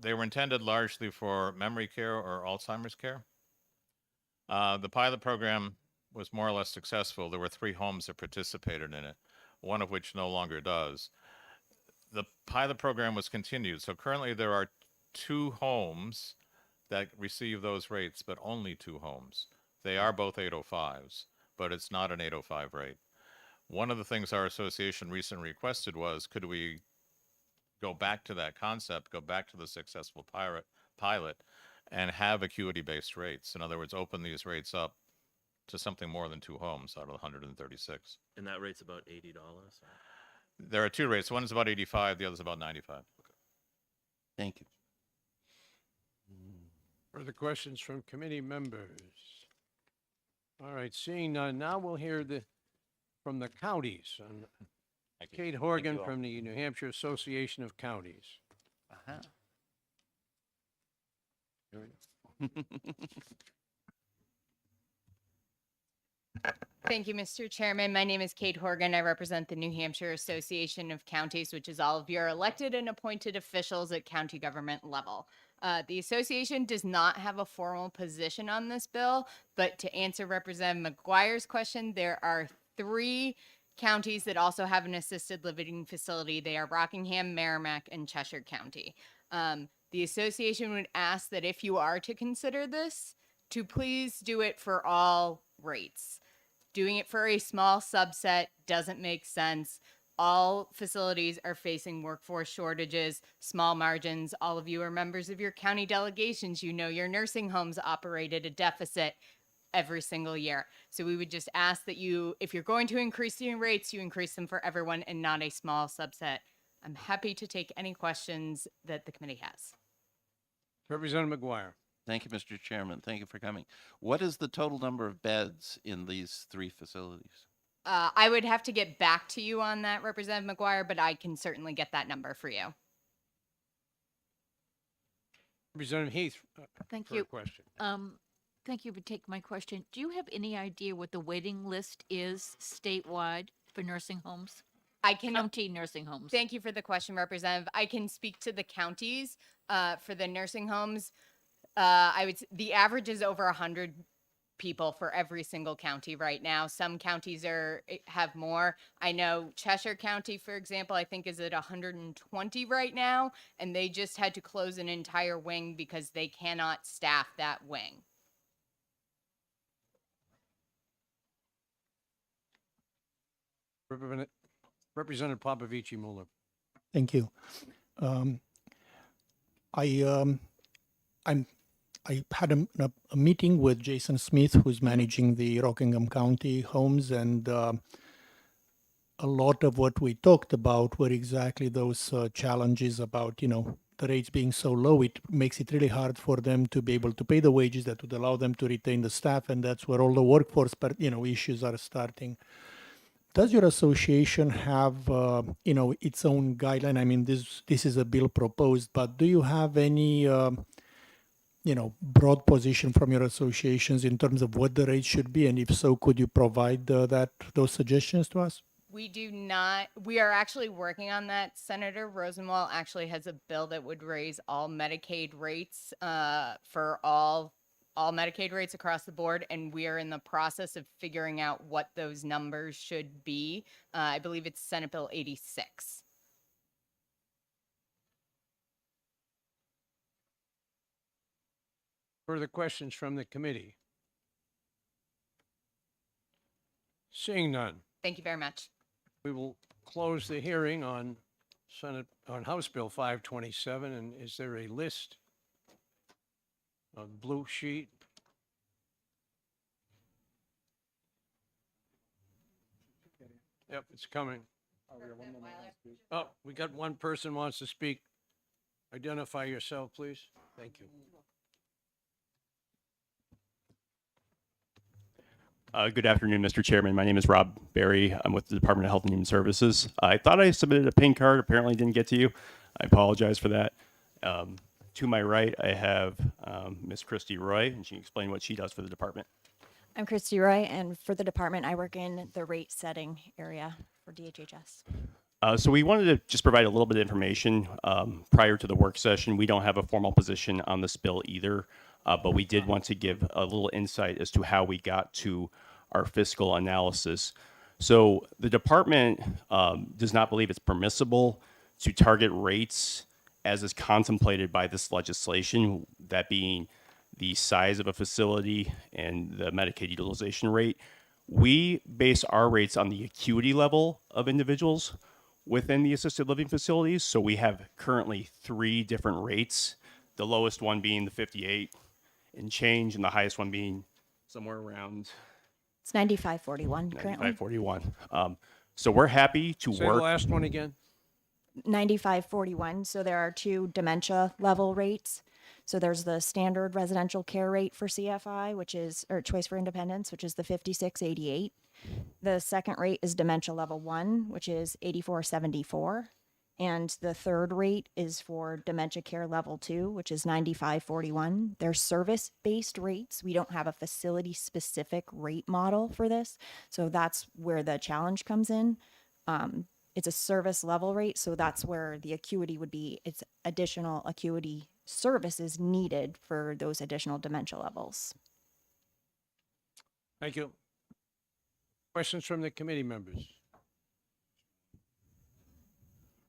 they were intended largely for memory care or Alzheimer's care. The pilot program was more or less successful. There were 3 homes that participated in it, one of which no longer does. The pilot program was continued. So currently there are 2 homes that receive those rates, but only 2 homes. They are both 805s, but it's not an 805 rate. One of the things our association recently requested was, could we go back to that concept, go back to the successful pilot, and have acuity-based rates? In other words, open these rates up to something more than 2 homes out of 136. And that rate's about $80. There are 2 rates. One is about 85, the other is about 95. Thank you. Further questions from committee members? All right, seeing none, now we'll hear from the counties. Kate Horgan from the New Hampshire Association of Counties. Uh-huh. Thank you, Mr. Chairman. My name is Kate Horgan. I represent the New Hampshire Association of Counties, which is all of your elected and appointed officials at county government level. The association does not have a formal position on this bill, but to answer Representative McGuire's question, there are 3 counties that also have an assisted living facility. They are Rockingham, Merrimack, and Cheshire County. The association would ask that if you are to consider this, to please do it for all rates. Doing it for a small subset doesn't make sense. All facilities are facing workforce shortages, small margins. All of you are members of your county delegations. You know your nursing homes operate at a deficit every single year. So we would just ask that you, if you're going to increase your rates, you increase them for everyone and not a small subset. I'm happy to take any questions that the committee has. Representative McGuire. Thank you, Mr. Chairman. Thank you for coming. What is the total number of beds in these 3 facilities? I would have to get back to you on that, Representative McGuire, but I can certainly get that number for you. Representative Heath. Thank for you. A question. Thank you for taking my question. Do you have any idea what the waiting list is statewide for nursing homes? I can County nursing homes. Thank you for the question, Representative. I can speak to the counties for the nursing homes. The average is over 100 people for every single county right now. Some counties have more. I know Cheshire County, for example, I think is at 120 right now, and they just had to close an entire wing because they cannot staff that wing. Representative Popovici Mueller. Thank you. I had a meeting with Jason Smith, who's managing the Rockingham County homes, and a lot of what we talked about were exactly those challenges about, the rates being so low. It makes it really hard for them to be able to pay the wages that would allow them to retain the staff, and that's where all the workforce, issues are starting. does your association have, its own guideline? I mean, this is a bill proposed, but do you have any, broad position from your associations in terms of what the rate should be? And if so, could you provide those suggestions to us? We do not. We are actually working on that. Senator Rosenwald actually has a bill that would raise all Medicaid rates for all Medicaid rates across the board, and we are in the process of figuring out what those numbers should be. I believe it's Senate Bill 86. Further questions from the committee? Seeing none, Thank you very much. we will close the hearing on House Bill 527. And is there a list of blue sheet? Yep, it's coming. Oh, we got one person wants to speak. Identify yourself, please. Thank you. Good afternoon, Mr. Chairman. My name is Rob Berry. I'm with the Department of Health and Human Services. I thought I submitted a pink card. Apparently didn't get to you. I apologize for that. To my right, I have Ms. Christy Roy, and she can explain what she does for the department. I'm Christy Roy, and for the department, I work in the rate setting area for DHHS. So we wanted to just provide a little bit of information prior to the work session. We don't have a formal position on this bill either, but we did want to give a little insight as to how we got to our fiscal analysis. So the department does not believe it's permissible to target rates as is contemplated by this legislation, that being the size of a facility and the Medicaid utilization rate. We base our rates on the acuity level of individuals within the assisted living facilities. So we have currently 3 different rates, the lowest one being the 58 and change, and the highest one being somewhere around It's 9541 currently. 9541. So we're happy to Say the work. last one again. 9541. So there are 2 dementia level rates. So there's the standard residential care rate for CFI, or Choice for Independence, which is the 5688. The second rate is dementia level 1, which is 8474. And the third rate is for dementia care level 2, which is 9541. They're service-based rates. We don't have a facility-specific rate model for this. So that's where the challenge comes in. It's a service level rate, so that's where the acuity would be. It's additional acuity services needed for those additional dementia levels. Thank you. Questions from the committee members?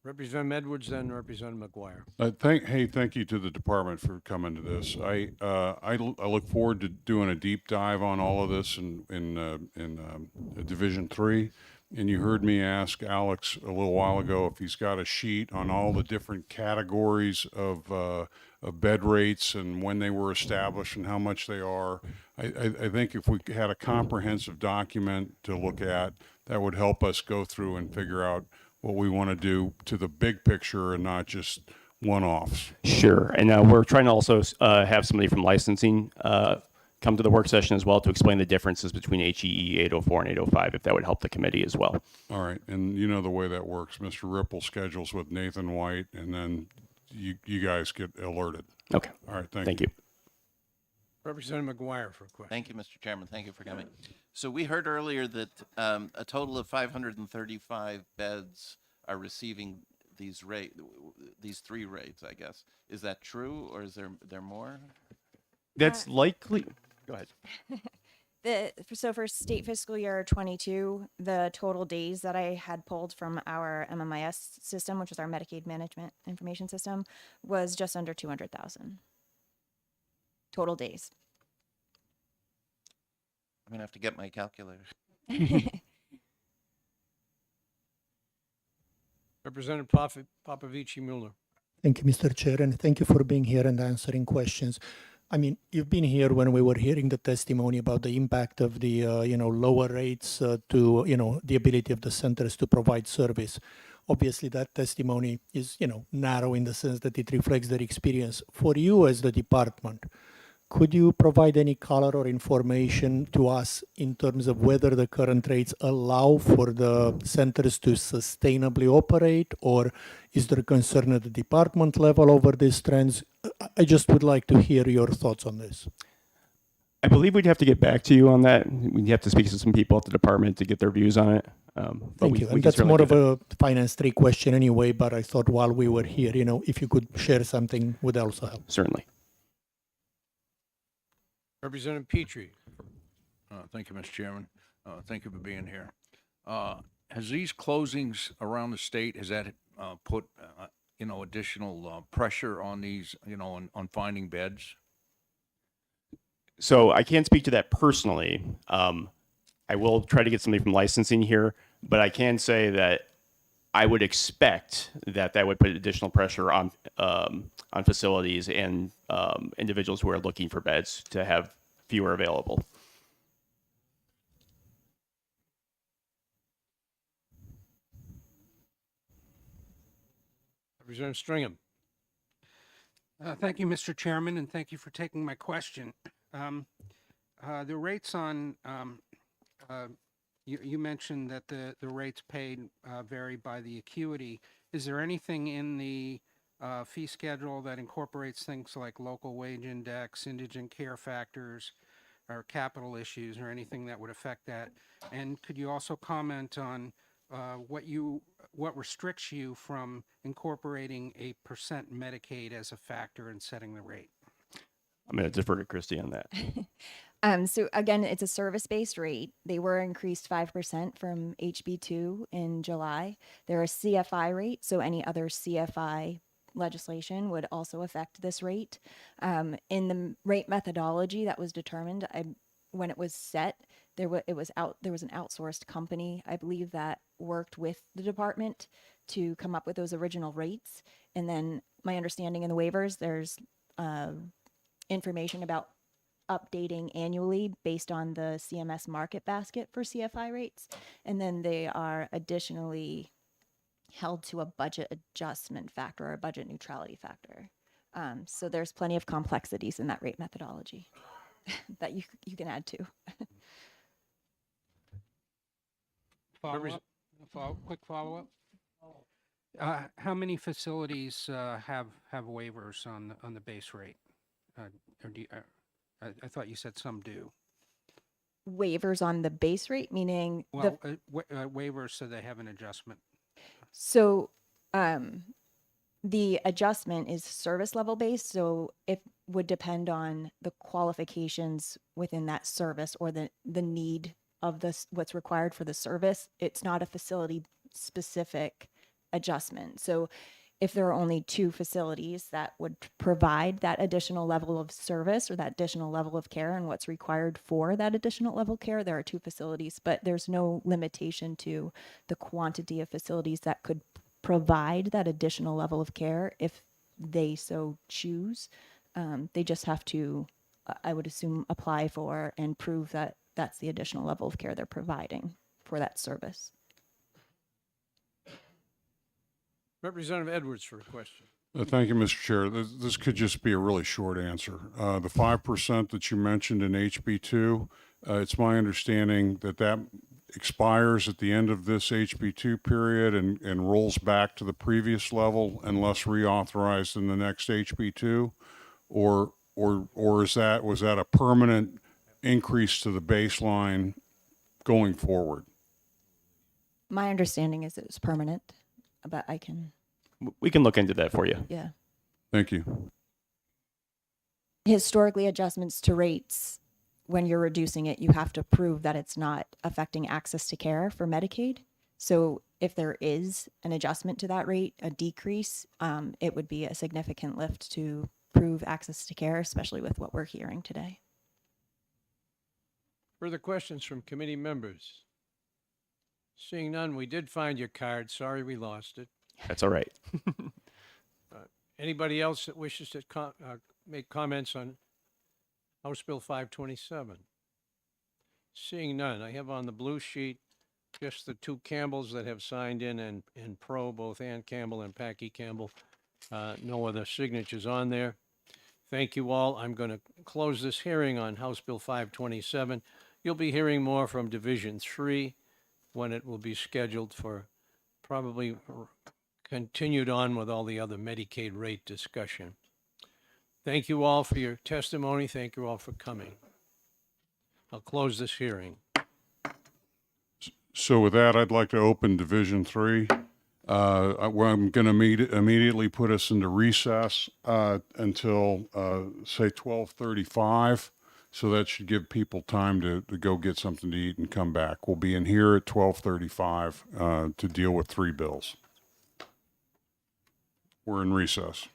Representative Edwards, then Representative McGuire. Thank you to the department for coming to this. I look forward to doing a deep dive on all of this in Division 3. And you heard me ask Alex a little while ago if he's got a sheet on all the different categories of bed rates and when they were established and how much they are. I think if we had a comprehensive document to look at, that would help us go through and figure out what we want to do to the big picture and not just one-offs. Sure. And we're trying to also have somebody from licensing come to the work session as well to explain the differences between HEE 804 and 805, if that would help the committee as well. All right. And you know the way that works. Mr. Ripple schedules with Nathan White, and then you guys get alerted. Okay. All right. Thank you. Representative McGuire for a question. Thank you, Mr. Chairman. Thank you for coming. So we heard earlier that a total of 535 beds are receiving these 3 rates, I guess. Is that true, or is there more? That's likely. Go ahead. So for state fiscal year 22, the total days that I had pulled from our MMIS system, which was our Medicaid Management Information System, was just under 200,000 total days. I'm going to have to get my calculator. Representative Popovici Mueller. Thank you, Mr. Chair, and thank you for being here and answering questions. I mean, you've been here when we were hearing the testimony about the impact of the, lower rates to, the ability of the centers to provide service. Obviously, that testimony is, narrow in the sense that it reflects their experience. For you as the department, could you provide any color or information to us in terms of whether the current rates allow for the centers to sustainably operate, or is there concern at the department level over these trends? I just would like to hear your thoughts on this. I believe we'd have to get back to you on that. We'd have to speak to some people at the department to get their views on it. But Thank you. we And can that's certainly more do of that. a Finance 3 question anyway, but I thought while we were here, if you could share something would also help. Certainly. Representative Petrie. Thank you, Mr. Chairman. Thank you for being here. Has these closings around the state, has that put, additional pressure on these, on finding beds? So I can't speak to that personally. I will try to get somebody from licensing here, but I can say that I would expect that would put additional pressure on facilities and individuals who are looking for beds to have fewer available. Representative Stringham. Thank you, Mr. Chairman, and thank you for taking my question. The rates on, you mentioned that the rates paid vary by the acuity. Is there anything in the fee schedule that incorporates things like local wage index, indigent care factors, or capital issues, or anything that would affect that? And could you also comment on what restricts you from incorporating a % Medicaid as a factor in setting the rate? I'm going to defer to Christy on that. So again, it's a service-based rate. They were increased 5% from HB2 in July. They're a CFI rate, so any other CFI legislation would also affect this rate. In the rate methodology that was determined, when it was set, there was an outsourced company, I believe, that worked with the department to come up with those original rates. And then my understanding in the waivers, there's information about updating annually based on the CMS market basket for CFI rates. And then they are additionally held to a budget adjustment factor or a budget neutrality factor. So there's plenty of complexities in that rate methodology that you can add to. Quick follow-up. How many facilities have waivers on the base rate? Or do you, I thought you said some do. Waivers on the base rate, meaning Well, waivers so they have an adjustment. So the adjustment is service level based, so it would depend on the qualifications within that service or the need of what's required for the service. It's not a facility specific adjustment. So if there are only 2 facilities that would provide that additional level of service or that additional level of care and what's required for that additional level of care, there are 2 facilities, but there's no limitation to the quantity of facilities that could provide that additional level of care if they so choose. They just have to, I would assume, apply for and prove that that's the additional level of care they're providing for that service. Representative Edwards for a question. Thank you, Mr. Chair. This could just be a really short answer. The 5% that you mentioned in HB2, it's my understanding that expires at the end of this HB2 period and rolls back to the previous level unless reauthorized in the next HB2, or was that a permanent increase to the baseline going forward? My understanding is it's permanent, but We can look into that for you. yeah. Thank you. Historically, adjustments to rates, when you're reducing it, you have to prove that it's not affecting access to care for Medicaid. So if there is an adjustment to that rate, a decrease, it would be a significant lift to prove access to care, especially with what we're hearing today. Further questions from committee members? Seeing none, we did find your card. Sorry we lost it. That's all right. Anybody else that wishes to make comments on House Bill 527? Seeing none, I have on the blue sheet just the 2 Campbells that have signed in pro, both Ann Campbell and Packy Campbell. No other signatures on there. Thank you all. I'm going to close this hearing on House Bill 527. You'll be hearing more from Division 3 when it will be scheduled for probably continued on with all the other Medicaid rate discussion. Thank you all for your testimony. Thank you all for coming. I'll close this hearing. So with that, I'd like to open Division 3. Where I'm going to immediately put us into recess until, say, 12:35. So that should give people time to go get something to eat and come back. We'll be in here at 12:35 to deal with 3 bills. We're in recess.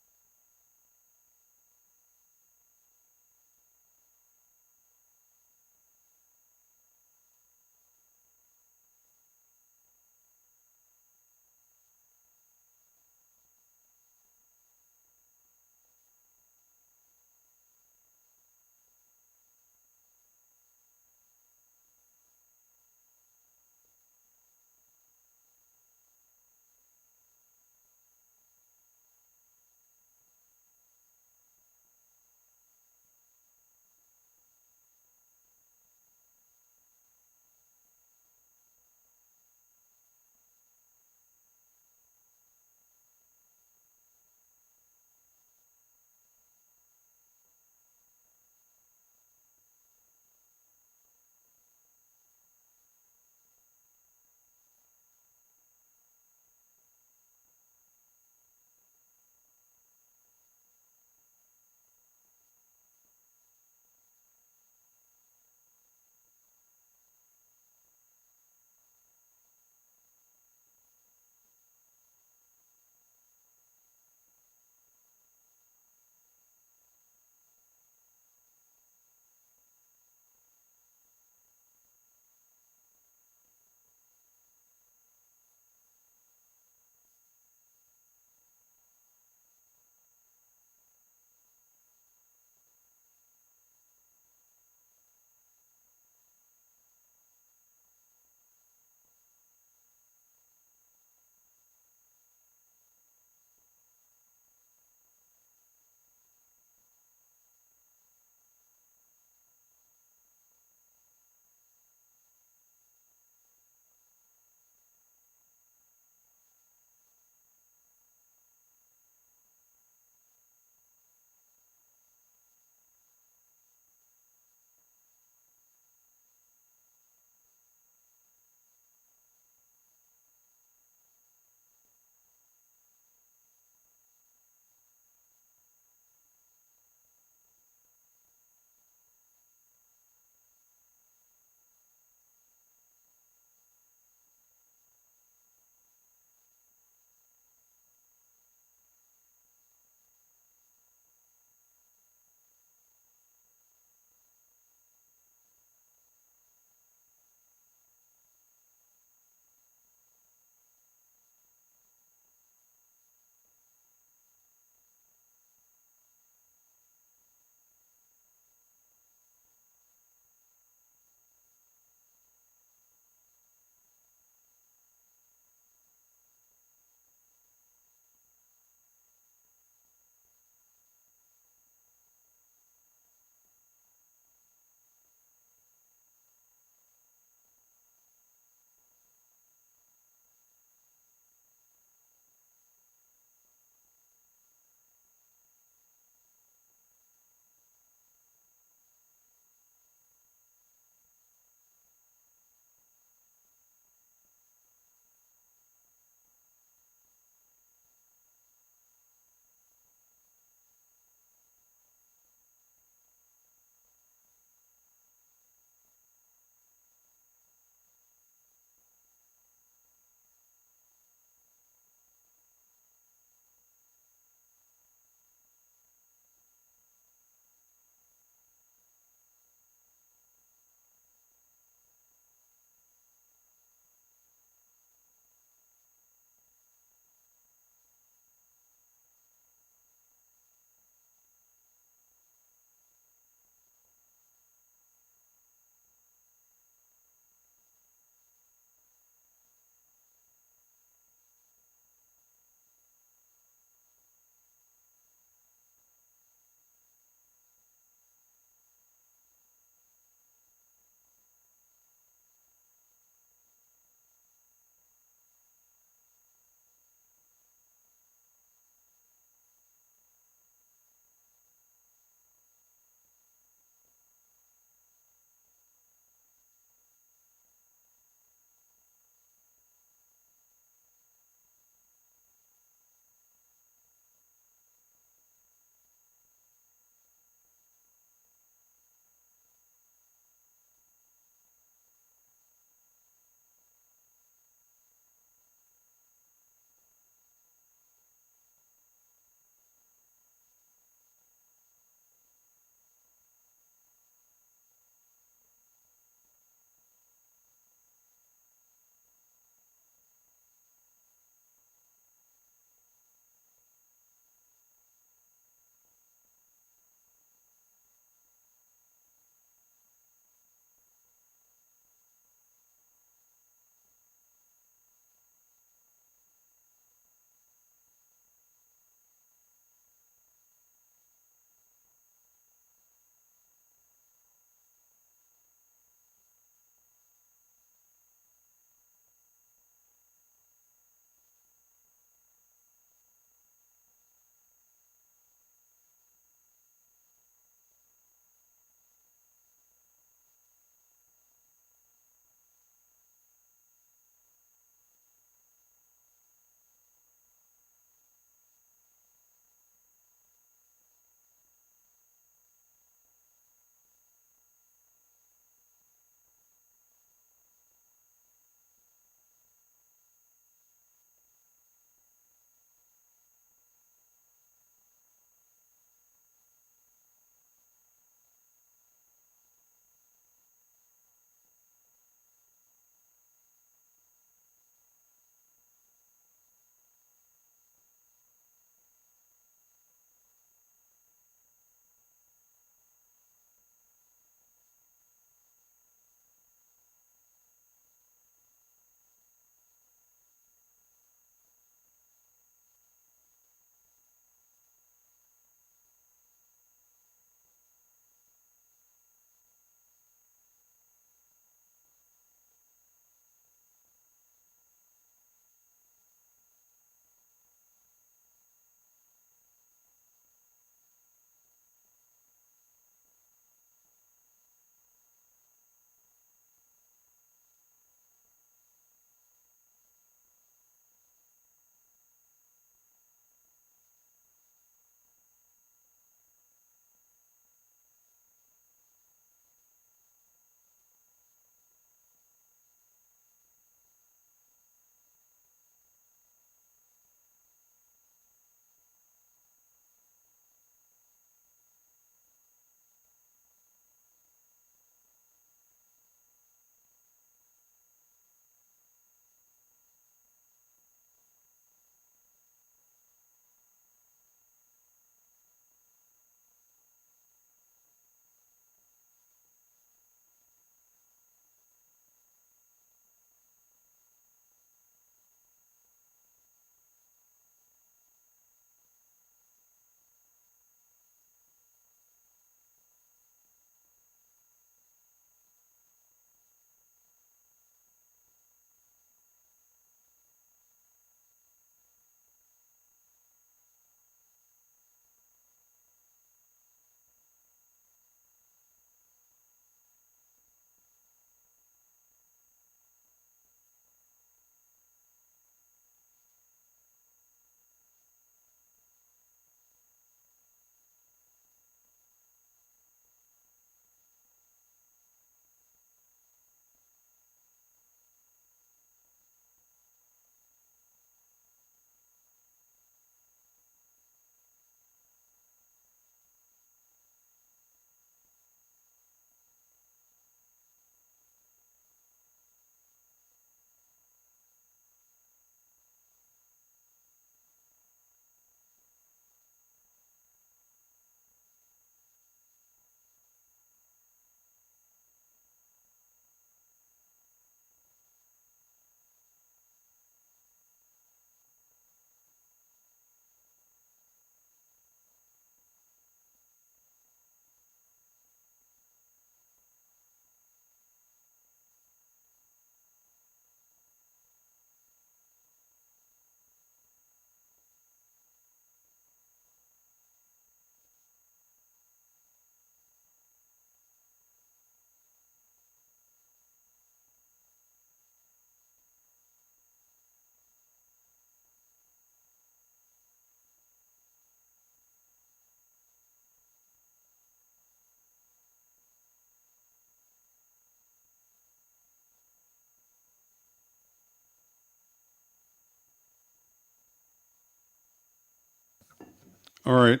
All right,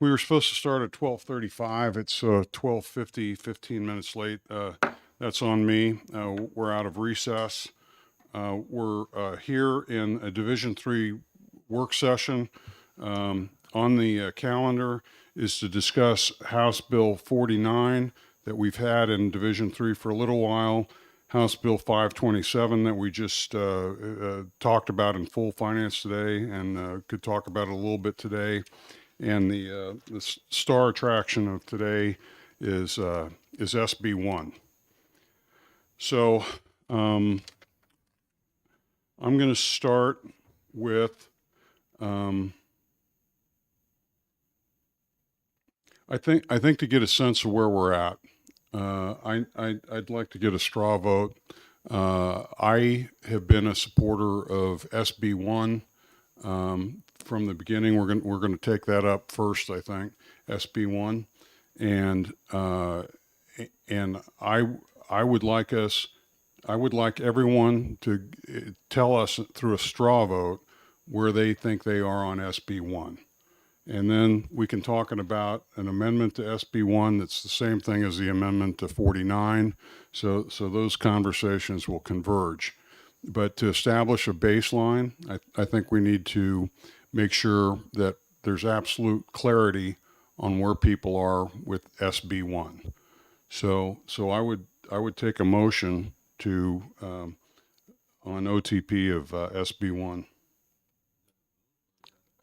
we were supposed to start at 12:35. It's 12:50, 15 minutes late. That's on me. We're out of recess. We're here in a Division III work session. On the calendar is to discuss House Bill 49 that we've had in Division III for a little while, House Bill 527 that we just talked about in full finance today and could talk about it a little bit today. And the star attraction of today is SB1. So I'm going to start with I think to get a sense of where we're at, I'd like to get a straw vote. I have been a supporter of SB1 from the beginning. We're going to take that up first, I think, SB1, and I would like everyone to tell us through a straw vote where they think they are on SB1. And then we can talk about an amendment to SB1 that's the same thing as the amendment to 49. So those conversations will converge. But to establish a baseline, I think we need to make sure that there's absolute clarity on where people are with SB1. So I would take a motion to on OTP of SB1.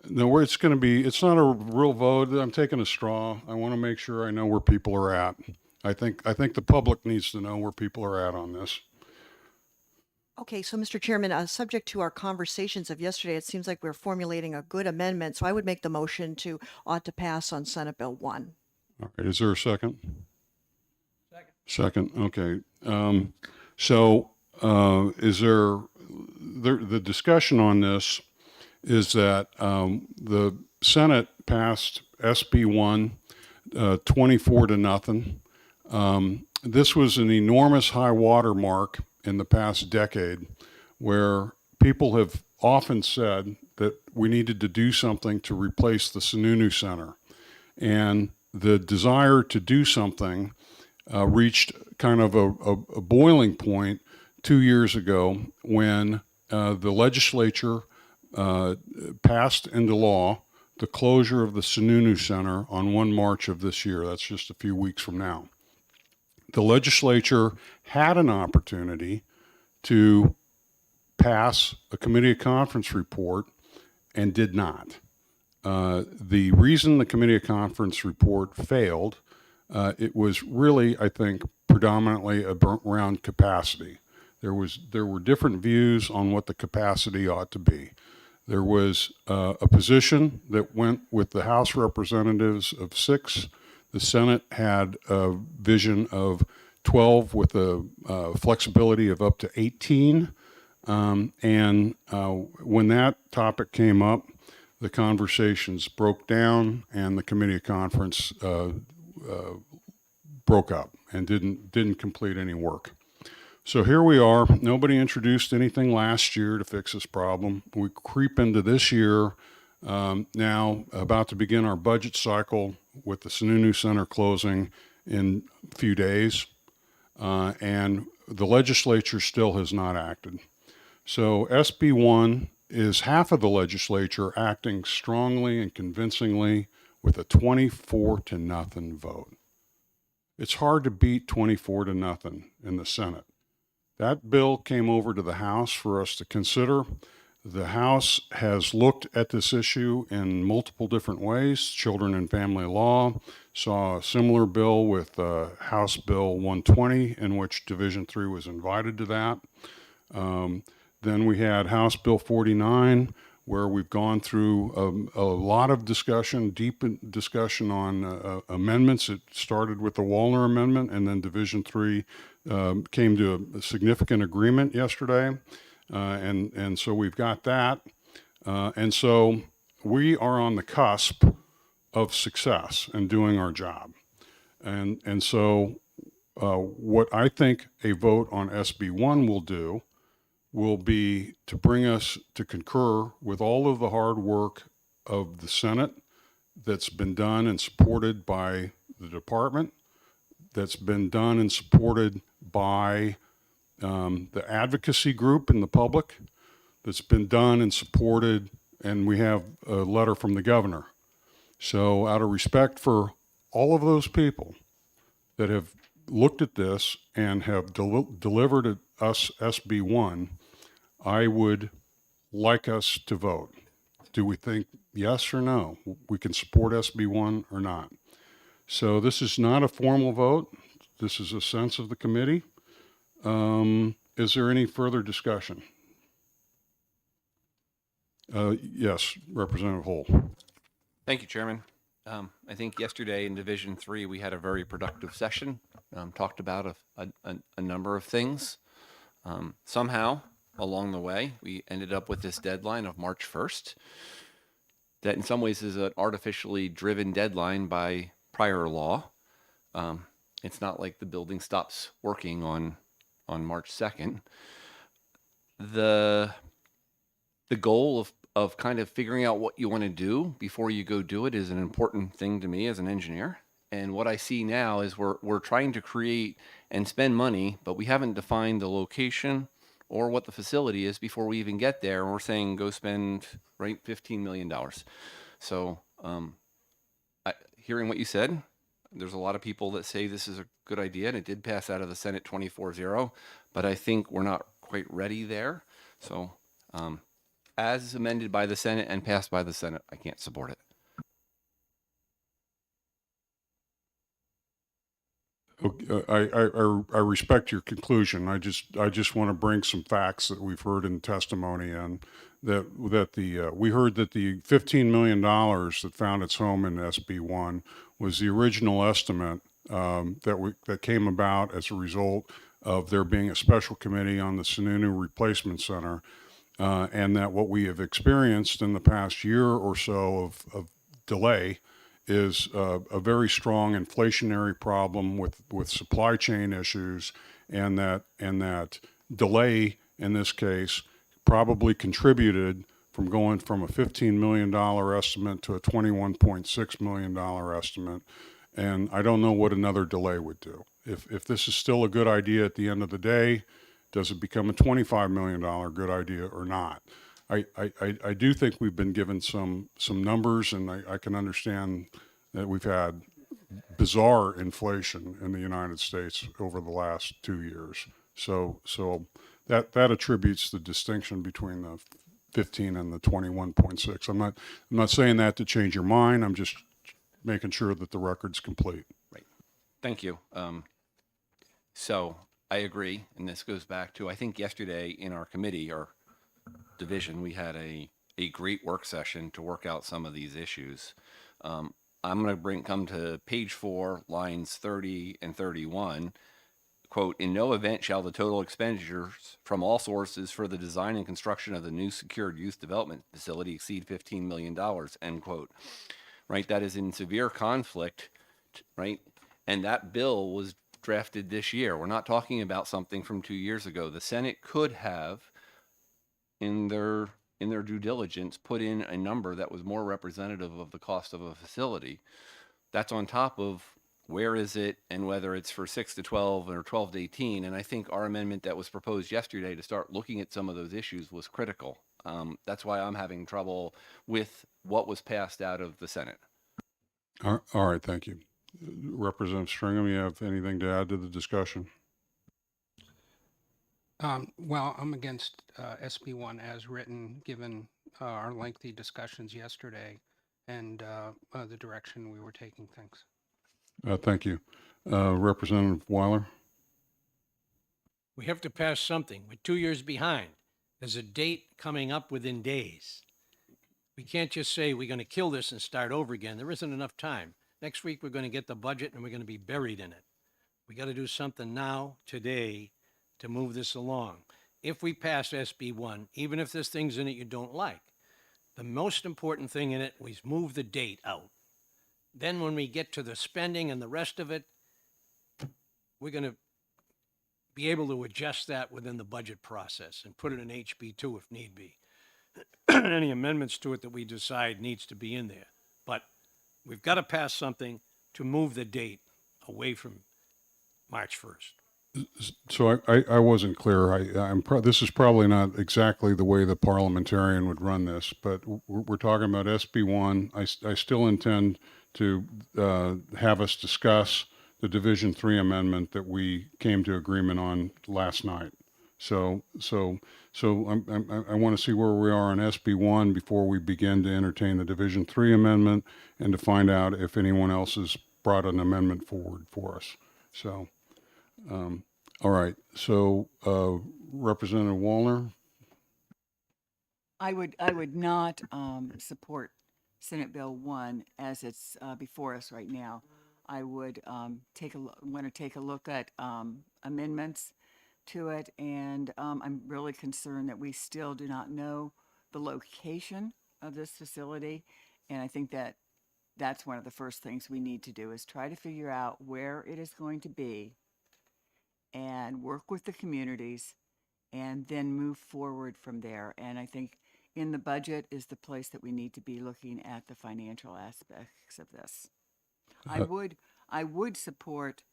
No, it's going to be, it's not a real vote. I'm taking a straw. I want to make sure I know where people are at. I think the public needs to know where people are at on this. Okay, so Mr. Chairman, subject to our conversations of yesterday, it seems like we're formulating a good amendment. So I would make the motion to ought to pass on Senate Bill 1. All right, is there a second? Second, okay. So is there, the discussion on this is that the Senate passed SB1 24-0. This was an enormous high water mark in the past decade where people have often said that we needed to do something to replace the Sununu Center. And the desire to do something reached kind of a boiling point 2 years ago when the legislature passed into law the closure of the Sununu Center on 1 March of this year. That's just a few weeks from now. The legislature had an opportunity to pass a committee of conference report and did not. The reason the committee of conference report failed, it was really, I think, predominantly around capacity. There were different views on what the capacity ought to be. There was a position that went with the House representatives of 6. The Senate had a vision of 12 with a flexibility of up to 18. And when that topic came up, the conversations broke down and the committee of conference broke up and didn't complete any work. So here we are. Nobody introduced anything last year to fix this problem. We creep into this year now, about to begin our budget cycle with the Sununu Center closing in a few days, and the legislature still has not acted. So SB1 is half of the legislature acting strongly and convincingly with a 24-0 vote. It's hard to beat 24-0 in the Senate. That bill came over to the House for us to consider. The House has looked at this issue in multiple different ways. Children and Family Law saw a similar bill with House Bill 120, in which Division III was invited to that. Then we had House Bill 49, where we've gone through a lot of discussion, deep discussion on amendments. It started with the Wallner Amendment, and then Division III came to a significant agreement yesterday. And so we've got that. And so we are on the cusp of success and doing our job. And so what I think a vote on SB1 will do will be to bring us to concur with all of the hard work of the Senate that's been done and supported by the department, that's been done and supported by the advocacy group in the public, that's been done and supported, and we have a letter from the governor. So out of respect for all of those people that have looked at this and have delivered us SB1, I would like us to vote. Do we think yes or no? We can support SB1 or not? So this is not a formal vote. This is a sense of the committee. Is there any further discussion? Yes, Representative Holt. Thank you, Chairman. I think yesterday in Division 3, we had a very productive session, talked about a number of things. Somehow, along the way, we ended up with this deadline of March 1st, that in some ways is an artificially driven deadline by prior law. It's not like the building stops working on March 2nd. The goal of kind of figuring out what you want to do before you go do it is an important thing to me as an engineer. And what I see now is we're trying to create and spend money, but we haven't defined the location or what the facility is before we even get there. And we're saying go spend $15 million. So hearing what you said, there's a lot of people that say this is a good idea, and it did pass out of the Senate 24-0, but I think we're not quite ready there. So as amended by the Senate and passed by the Senate, I can't support it. I respect your conclusion. I just want to bring some facts that we've heard in testimony, and we heard that the $15 million that found its home in SB1 was the original estimate that came about as a result of there being a special committee on the Sununu Replacement Center, and that what we have experienced in the past year or so of delay is a very strong inflationary problem with supply chain issues, and that delay in this case probably contributed from going from a $15 million estimate to a $21.6 million estimate. And I don't know what another delay would do. If this is still a good idea at the end of the day, does it become a $25 million good idea or not? I do think we've been given some numbers, and I can understand that we've had bizarre inflation in the United States over the last 2 years. So that attributes the distinction between the 15 and the 21.6. I'm not saying that to change your mind. I'm just making sure that the record's complete. Right. Thank you. So I agree, and this goes back to, I think yesterday in our committee or division, we had a great work session to work out some of these issues. I'm going to come to page 4, lines 30 and 31. Quote, in no event shall the total expenditures from all sources for the design and construction of the new secured youth development facility exceed $15 million, end quote. Right, that is in severe conflict, right? And that bill was drafted this year. We're not talking about something from 2 years ago. The Senate could have, in their due diligence, put in a number that was more representative of the cost of a facility. That's on top of where is it and whether it's for 6 to 12 or 12 to 18. And I think our amendment that was proposed yesterday to start looking at some of those issues was critical. That's why I'm having trouble with what was passed out of the Senate. All right, thank you. Representative Stringham, you have anything to add to the discussion? Well, I'm against SB1 as written, given our lengthy discussions yesterday and the direction we were taking things. Thank you. Representative Weiler? We have to pass something. We're 2 years behind. There's a date coming up within days. We can't just say we're going to kill this and start over again. There isn't enough time. Next week, we're going to get the budget and we're going to be buried in it. We got to do something now, today, to move this along. If we pass SB1, even if there's things in it you don't like, the most important thing in it was move the date out. Then when we get to the spending and the rest of it, we're going to be able to adjust that within the budget process and put it in HB2 if need be. Any amendments to it that we decide needs to be in there. But we've got to pass something to move the date away from March 1st. So I wasn't clear. This is probably not exactly the way the parliamentarian would run this, but we're talking about SB1. I still intend to have us discuss the Division 3 amendment that we came to agreement on last night. So I want to see where we are on SB1 before we begin to entertain the Division 3 amendment and to find out if anyone else has brought an amendment forward for us. So, all right. So, Representative Wallner. I would not support Senate Bill 1 as it's before us right now. I would want to take a look at amendments to it, and I'm really concerned that we still do not know the location of this facility, and I think that that's one of the first things we need to do is try to figure out where it is going to be and work with the communities and then move forward from there. And I think in the budget is the place that we need to be looking at the financial aspects of this. I would support,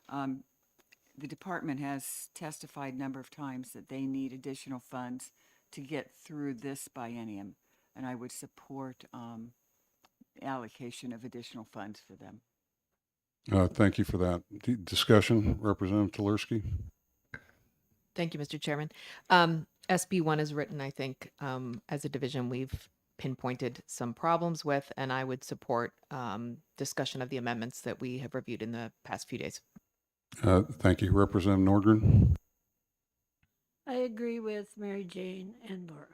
the department has testified a number of times that they need additional funds to get through this biennium, and I would support allocation of additional funds for them. Thank you for that discussion. Representative Tulerski. Thank you, Mr. Chairman. SB1 is written, I think, as a division we've pinpointed some problems with, and I would support discussion of the amendments that we have reviewed in the past few days. Thank you. Representative Nordgren. I agree with Mary Jane and Laura.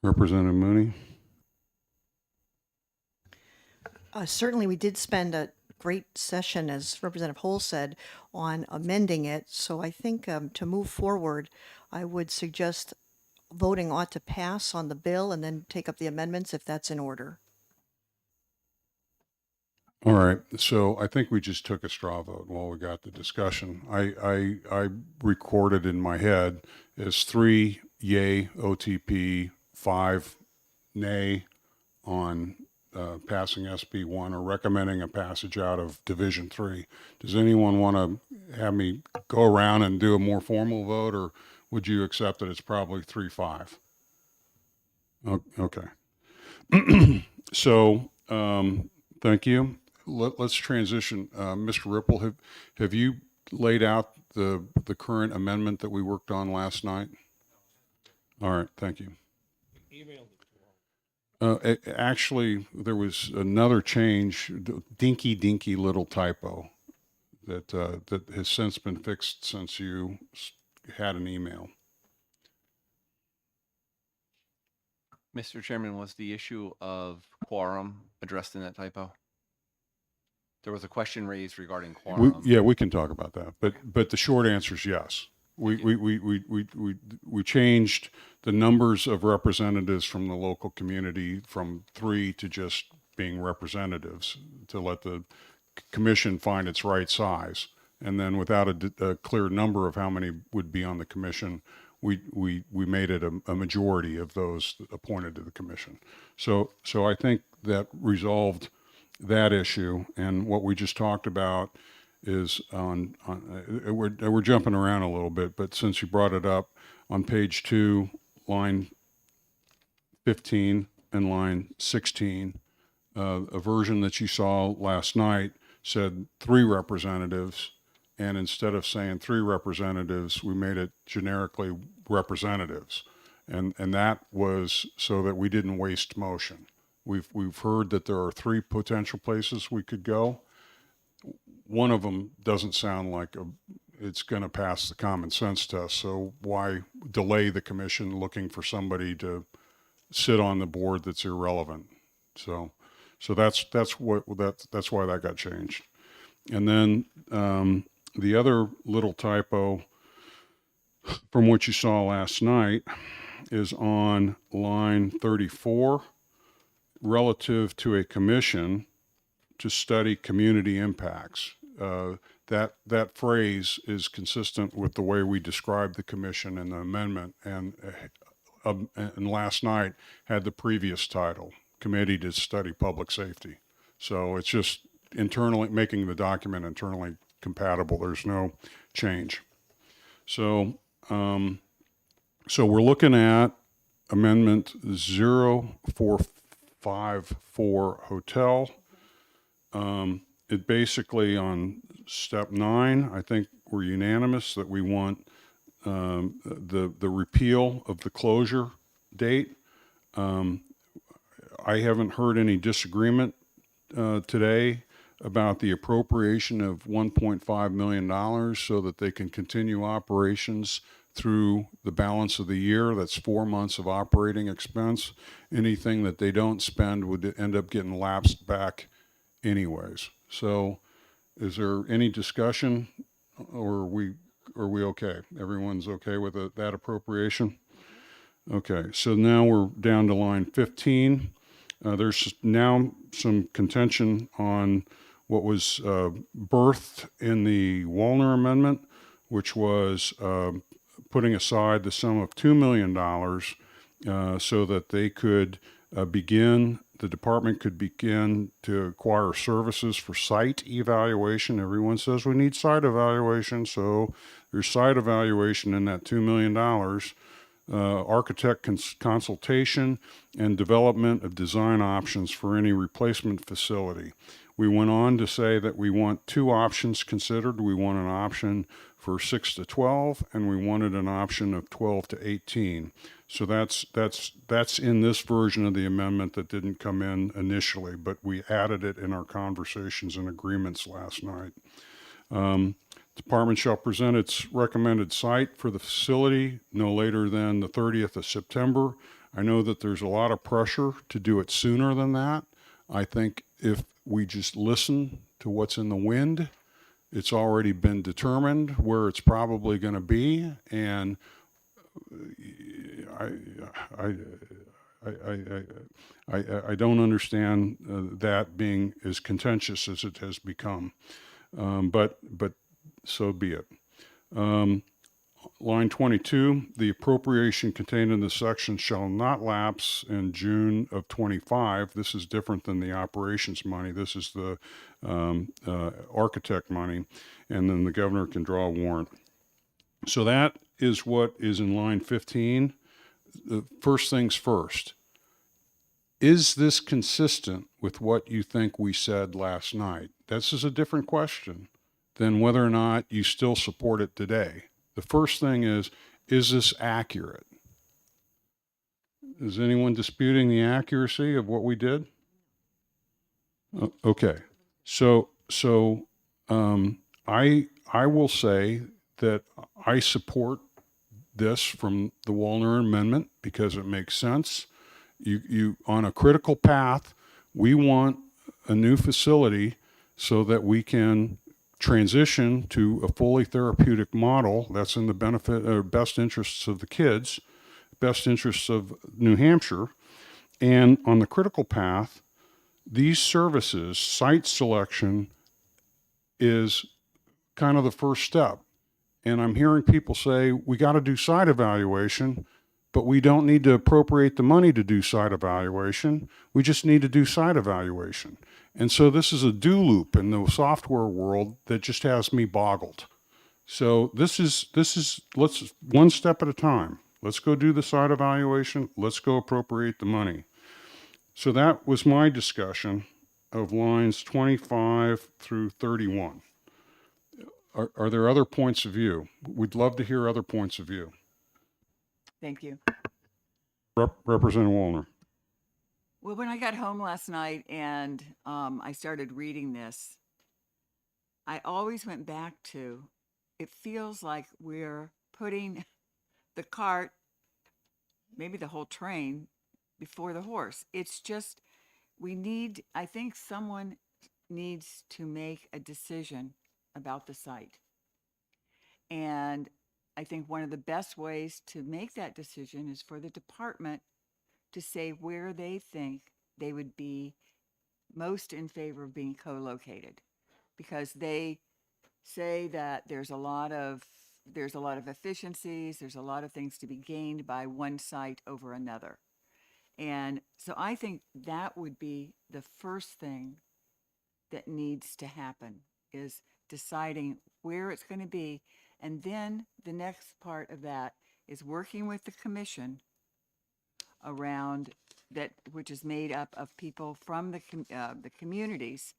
Representative Mooney. Certainly, we did spend a great session, as Representative Hole said, on amending it. So I think to move forward, I would suggest voting ought to pass on the bill and then take up the amendments if that's in order. All right. So I think we just took a straw vote while we got the discussion. I recorded in my head as 3 yay OTP, 5 nay on passing SB1 or recommending a passage out of Division 3. Does anyone want to have me go around and do a more formal vote, or would you accept that it's probably 3-5? Okay. So thank you. Let's transition. Mr. Ripple, have you laid out the current amendment that we worked on last night? All right. Thank you. Actually, there was another change, dinky little typo that has since been fixed since you had an email. Mr. Chairman, was the issue of quorum addressed in that typo? There was a question raised regarding quorum. Yeah, we can talk about that, but the short answer is yes. We changed the numbers of representatives from the local community from 3 to just being representatives to let the commission find its right size. And then without a clear number of how many would be on the commission, we made it a majority of those appointed to the commission. So I think that resolved that issue. And what we just talked about is we're jumping around a little bit, but since you brought it up, on page 2, line 15 and line 16, a version that you saw last night said 3 representatives, and instead of saying 3 representatives, we made it generically representatives, and that was so that we didn't waste motion. We've heard that there are 3 potential places we could go. One of them doesn't sound like it's going to pass the common sense test. So why delay the commission looking for somebody to sit on the board that's irrelevant? So that's why that got changed. And then the other little typo from what you saw last night is on line 34, relative to a commission to study community impacts. That phrase is consistent with the way we described the commission in the amendment, and last night had the previous title, committee to study public safety. So it's just internally, making the document internally compatible. There's no change. So, so we're looking at Amendment 0454 hotel. It basically, on step 9, I think we're unanimous that we want the repeal of the closure date. I haven't heard any disagreement today about the appropriation of $1.5 million so that they can continue operations through the balance of the year. That's 4 months of operating expense. Anything that they don't spend would end up getting lapsed back anyways. So is there any discussion, or are we okay? Everyone's okay with that appropriation? Okay, so now we're down to line 15. There's now some contention on what was birthed in the Wallner Amendment, which was putting aside the sum of $2 million so that they could the department could begin to acquire services for site evaluation. Everyone says we need site evaluation, so there's site evaluation in that $2 million. Architect consultation and development of design options for any replacement facility. We went on to say that we want 2 options considered. We want an option for 6 to 12, and we wanted an option of 12 to 18. So that's in this version of the amendment that didn't come in initially, but we added it in our conversations and agreements last night. Department shall present its recommended site for the facility no later than the 30th of September. I know that there's a lot of pressure to do it sooner than that. I think if we just listen to what's in the wind, it's already been determined where it's probably going to be, and I don't understand that being as contentious as it has become, but so be it. Line 22, the appropriation contained in this section shall not lapse in June of 25. This is different than the operations money. This is the architect money, and then the governor can draw a warrant. So that is what is in line 15. The first things first. Is this consistent with what you think we said last night? This is a different question than whether or not you still support it today. The first thing is this accurate? Is anyone disputing the accuracy of what we did? Okay. So I will say that I support this from the Wallner Amendment because it makes sense. You on a critical path, we want a new facility so that we can transition to a fully therapeutic model that's in the benefit or best interests of the kids, best interests of New Hampshire. And on the critical path, these services, site selection is kind of the first step. And I'm hearing people say, we got to do site evaluation, but we don't need to appropriate the money to do site evaluation. We just need to do site evaluation. And so this is a do loop in the software world that just has me boggled. So this is let's one step at a time. Let's go do the site evaluation. Let's go appropriate the money. So that was my discussion of lines 25 through 31. Are there other points of view? We'd love to hear other points of view. Thank you. Representative Wallner. Well, when I got home last night and I started reading this, I always went back to, it feels like we're putting the cart, maybe the whole train, before the horse. It's just, I think someone needs to make a decision about the site. And I think one of the best ways to make that decision is for the department to say where they think they would be most in favor of being co-located, because they say that there's a lot of efficiencies, there's a lot of things to be gained by one site over another. And so I think that would be the first thing that needs to happen, is deciding where it's going to be. And then the next part of that is working with the commission around that, which is made up of people from the communities,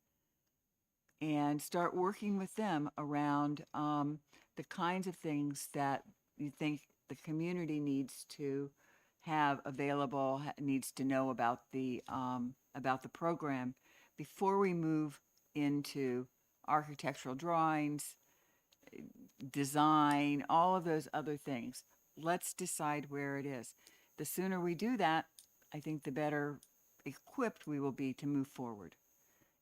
and start working with them around the kinds of things that you think the community needs to have available, needs to know about the program before we move into architectural drawings, design, all of those other things. Let's decide where it is. The sooner we do that, I think the better equipped we will be to move forward.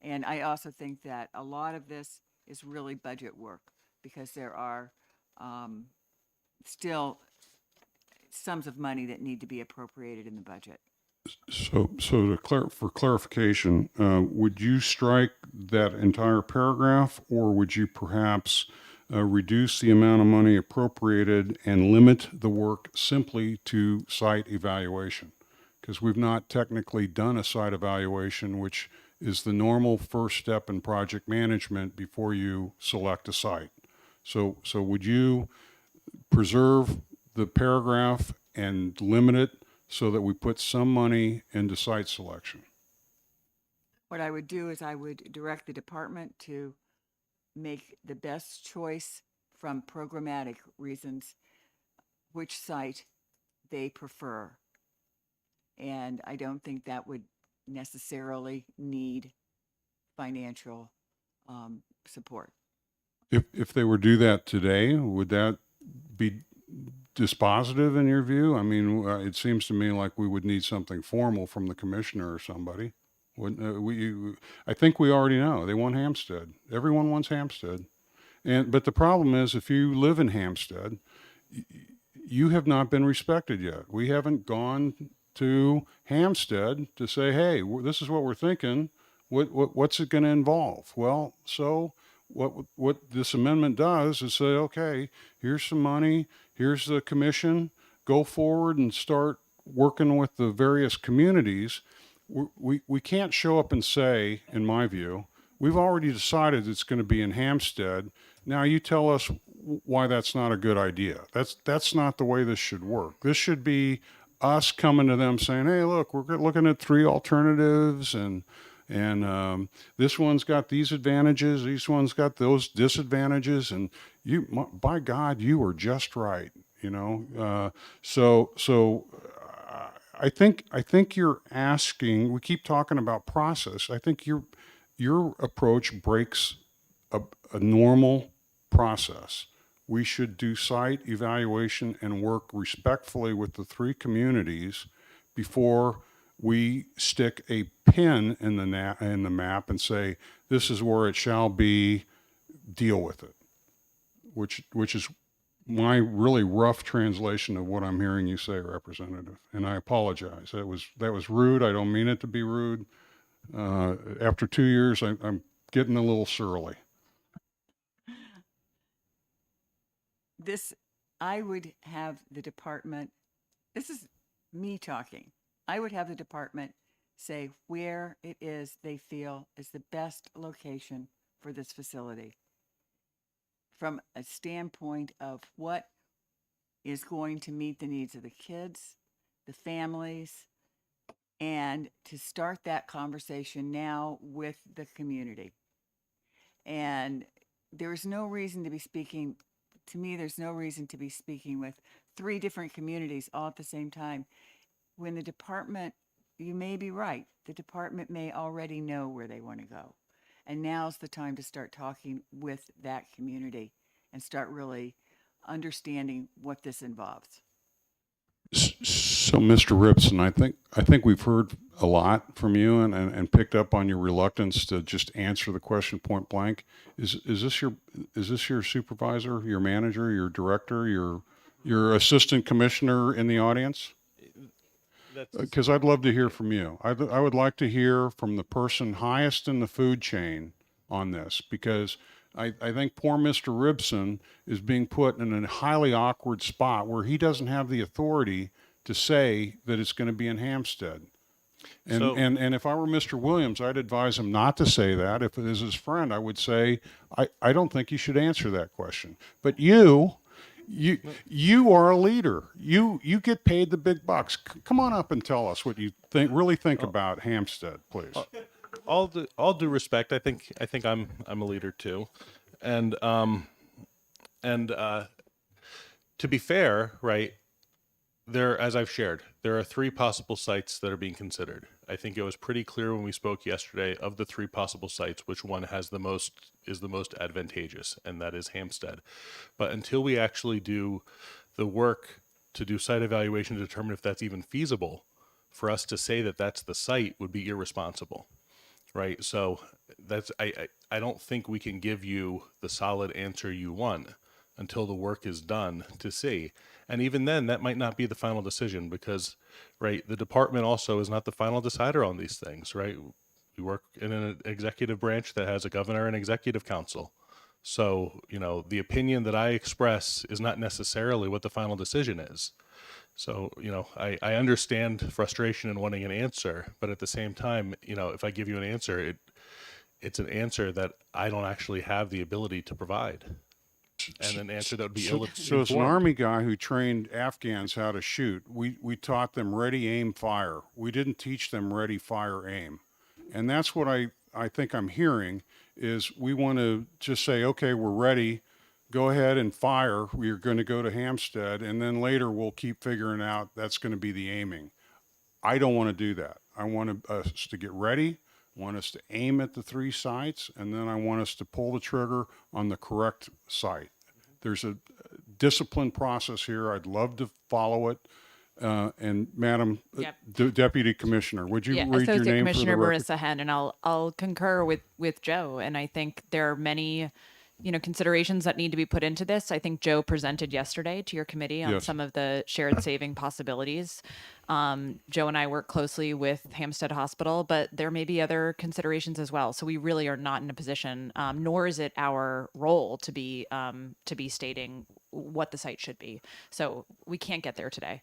And I also think that a lot of this is really budget work, because there are still sums of money that need to be appropriated in the budget. So for clarification, would you strike that entire paragraph, or would you perhaps reduce the amount of money appropriated and limit the work simply to site evaluation? Because we've not technically done a site evaluation, which is the normal first step in project management before you select a site. So would you preserve the paragraph and limit it so that we put some money into site selection? What I would do is I would direct the department to make the best choice from programmatic reasons, which site they prefer. And I don't think that would necessarily need financial support. If they were to do that today, would that be dispositive in your view? I mean, it seems to me like we would need something formal from the commissioner or somebody. I think we already know they want Hampstead. Everyone wants Hampstead. But the problem is, if you live in Hampstead, you have not been respected yet. We haven't gone to Hampstead to say, hey, this is what we're thinking. What's it going to involve? Well, so what this amendment does is say, okay, here's some money, here's the commission, go forward and start working with the various communities. We can't show up and say, in my view, we've already decided it's going to be in Hampstead. Now you tell us why that's not a good idea. That's not the way this should work. This should be us coming to them saying, hey, look, we're looking at 3 alternatives, and this one's got these advantages, this one's got those disadvantages, and by God, you were just right, you know. I think you're asking. We keep talking about process. I think your approach breaks a normal process. We should do site evaluation and work respectfully with the 3 communities before we stick a pin in the map and say, this is where it shall be, deal with it, which is my really rough translation of what I'm hearing you say, Representative. And I apologize. That was rude. I don't mean it to be rude. After 2 years, I'm getting a little surly. I would have the department, this is me talking, I would have the department say where it is they feel is the best location for this facility, from a standpoint of what is going to meet the needs of the kids, the families, and to start that conversation now with the community. And there's no reason to be speaking, to me, there's no reason to be speaking with 3 different communities all at the same time. When the department, you may be right, the department may already know where they want to go. And now's the time to start talking with that community and start really understanding what this involves. So, Mr. Ripson, I think we've heard a lot from you and picked up on your reluctance to just answer the question point blank. Is this your supervisor, your manager, your director, your assistant commissioner in the audience? Because I'd love to hear from you. I would like to hear from the person highest in the food chain on this, because I think poor Mr. Ripson is being put in a highly awkward spot where he doesn't have the authority to say that it's going to be in Hampstead. And, So- and if I were Mr. Williams, I'd advise him not to say that. If it is his friend, I would say, I don't think you should answer that question. But you are a leader. You get paid the big bucks. Come on up and tell us what you really think about Hampstead, please. All due respect, I think I'm a leader too, and to be fair, right, there, as I've shared, there are 3 possible sites that are being considered. I think it was pretty clear when we spoke yesterday, of the 3 possible sites, which one is the most advantageous, and that is Hampstead. But until we actually do the work to do site evaluation to determine if that's even feasible, for us to say that that's the site would be irresponsible, right? So that's I don't think we can give you the solid answer you want until the work is done to see. And even then, that might not be the final decision because, right, the department also is not the final decider on these things, right? We work in an executive branch that has a governor and executive council. So, you know, the opinion that I express is not necessarily what the final decision is. So, you know, I understand frustration in wanting an answer, but at the same time, you know, if I give you an answer, it's an answer that I don't actually have the ability to provide. And an answer that would be So as an ill-informed. Army guy who trained Afghans how to shoot, we taught them ready, aim, fire. We didn't teach them ready, fire, aim. And that's what I think I'm hearing is we want to just say, okay, we're ready. Go ahead and fire. We're going to go to Hampstead. And then later we'll keep figuring out that's going to be the aiming. I don't want to do that. I want us to get ready. Want us to aim at the 3 sites, and then I want us to pull the trigger on the correct site. There's a disciplined process here. I'd love to follow it. And Madam Yep. Deputy Commissioner, would you read your Associate name Commissioner for the record? Marissa Hen, and I'll concur with Joe. And I think there are many, considerations that need to be put into this. I think Joe presented yesterday to your committee on Yes. some of the shared saving possibilities. Joe and I work closely with Hampstead Hospital, but there may be other considerations as well. So we really are not in a position, nor is it our role to be stating what the site should be. So we can't get there today.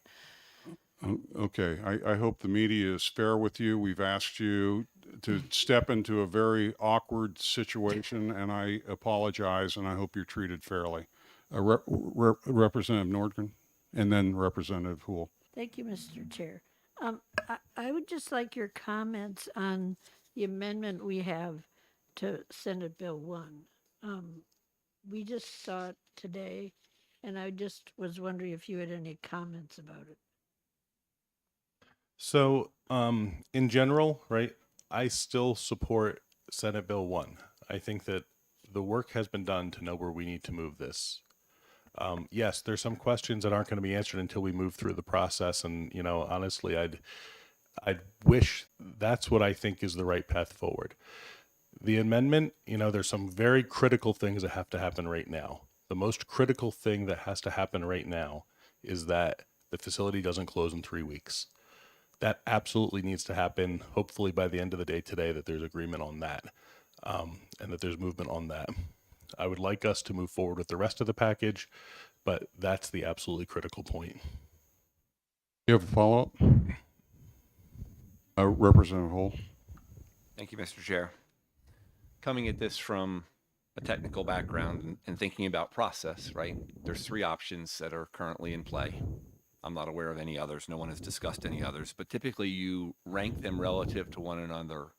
Okay, I hope the media is fair with you. We've asked you to step into a very awkward situation, and I apologize, and I hope you're treated fairly. Representative Nordgren, and then Representative Hool. Thank you, Mr. Chair. I would just like your comments on the amendment we have to Senate Bill 1. We just saw it today, and I just was wondering if you had any comments about it. So, in general, right, I still support Senate Bill 1. I think that the work has been done to know where we need to move this. Yes, there's some questions that aren't going to be answered until we move through the process. And, you know, honestly, I'd wish that's what I think is the right path forward. The amendment, you know, there's some very critical things that have to happen right now. The most critical thing that has to happen right now is that the facility doesn't close in 3 weeks. That absolutely needs to happen, hopefully by the end of the day today, that there's agreement on that, and that there's movement on that. I would like us to move forward with the rest of the package, but that's the absolutely critical point. You have a follow-up? Representative Hull. Thank you, Mr. Chair. Coming at this from a technical background and thinking about process, right? There's 3 options that are currently in play. I'm not aware of any others. No one has discussed any others, but typically you rank them relative to one another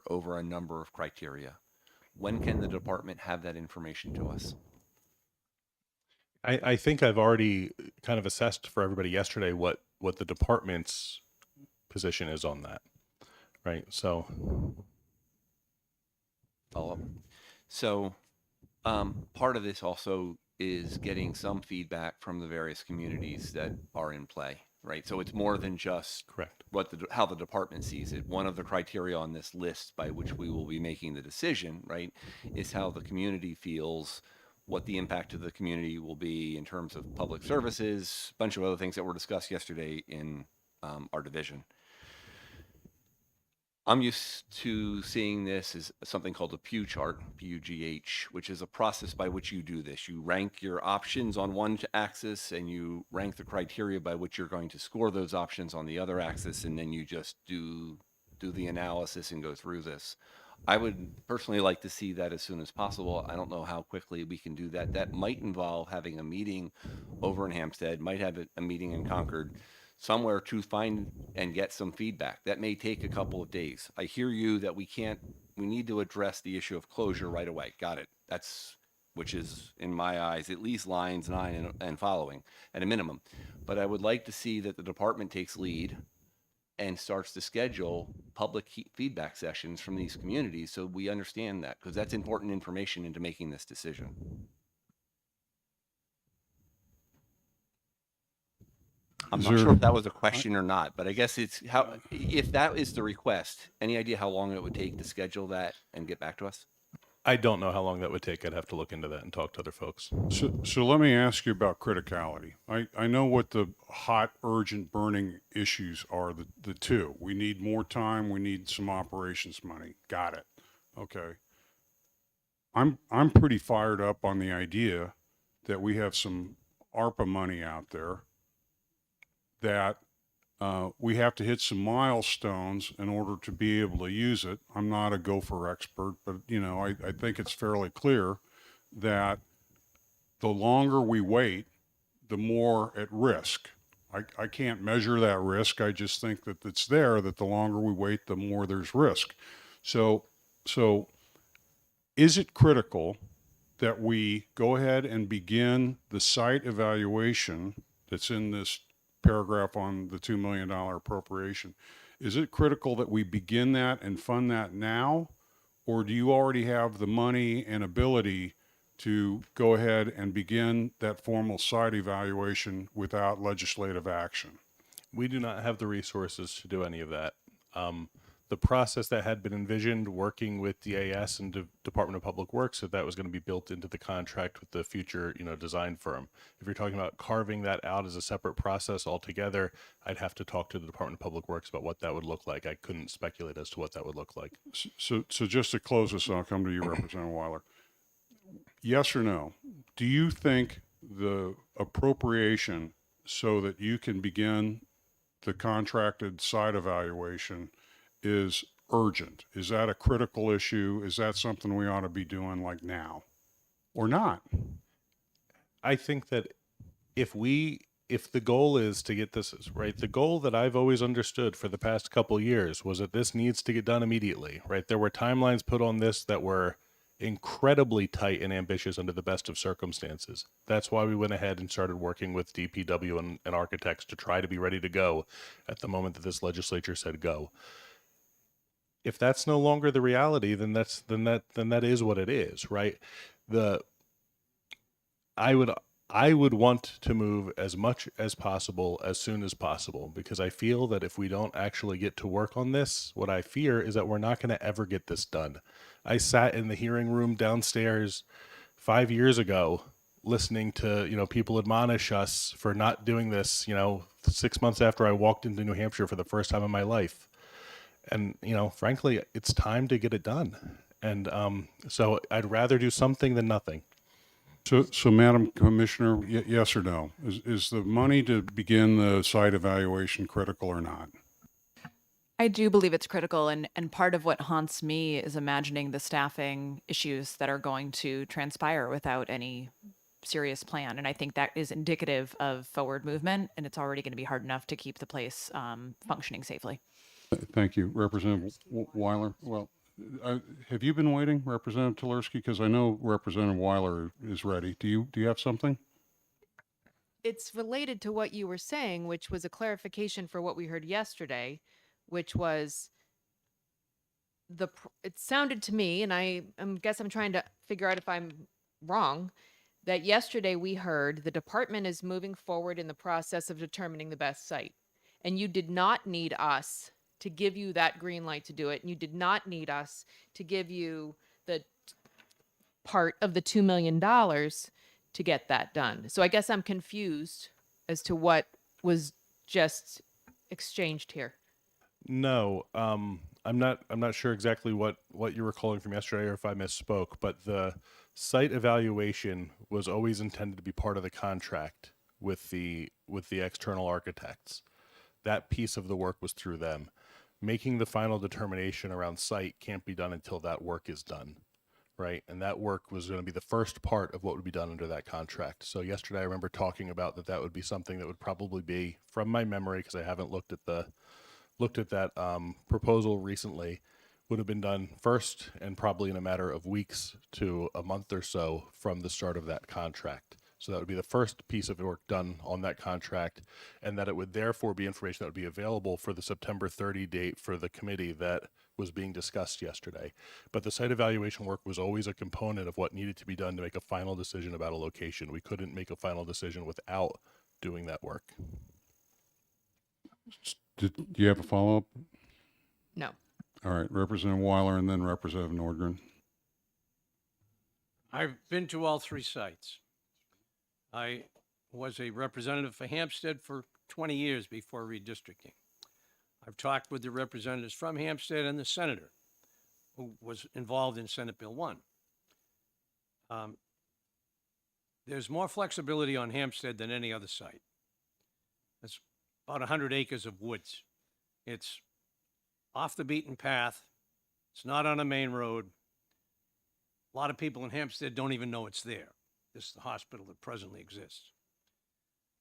over a number of criteria. When can the department have that information to us? I think I've already kind of assessed for everybody yesterday what the department's position is on that, right? So, Follow up. So, part of this also is getting some feedback from the various communities that are in play, right? So it's more than just correct how the department sees it. One of the criteria on this list by which we will be making the decision, right, is how the community feels, what the impact of the community will be in terms of public services, a bunch of other things that were discussed yesterday in our division. I'm used to seeing this as something called a Pew chart, P-U-G-H, which is a process by which you do this. You rank your options on one axis and you rank the criteria by which you're going to score those options on the other axis, and then you just do the analysis and go through this. I would personally like to see that as soon as possible. I don't know how quickly we can do that. That might involve having a meeting over in Hampstead, might have a meeting in Concord, somewhere to find and get some feedback. That may take a couple of days. I hear you that we need to address the issue of closure right away. Got it. Which is, in my eyes, at least lines 9 and following at a minimum. But I would like to see that the department takes lead and starts to schedule public feedback sessions from these communities so we understand that, because that's important information into making this decision. I'm not sure if that was a question or not, but I guess it's if that is the request, any idea how long it would take to schedule that and get back to us? I don't know how long that would take. I'd have to look into that and talk to other folks. So let me ask you about criticality. I know what the hot, urgent, burning issues are, the two. We need more time. We need some operations money. Got it. Okay. I'm pretty fired up on the idea that we have some ARPA money out there that we have to hit some milestones in order to be able to use it. I'm not a gopher expert, but I think it's fairly clear that the longer we wait, the more at risk. I can't measure that risk. I just think that it's there, that the longer we wait, the more there's risk. So is it critical that we go ahead and begin the site evaluation that's in this paragraph on the $2 million appropriation? Is it critical that we begin that and fund that now? Or do you already have the money and ability to go ahead and begin that formal site evaluation without legislative action? We do not have the resources to do any of that. The process that had been envisioned working with DAS and Department of Public Works, that was going to be built into the contract with the future, design firm. If you're talking about carving that out as a separate process altogether, I'd have to talk to the Department of Public Works about what that would look like. I couldn't speculate as to what that would look like. So just to close this, I'll come to you, Representative Weiler. Yes or no? Do you think the appropriation so that you can begin the contracted site evaluation is urgent? Is that a critical issue? Is that something we ought to be doing like now or not? I think that if the goal is to get this right, the goal that I've always understood for the past couple years was that this needs to get done immediately, right? There were timelines put on this that were incredibly tight and ambitious under the best of circumstances. That's why we went ahead and started working with DPW and architects to try to be ready to go at the moment that this legislature said go. If that's no longer the reality, then that is what it is, right? I would want to move as much as possible as soon as possible, because I feel that if we don't actually get to work on this, what I fear is that we're not going to ever get this done. I sat in the hearing room downstairs 5 years ago listening to, people admonish us for not doing this, 6 months after I walked into New Hampshire for the first time in my life. And, frankly, it's time to get it done. And so I'd rather do something than nothing. So Madam Commissioner, yes or no? Is the money to begin the site evaluation critical or not? I do believe it's critical, and part of what haunts me is imagining the staffing issues that are going to transpire without any serious plan. And I think that is indicative of forward movement, and it's already going to be hard enough to keep the place functioning safely. Thank you. Representative Weiler. Well, have you been waiting, Representative Tulerski? Because I know Representative Weiler is ready. Do you have something? It's related to what you were saying, which was a clarification for what we heard yesterday, which was it sounded to me, and I guess I'm trying to figure out if I'm wrong, that yesterday we heard the department is moving forward in the process of determining the best site. And you did not need us to give you that green light to do it. And you did not need us to give you the part of the $2 million to get that done. So I guess I'm confused as to what was just exchanged here. No, I'm not sure exactly what you were calling from yesterday or if I misspoke, but the site evaluation was always intended to be part of the contract with the external architects. That piece of the work was through them. Making the final determination around site can't be done until that work is done, right? And that work was going to be the first part of what would be done under that contract. So yesterday I remember talking about that would be something that would probably be, from my memory, because I haven't looked at that proposal recently, would have been done first and probably in a matter of weeks to a month or so from the start of that contract. So that would be the first piece of work done on that contract, and that it would therefore be information that would be available for the September 30 date for the committee that was being discussed yesterday. But the site evaluation work was always a component of what needed to be done to make a final decision about a location. We couldn't make a final decision without doing that work. Do you have a follow-up? No. All right, Representative Weiler and then Representative Nordgren. I've been to all three sites. I was a representative for Hampstead for 20 years before redistricting. I've talked with the representatives from Hampstead and the senator who was involved in Senate Bill 1. There's more flexibility on Hampstead than any other site. It's about 100 acres of woods. It's off the beaten path. It's not on a main road. A lot of people in Hampstead don't even know it's there. This is the hospital that presently exists.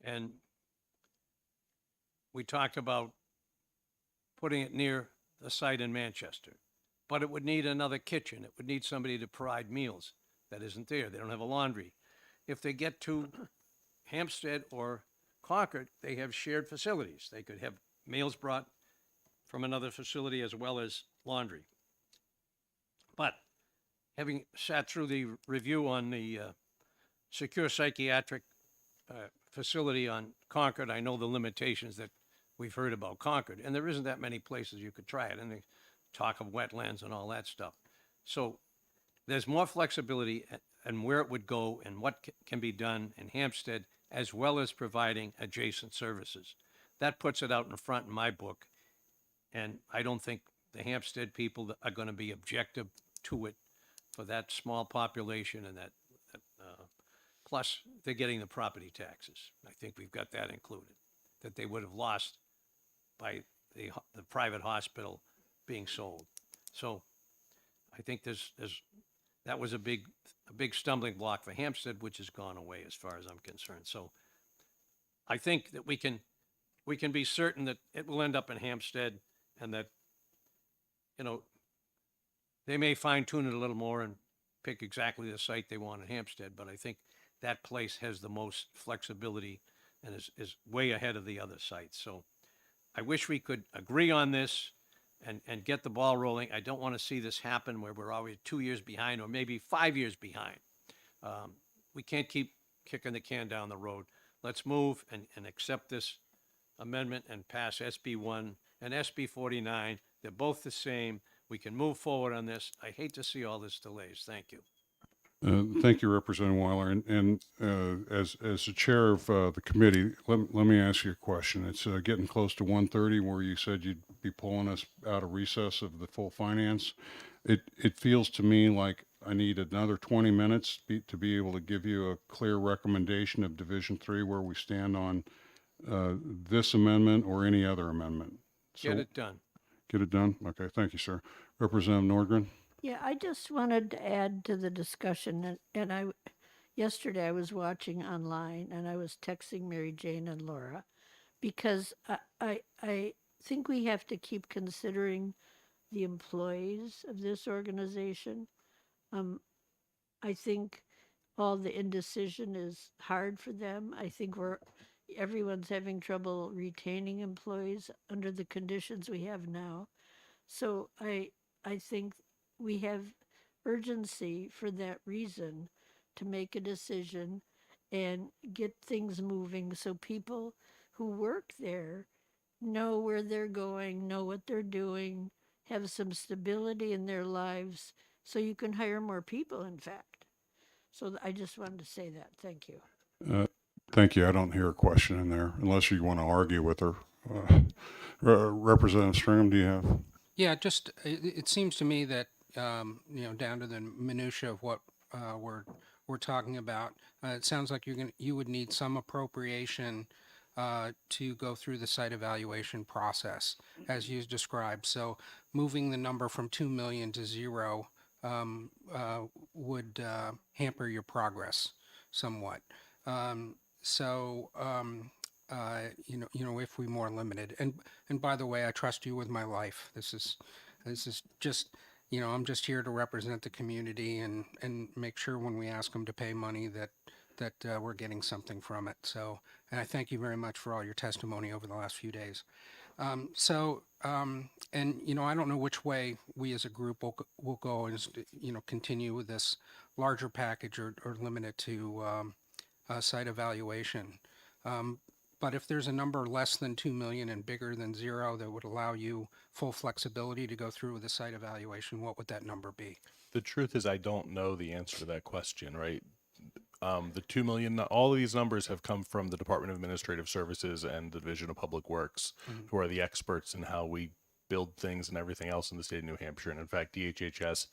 And we talked about putting it near the site in Manchester, but it would need another kitchen. It would need somebody to provide meals. That isn't there. They don't have a laundry. If they get to Hampstead or Concord, they have shared facilities. They could have meals brought from another facility as well as laundry. But having sat through the review on the secure psychiatric facility on Concord, I know the limitations that we've heard about Concord, and there isn't that many places you could try it, and they talk of wetlands and all that stuff. So there's more flexibility and where it would go and what can be done in Hampstead, as well as providing adjacent services. That puts it out in front in my book, and I don't think the Hampstead people are going to be objective to it for that small population and that plus they're getting the property taxes. I think we've got that included, that they would have lost by the private hospital being sold. So I think that was a big stumbling block for Hampstead, which has gone away as far as I'm concerned. So I think that we can be certain that it will end up in Hampstead, and that, you know, they may fine tune it a little more and pick exactly the site they want in Hampstead, but I think that place has the most flexibility and is way ahead of the other sites. So I wish we could agree on this and get the ball rolling. I don't want to see this happen where we're always 2 years behind or maybe 5 years behind. We can't keep kicking the can down the road. Let's move and accept this amendment and pass SB 1 and SB 49. They're both the same. We can move forward on this. I hate to see all this delays. Thank you. Thank you, Representative Weiler. And as the chair of the committee, let me ask you a question. It's getting close to 1:30, where you said you'd be pulling us out of recess of the full finance. It feels to me like I need another 20 minutes to be able to give you a clear recommendation of Division 3 where we stand on this amendment or any other amendment. So, Get it done. Get it done? Okay, thank you, sir. Representative Nordgren? Yeah, I just wanted to add to the discussion, and yesterday I was watching online and I was texting Mary Jane and Laura, because I think we have to keep considering the employees of this organization. I think all the indecision is hard for them. I think everyone's having trouble retaining employees under the conditions we have now. So I think we have urgency for that reason to make a decision and get things moving so people who work there know where they're going, know what they're doing, have some stability in their lives, so you can hire more people, in fact. So I just wanted to say that. Thank you. Thank you. I don't hear a question in there unless you want to argue with her. Representative Stringham, do you have? Yeah, just it seems to me that down to the minutia of what we're talking about, it sounds like you would need some appropriation to go through the site evaluation process as you described. So moving the number from 2 million to 0 would hamper your progress somewhat. If we more limited, and by the way, I trust you with my life. This is just, I'm just here to represent the community and make sure when we ask them to pay money that we're getting something from it. So, and I thank you very much for all your testimony over the last few days. I don't know which way we as a group will go and continue with this larger package or limit it to site evaluation. But if there's a number less than 2 million and bigger than 0 that would allow you full flexibility to go through with the site evaluation, what would that number be? The truth is, I don't know the answer to that question, right? The 2 million, all of these numbers have come from the Department of Administrative Services and the Division of Public Works, who are the experts in how we build things and everything else in the state of New Hampshire. And in fact, DHHS,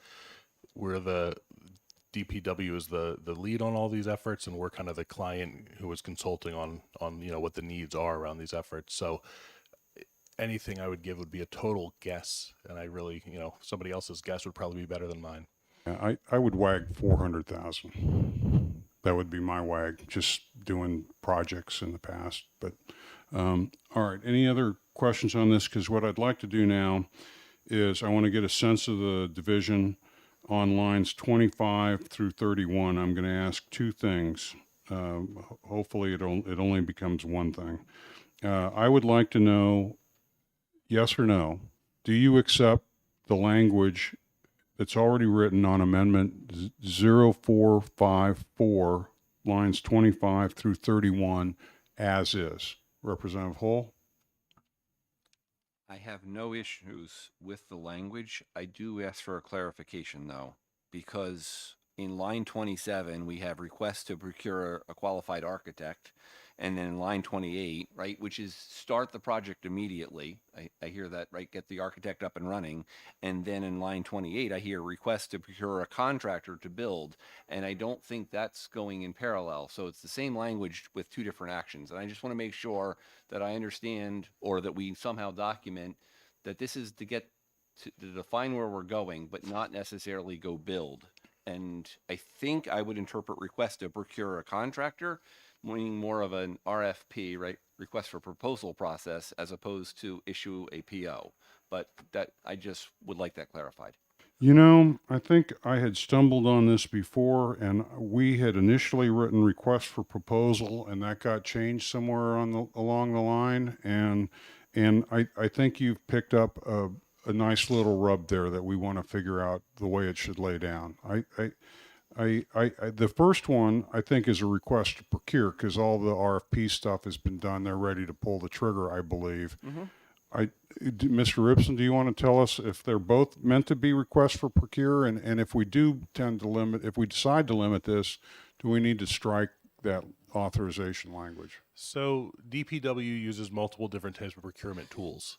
DPW is the lead on all these efforts, and we're kind of the client who is consulting on what the needs are around these efforts. So anything I would give would be a total guess, and I really, somebody else's guess would probably be better than mine. Yeah, I would wag 400,000. That would be my wag, just doing projects in the past. But all right, any other questions on this? Because what I'd like to do now is I want to get a sense of the division on lines 25 through 31. I'm going to ask two things. Hopefully it only becomes one thing. I would like to know, yes or no, do you accept the language that's already written on Amendment 0454, lines 25 through 31, as is? Representative Hull? I have no issues with the language. I do ask for a clarification, though, because in line 27, we have request to procure a qualified architect. And then in line 28, right, which is start the project immediately. I hear that, right, get the architect up and running. And then in line 28, I hear request to procure a contractor to build. And I don't think that's going in parallel. So it's the same language with two different actions. And I just want to make sure that I understand, or that we somehow document, that this is to get to define where we're going, but not necessarily go build. And I think I would interpret request to procure a contractor meaning more of an RFP, right, request for proposal process, as opposed to issue a PO. But that, I just would like that clarified. I think I had stumbled on this before, and we had initially written request for proposal, and that got changed somewhere along the line. And I think you've picked up a nice little rub there that we want to figure out the way it should lay down. The first one, I think, is a request to procure, because all the RFP stuff has been done. They're ready to pull the trigger, I believe. Mr. Ripson, do you want to tell us if they're both meant to be requests for procure? And if we do if we decide to limit this, do we need to strike that authorization language? So DPW uses multiple different types of procurement tools.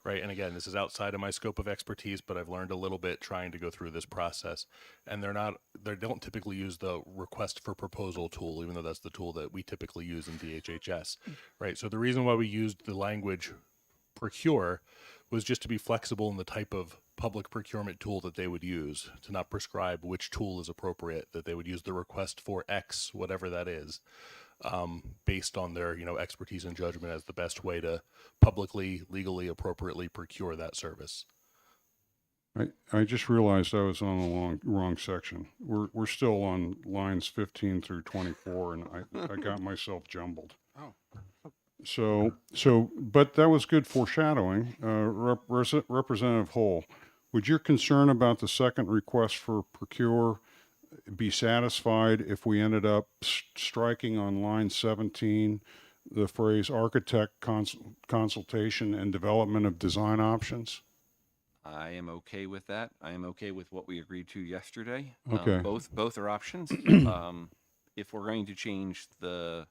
Right. And again, this is outside of my scope of expertise, but I've learned a little bit trying to go through this process. And they don't typically use the request for proposal tool, even though that's the tool that we typically use in DHHS. Right. So the reason why we used the language procure was just to be flexible in the type of public procurement tool that they would use, to not prescribe which tool is appropriate, that they would use the request for X, whatever that is. Based on their, expertise and judgment as the best way to publicly, legally, appropriately procure that service. I just realized I was on the wrong section. We're still on lines 15 through 24, and I got myself jumbled. Oh. But that was good foreshadowing. Representative Hull, would your concern about the second request for procure be satisfied if we ended up striking on line 17 the phrase architect consultation and development of design options? I am okay with that. I am okay with what we agreed to yesterday. Okay. Both are options. If we're going to change the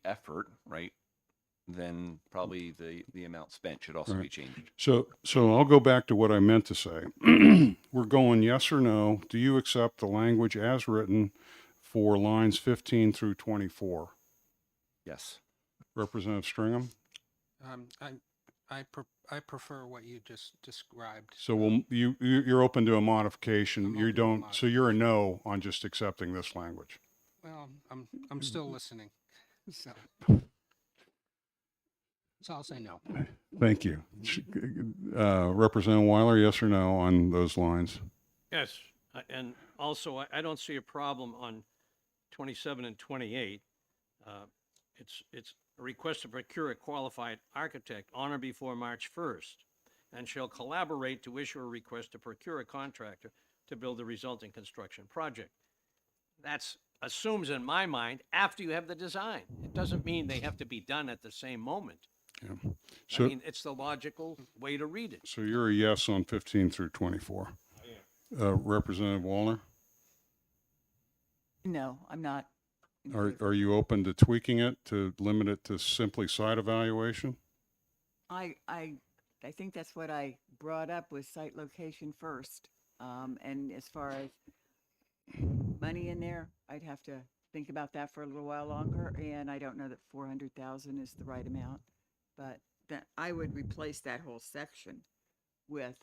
effort, right, then probably the amount spent should also Right. be changed. So I'll go back to what I meant to say. We're going yes or no. Do you accept the language as written for lines 15 through 24? Yes. Representative Stringham? I prefer what you just described. So you're open to a modification. I'm You open to a don't, so you're a no on just accepting this language. Well, I'm still listening, so I'll say no. Thank you. Representative Weiler, yes or no on those lines? Yes, and also, I don't see a problem on 27 and 28. It's a request to procure a qualified architect on or before March 1st, and shall collaborate to issue a request to procure a contractor to build the resulting construction project. That's assumes in my mind after you have the design. It doesn't mean they have to be done at the same moment. Yeah. I So, mean, it's the logical way to read it. so you're a yes on 15 through 24? Representative Wallner, No, I'm not. in are favor. you open to tweaking it to limit it to simply site evaluation? I think that's what I brought up was site location first. And as far as money in there, I'd have to think about that for a little while longer. And I don't know that 400,000 is the right amount, but that I would replace that whole section with,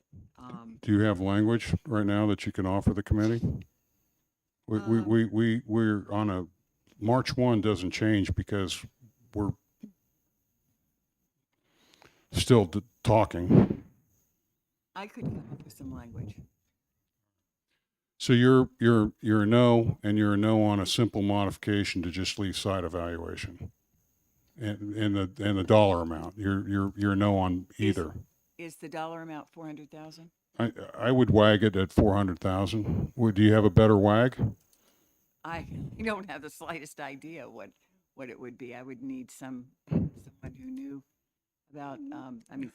Do you have language right now that you can offer the committee? We're on a, March 1 doesn't change because we're still talking. I could come up with some language. So you're a no, and you're a no on a simple modification to just leave site evaluation, and the dollar amount. You're a no on either. Is the dollar amount 400,000? I would wag it at 400,000. Do you have a better wag? I don't have the slightest idea what it would be. I would need someone who knew about,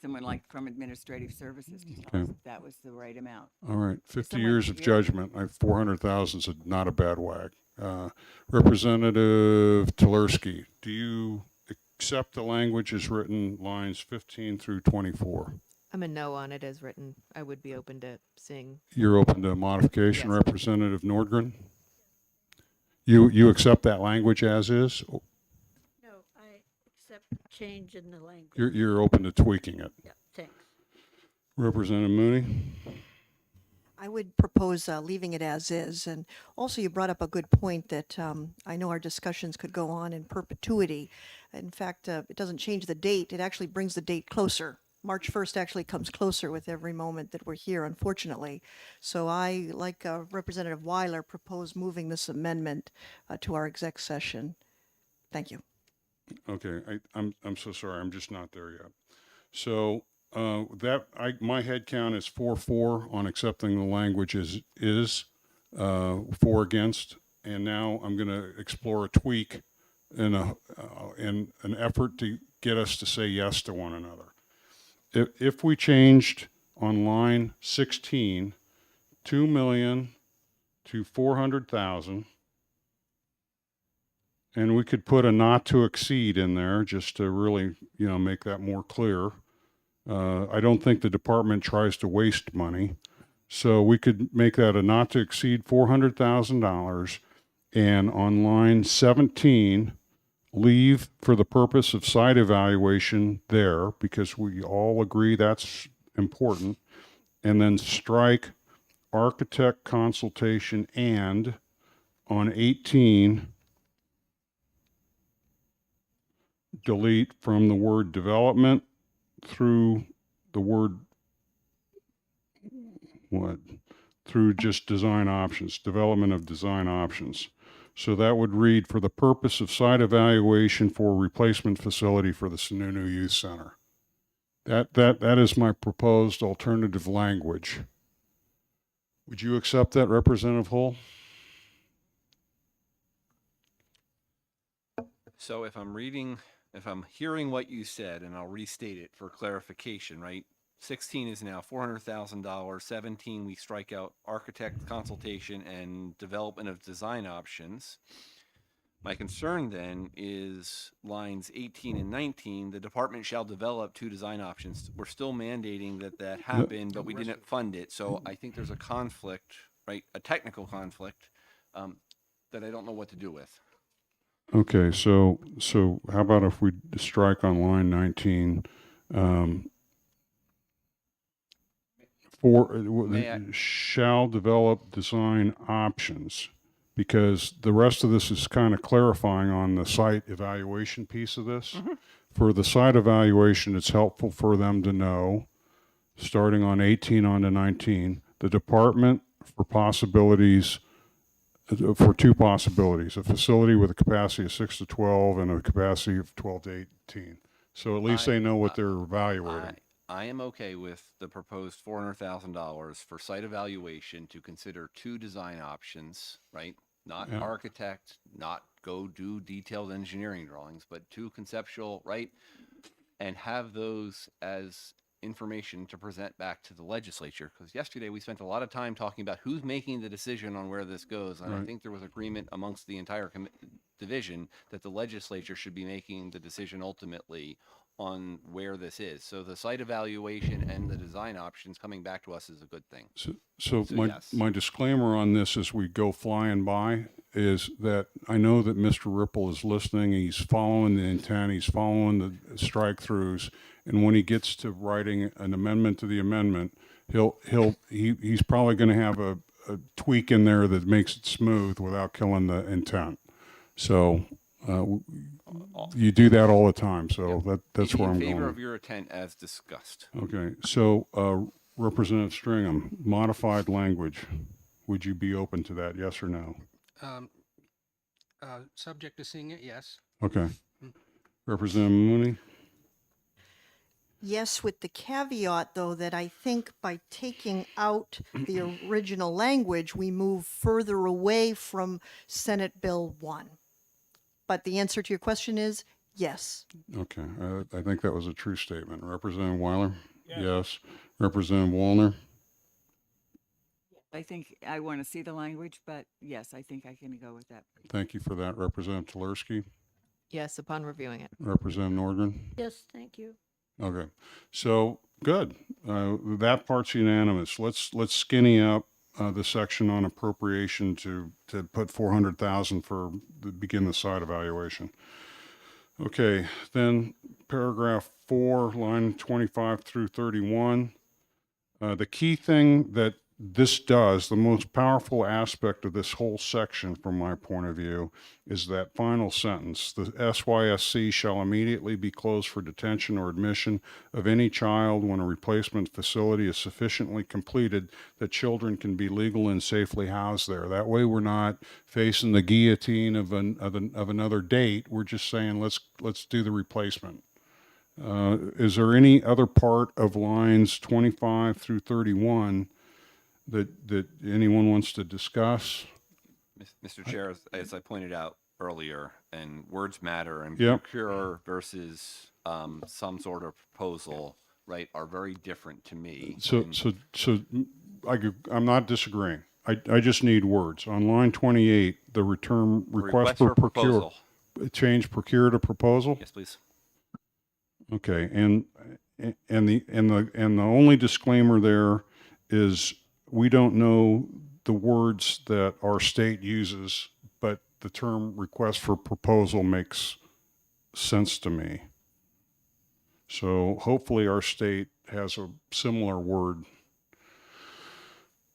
someone like from administrative services to tell us Okay. if that was the right amount. All right, 50 Someone years of here- judgment. 400,000 is not a bad wag. Representative Tulersky, do you accept the language as written, lines 15 through 24? I'm a no on it as written. I would be open to seeing. You're open to modification, Yes. Representative Nordgren? You accept that language as is? No, I accept change in the language. You're open to tweaking it? Yeah, thanks. Representative Mooney? I would propose leaving it as is. And also, you brought up a good point that I know our discussions could go on in perpetuity. In fact, it doesn't change the date. It actually brings the date closer. March 1st actually comes closer with every moment that we're here, unfortunately. So I, like Representative Weiler, propose moving this amendment to our exec session. Thank you. Okay, I'm so sorry, I'm just not there yet. So, my head count is 4-4 on accepting the language as is, 4 against, and now I'm gonna explore a tweak in an effort to get us to say yes to one another. If we changed on line 16, 2 million to 400,000, and we could put a not to exceed in there just to really, make that more clear. I don't think the department tries to waste money. So we could make that a not to exceed $400,000. And on line 17, leave for the purpose of site evaluation there, because we all agree that's important. And then strike architect consultation, and on 18, delete from the word development through the word through just design options, development of design options. So that would read, for the purpose of site evaluation for replacement facility for the Sununu Youth Center. That is my proposed alternative language. Would you accept that, Representative Hull? So if I'm hearing what you said, and I'll restate it for clarification, right? 16 is now $400,000. 17, we strike out architect consultation and development of design options. My concern then is lines 18 and 19, the department shall develop 2 design options. We're still mandating that happen, but we didn't fund it. So I think there's a conflict, right? A technical conflict that I don't know what to do with. Okay, so how about if we strike on line 19, May I- shall develop design options, because the rest of this is kind of clarifying on the site evaluation piece of this. For the site evaluation, it's helpful for them to know, starting on 18 on to 19, the department for possibilities, for 2 possibilities, a facility with a capacity of 6 to 12 and a capacity of 12 to 18. So at least they know what they're evaluating. I am okay with the proposed $400,000 for site evaluation to consider 2 design options, right? Not Yeah. architect, not go do detailed engineering drawings, but 2 conceptual, right? And have those as information to present back to the legislature. Because yesterday we spent a lot of time talking about who's making the decision on where this goes. And I Right. think there was agreement amongst the entire division that the legislature should be making the decision ultimately on where this is. So the site evaluation and the design options coming back to us is a good thing. So So my, yes. my disclaimer on this as we go flying by is that I know that Mr. Ripple is listening. He's following the intent. He's following the strike throughs. And when he gets to writing an amendment to the amendment, he's probably going to have a tweak in there that makes it smooth without killing the intent. So you do that all the time. So that's where I'm In favor going. of your intent as discussed. Okay, so Representative Stringham, modified language, would you be open to that, yes or no? Subject to seeing it, yes. Okay. Representative Mooney? Yes, with the caveat, though, that I think by taking out the original language, we move further away from Senate Bill 1. But the answer to your question is yes. Okay, I think that was a true statement. Representative Weiler? Yes. Representative Wallner? I think I want to see the language, but yes, I think I can go with that. Thank you for that. Representative Telersky? Yes, upon reviewing it. Representative Nordgren? Yes, thank you. Okay, so good. That part's unanimous. Let's skinny up the section on appropriation to put 400,000 for begin the site evaluation. Okay, then paragraph 4, line 25 through 31. The key thing that this does, the most powerful aspect of this whole section from my point of view, is that final sentence. The SYSC shall immediately be closed for detention or admission of any child when a replacement facility is sufficiently completed that children can be legal and safely housed there. That way we're not facing the guillotine of another date. We're just saying let's do the replacement. Is there any other part of lines 25 through 31 that anyone wants to discuss? Mr. Chair, as I pointed out earlier, and words matter, and Yep. procure versus some sort of proposal, right, are very different to me. I'm not disagreeing. I just need words. On line 28, the return request for procure, change procure to proposal? Yes, please. Okay, and the only disclaimer there is we don't know the words that our state uses, but the term request for proposal makes sense to me. So hopefully our state has a similar word.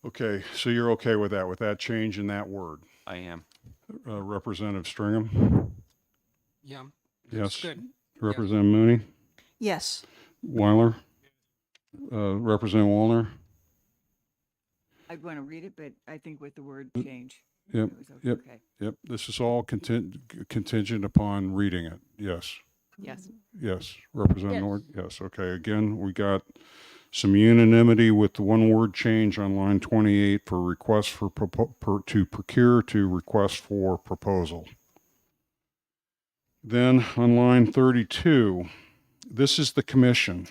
Okay, so you're okay with that change in that word? I am. Representative Stringham? Yeah. Yes. Good. Representative Mooney? Yes. Weiler? Representative Wallner? I'd want to read it, but I think with the word change. Yep, it was yep, okay. yep. This is all contingent upon reading it. Yes. Yes. Yes. Representative Nord? Yes. Okay. Again, we got some unanimity with the one word change on line 28 for request for to procure to request for proposal. Then on line 32, this is the commission.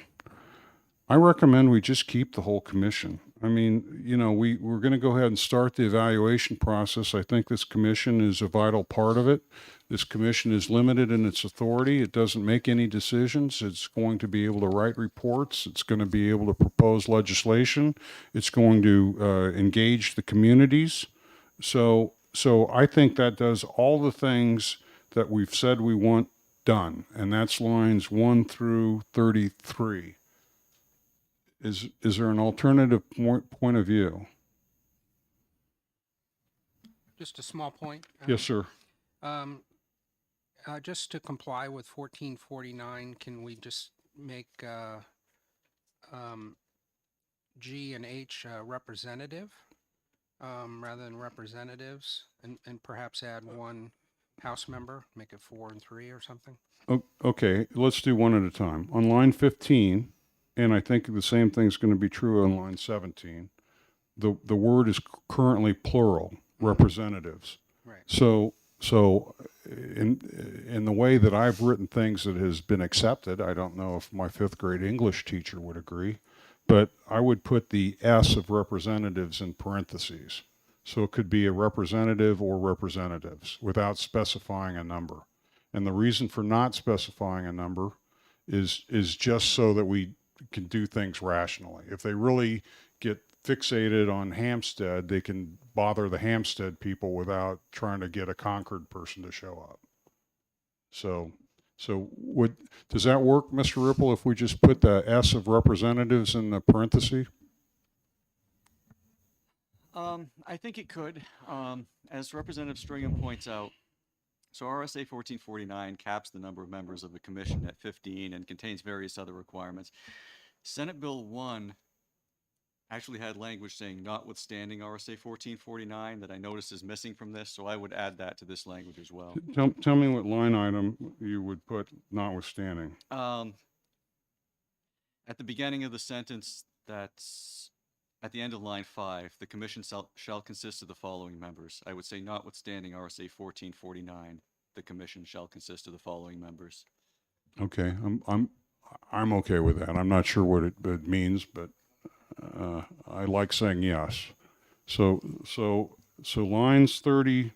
I recommend we just keep the whole commission. I mean, you know, we're going to go ahead and start the evaluation process. I think this commission is a vital part of it. This commission is limited in its authority. It doesn't make any decisions. It's going to be able to write reports. It's going to be able to propose legislation. It's going to engage the communities. So I think that does all the things that we've said we want done, and that's lines 1 through 33. Is there an alternative point of view? Just a small point. Yes, sir. Just to comply with 1449, can we just make G and H representative rather than representatives, and perhaps add one House member, make it 4 and 3 or something? Okay, let's do one at a time. On line 15, and I think the same thing's going to be true on line 17, the word is currently plural, representatives. Right. So in the way that I've written things that has been accepted, I don't know if my 5th grade English teacher would agree, but I would put the S of representatives in parentheses. So it could be a representative or representatives without specifying a number. And the reason for not specifying a number is just so that we can do things rationally. If they really get fixated on Hampstead, they can bother the Hampstead people without trying to get a Concord person to show up. So does that work, Mr. Ripple, if we just put the S of representatives in the parenthesis? I think it could. As Representative Stringham points out, so RSA 1449 caps the number of members of the commission at 15 and contains various other requirements. Senate Bill 1 actually had language saying notwithstanding RSA 1449 that I noticed is missing from this, so I would add that to this language as well. Tell me what line item you would put notwithstanding. At the beginning of the sentence, that's at the end of line 5, the commission shall consist of the following members. I would say notwithstanding RSA 1449, the commission shall consist of the following members. Okay, I'm okay with that. I'm not sure what it means, but I like saying yes. So lines 1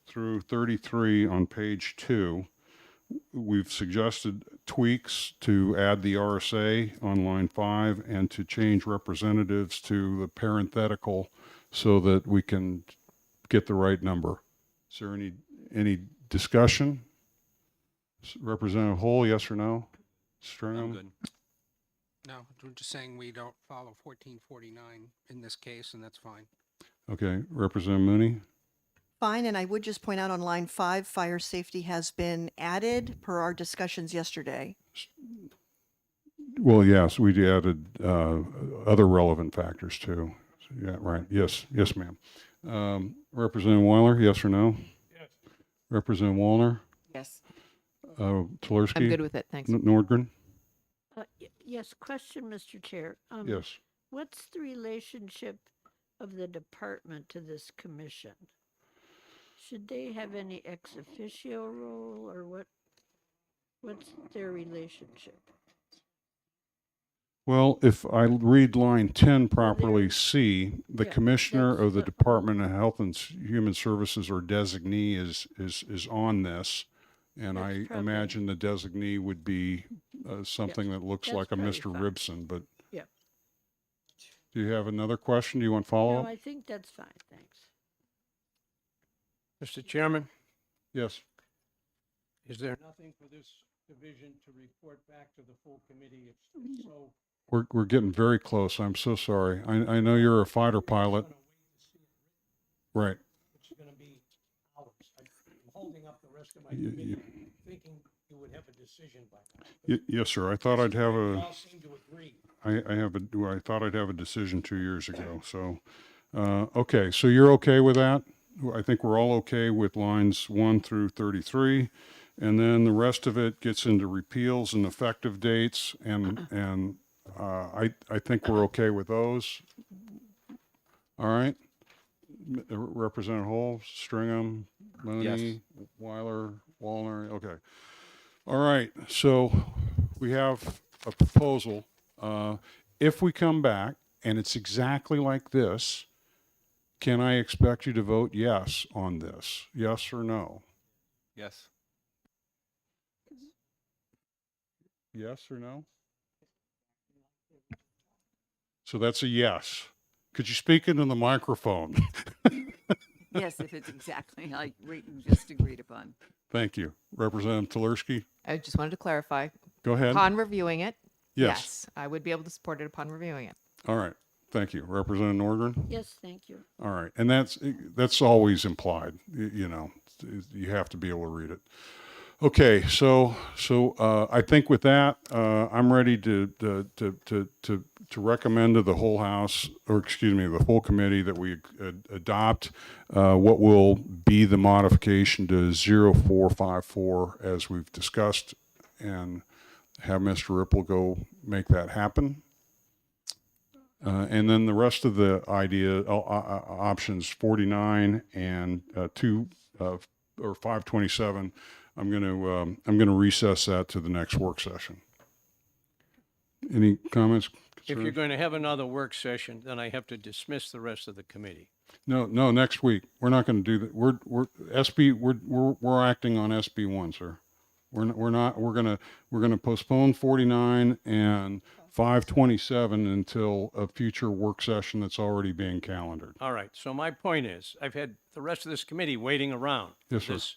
through 33 on page 2, we've suggested tweaks to add the RSA on line 5 and to change representatives to the parenthetical so that we can get the right number. Is there any discussion? Representative Hull, yes or no? Stringham? No, we're just saying we don't follow 1449 in this case, and that's fine. Okay, Representative Mooney? Fine, and I would just point out on line 5, fire safety has been added per our discussions yesterday. Well, yes, we added other relevant factors too. Yeah, right. Yes, ma'am. Representative Weiler, yes or no? Yes. Representative Wallner? Yes. Tulerski? I'm good with it, thanks. Nordgren? Yes, question, Mr. Chair. Yes. What's the relationship of the department to this commission? Should they have any ex officio role, or what's their relationship? Well, if I read line 10 properly, C, the commissioner of the Department of Health and Human Services or designee is on this. And I imagine the designee would be something that looks like a Mr. Ribson, but Yep. do you have another question? Do you want follow-up? No, I think that's fine, thanks. Mr. Chairman, Yes. is there nothing for this division to report back to the full committee? It's so We're getting very close. I'm so sorry. I know you're a fighter pilot. Right. it's going to be hours. I'm holding up the rest of my committee, thinking you would have a decision by now. Yes, sir. I thought I'd have We a. all seem to agree. I thought I'd have a decision 2 years ago. So, okay. So you're okay with that? I think we're all okay with lines 1 through 33. And then the rest of it gets into repeals and effective dates. And I think we're okay with those. All right. Representative Hull, Stringham, Mooney, Weiler, Wallner. Okay. All right. So we have a proposal. if we come back and it's exactly like this, can I expect you to vote yes on this? Yes or no? Yes. Yes or no? So that's a yes. Could you speak into the microphone? Yes, if it's exactly like we just agreed upon. Thank you. Representative Tulerski, I just wanted to clarify. go ahead. Upon reviewing it, Yes. I would be able to support it upon reviewing it. All right. Thank you. Representative Nordgren? Yes, thank you. All right. And that's always implied. You know, you have to be able to read it. Okay. So I think with that, I'm ready to recommend to the whole House, or excuse me, the full committee, that we adopt what will be the modification to 0454 as we've discussed, and have Mr. Ripple go make that happen. And then the rest of the options 49 and 527, I'm going to recess that to the next work session. Any comments? If you're concerns? going to have another work session, then I have to dismiss the rest of the committee. No, next week. We're not going to do that. We're acting on SB1, sir. We're going to postpone 49 and 527 until a future work session that's already being calendared. All right, so my point is, I've had the rest of this committee waiting around for Yes, sir. this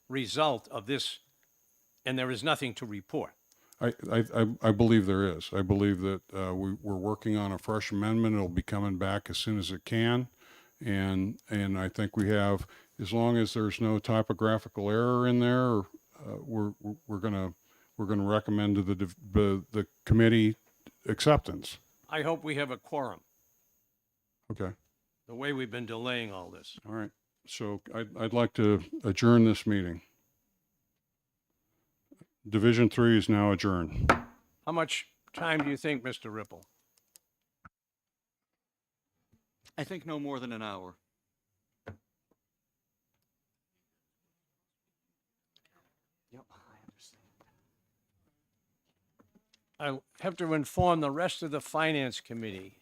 result of this, and there is nothing to report. I believe there is. I believe that we're working on a fresh amendment. It'll be coming back as soon as it can. And I think we have, as long as there's no typographical error in there, we're gonna recommend to the committee acceptance. I hope we have a quorum, Okay. the way we've been delaying all this. All right. So I'd like to adjourn this meeting. Division 3 is now adjourned. How much time do you think, Mr. Ripple? I think no more than an hour. Yep, I understand. I have to inform the rest of the Finance Committee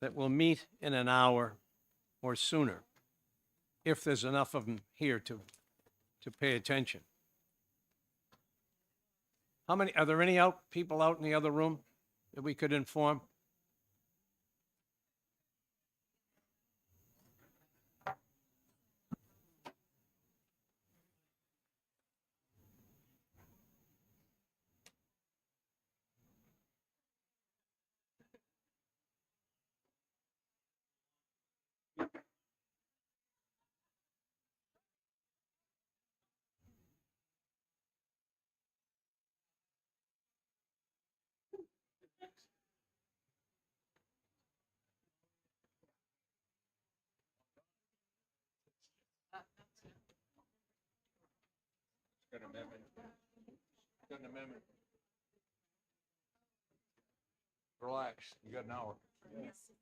that we'll meet in an hour or sooner, if there's enough of them here to pay attention. Are there any people out in the other room that we could inform? Good amendment. Good amendment. Relax, you got an hour. Yeah, I know, it's the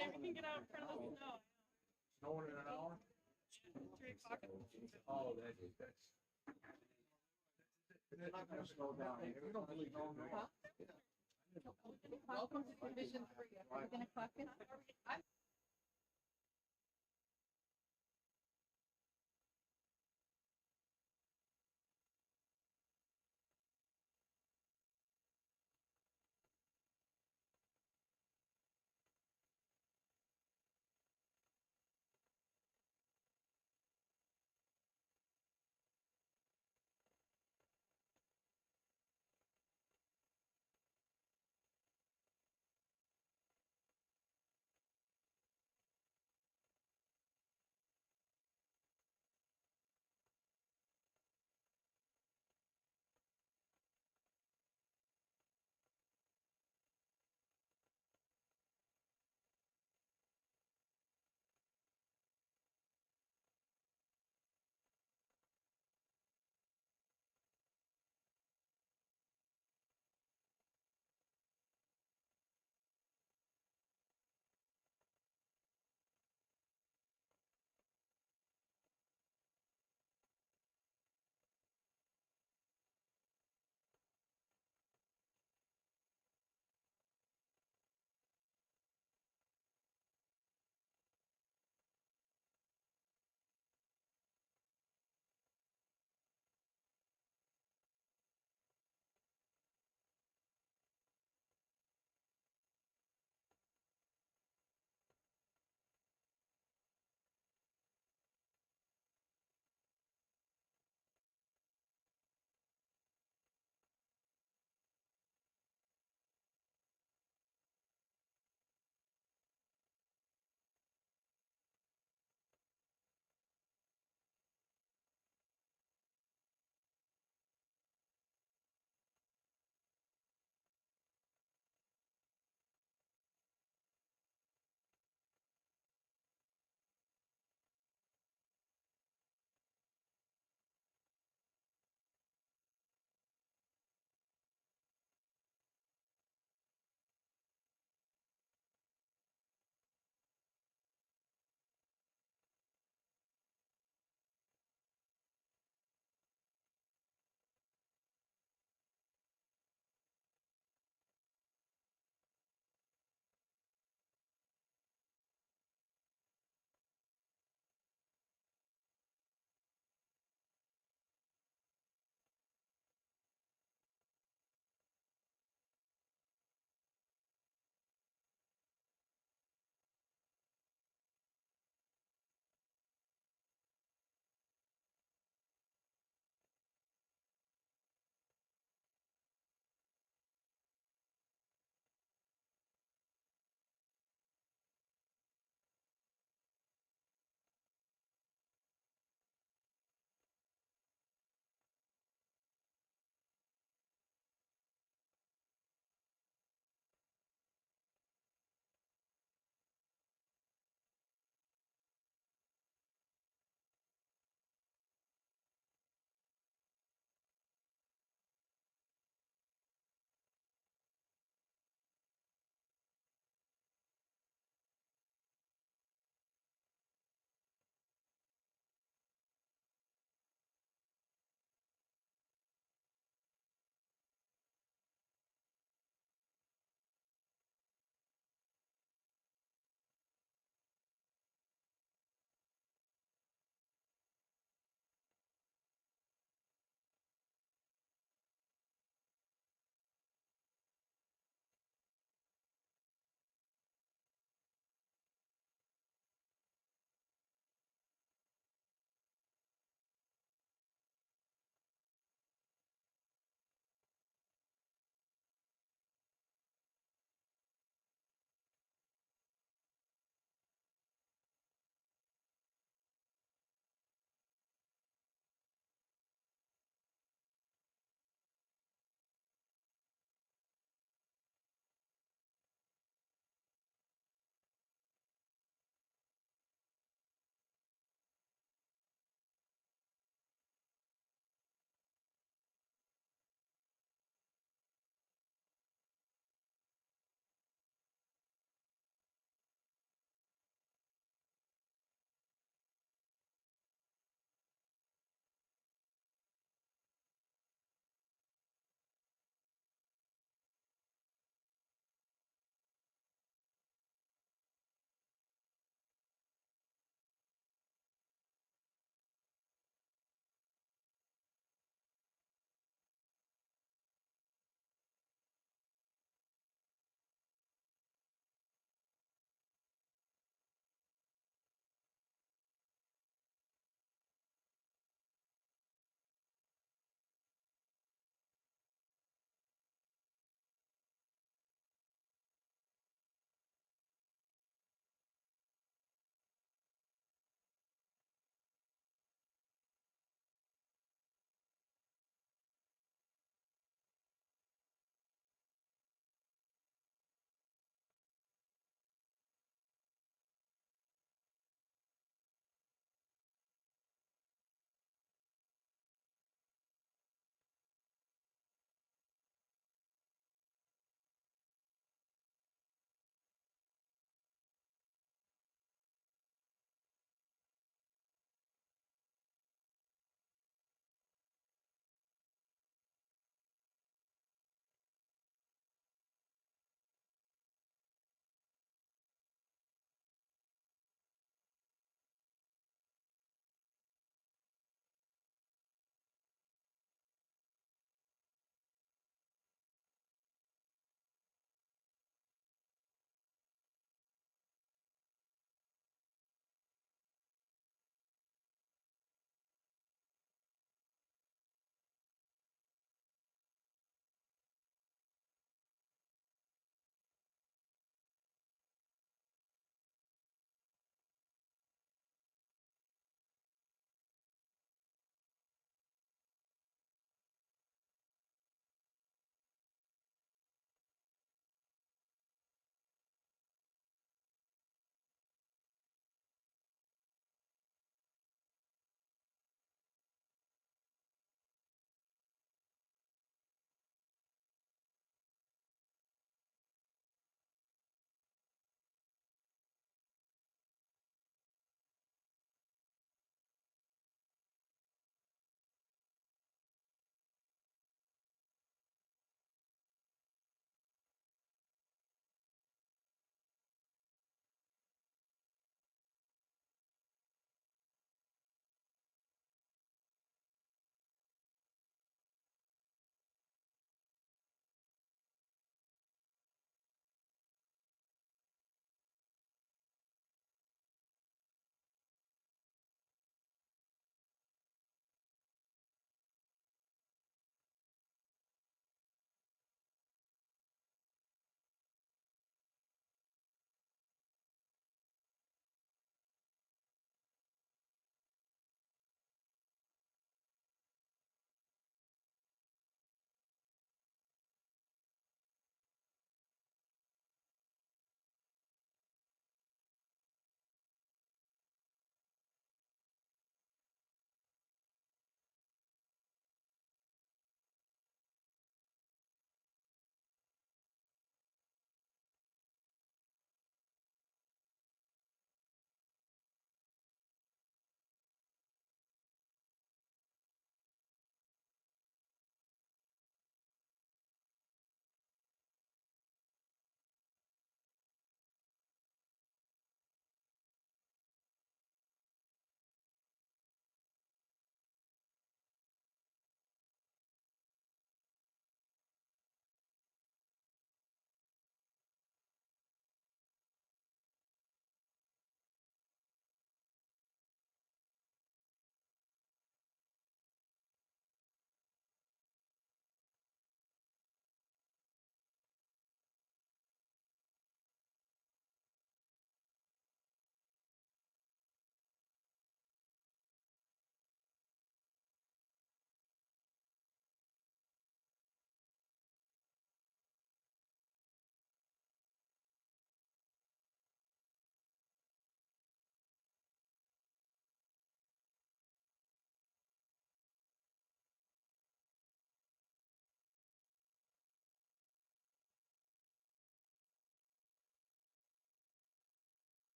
same, we can get out in front of the snow. Snow in an hour? 3 o'clock. Oh, that's. They're not gonna slow down. You don't believe Welcome to Division 3. Are you gonna clock in?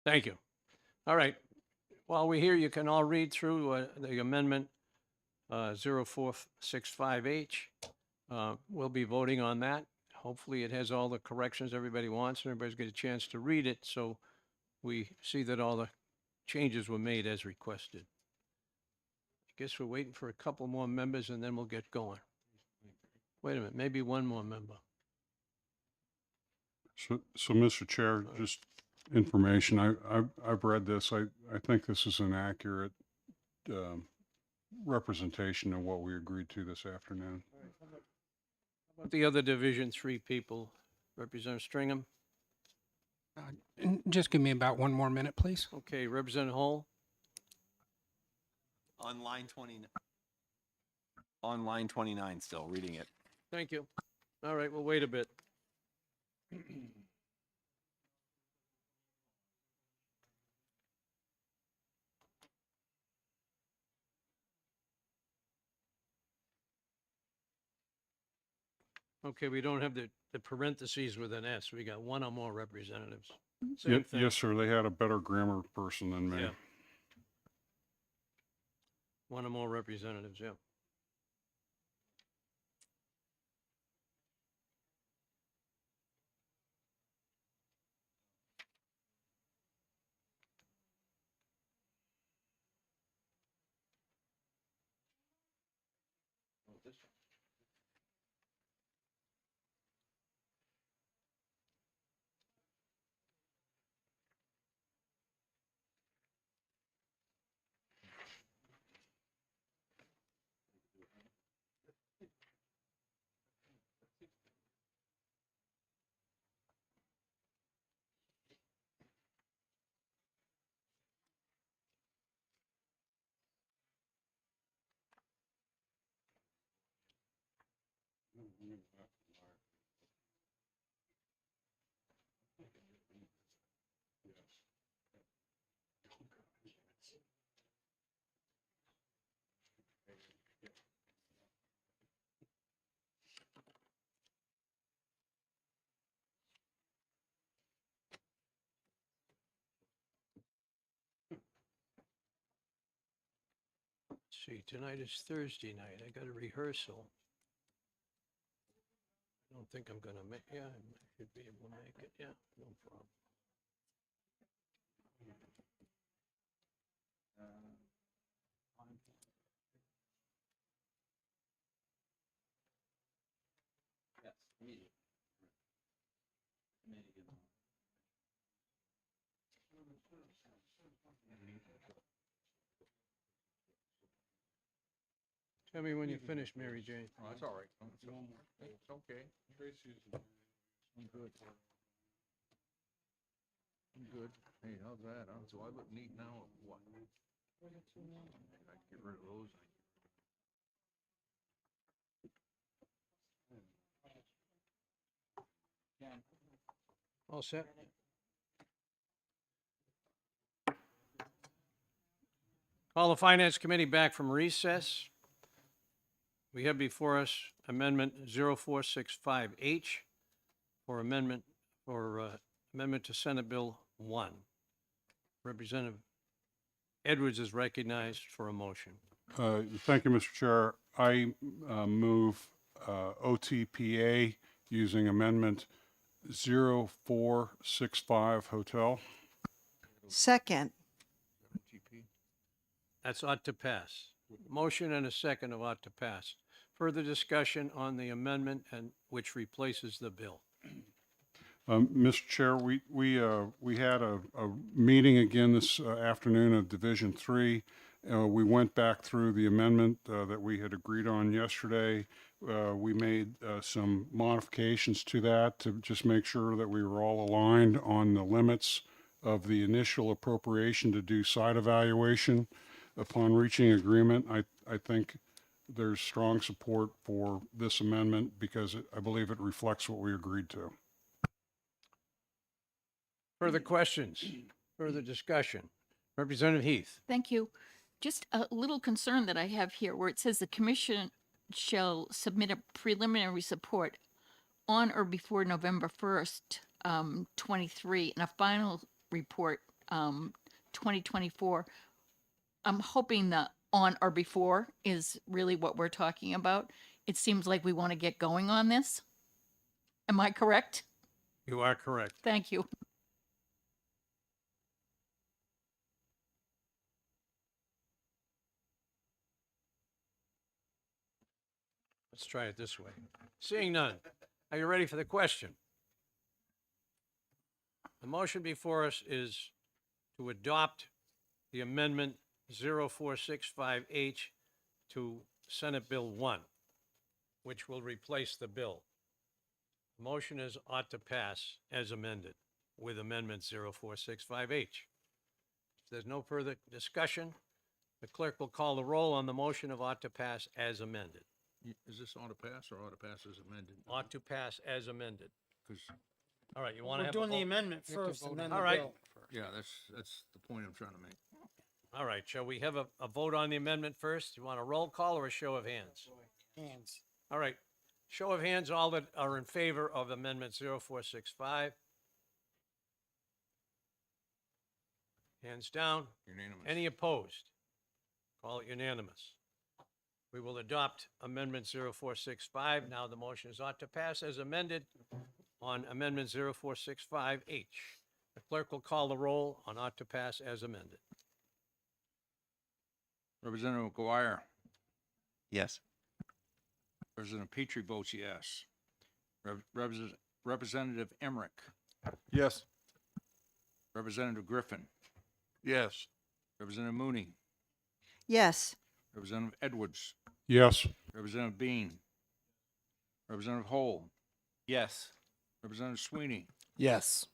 Thank you. All right. While we're here, you can all read through the amendment 0465H. We'll be voting on that. Hopefully, it has all the corrections everybody wants, and everybody's got a chance to read it, so we see that all the changes were made as requested. I guess we're waiting for a couple more members, and then we'll get going. Wait a minute, maybe one more member. So Mr. Chair, just information, I've read this. I think this is an accurate representation of what we agreed to this afternoon. How about the other Division 3 people? Representative Stringham? Just give me about one more minute, please. Okay, Representative Hall? On line 29 still, reading it. Thank you. All right, we'll wait a bit. Okay, we don't have the parentheses with an S. We got one or more representatives. Same thing. Yes, sir. They had a better grammar person than me. Yeah. One or more representatives, yeah. See, tonight is Thursday night. I got a rehearsal. I don't think I'm gonna make, yeah, I should be able to make it, yeah, no problem. Tell me when you finish, Mary Jane. Oh, that's all right. It's okay. Tracy's. I'm good. I'm good. Hey, how's that? So I look neat now or what? I get rid of those. All set? Call the Finance Committee back from recess. We have before us Amendment 0465H for amendment to Senate Bill 1. Representative Edwards is recognized for a motion. Thank you, Mr. Chair. I move OTPA using amendment 0465 hotel. Second. That's ought to pass. Motion and a second of ought to pass. Further discussion on the amendment and which replaces the bill. Mr. Chair, we had a meeting again this afternoon of Division 3. We went back through the amendment that we had agreed on yesterday. We made some modifications to that to just make sure that we were all aligned on the limits of the initial appropriation to do site evaluation. Upon reaching agreement, I think there's strong support for this amendment because I believe it reflects what we agreed to. Further questions? Further discussion? Representative Heath. Thank you. Just a little concern that I have here where it says the commission shall submit a preliminary report on or before November 1st, 23, and a final report 2024. I'm hoping the on or before is really what we're talking about. It seems like we want to get going on this. Am I correct? You are correct. Thank you. Let's try it this way. Seeing none, are you ready for the question? The motion before us is to adopt the amendment 0465H to Senate Bill 1, which will replace the bill. The motion is ought to pass as amended with amendment 0465H. If there's no further discussion, the clerk will call the roll on the motion of ought to pass as amended. Is this ought to pass or ought to pass as amended? Ought to pass as amended. 'Cause, All right, you want to We're have a doing the vote? amendment You have to first vote and on then it. the All right. bill. yeah, that's the point I'm trying to make. All right, shall we have a vote on the amendment first? You want a roll call or a show of hands? Hands. All right, show of hands, all that are in favor of amendment 0465. Hands down. Unanimous. Any opposed? Call it unanimous. We will adopt amendment 0465. Now the motion is ought to pass as amended on amendment 0465H. The clerk will call the roll on ought to pass as amended. Representative McGuire. Yes. Representative Petrie votes yes. Representative Emmerich. Yes. Representative Griffin. Yes. Representative Mooney. Yes. Representative Edwards. Yes. Representative Bean. Representative Hole. Yes. Representative Sweeney. Yes.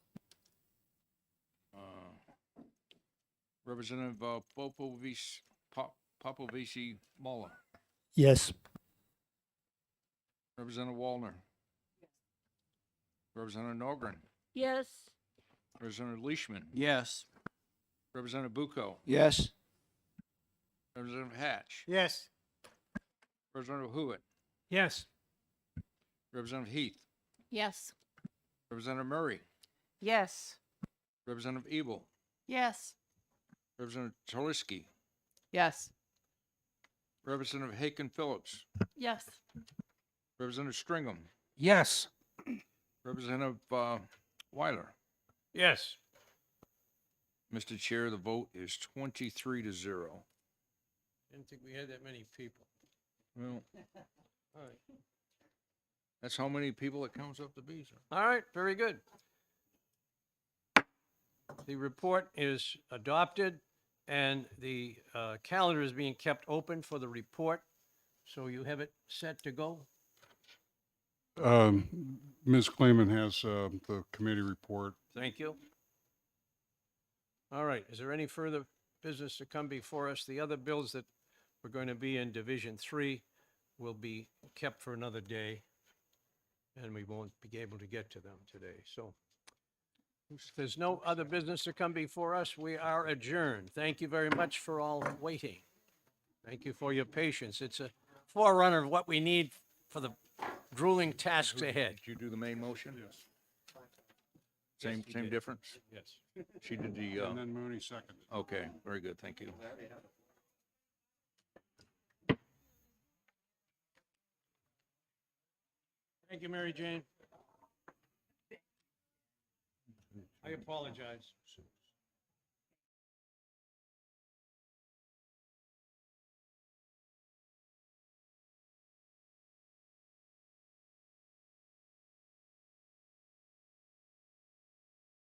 Representative Popovici Muller. Yes. Representative Wallner. Representative Norgren. Yes. Representative Leishman. Yes. Representative Bucco. Yes. Representative Hatch. Yes. Representative Hewitt. Yes. Representative Heath. Yes. Representative Murray. Yes. Representative Ebel. Yes. Representative Taliski. Yes. Representative Haken Phillips. Yes. Representative Stringham. Yes. Representative Weiler. Yes. Mr. Chair, the vote is 23-0. Didn't think we had that many people. Well, All right. that's how many people it counts up to be, sir. All right, very good. The report is adopted, and the calendar is being kept open for the report. So you have it set to go? Ms. Clayman has the committee report. Thank you. All right, is there any further business to come before us? The other bills that were going to be in Division 3 will be kept for another day, and we won't be able to get to them today. So if there's no other business to come before us, we are adjourned. Thank you very much for all waiting. Thank you for your patience. It's a forerunner of what we need for the grueling tasks ahead. Did you do the main motion? Yes. Same difference? Yes. She did the, And then Mooney second. okay, very good, thank you. Thank you, Mary Jane. I apologize.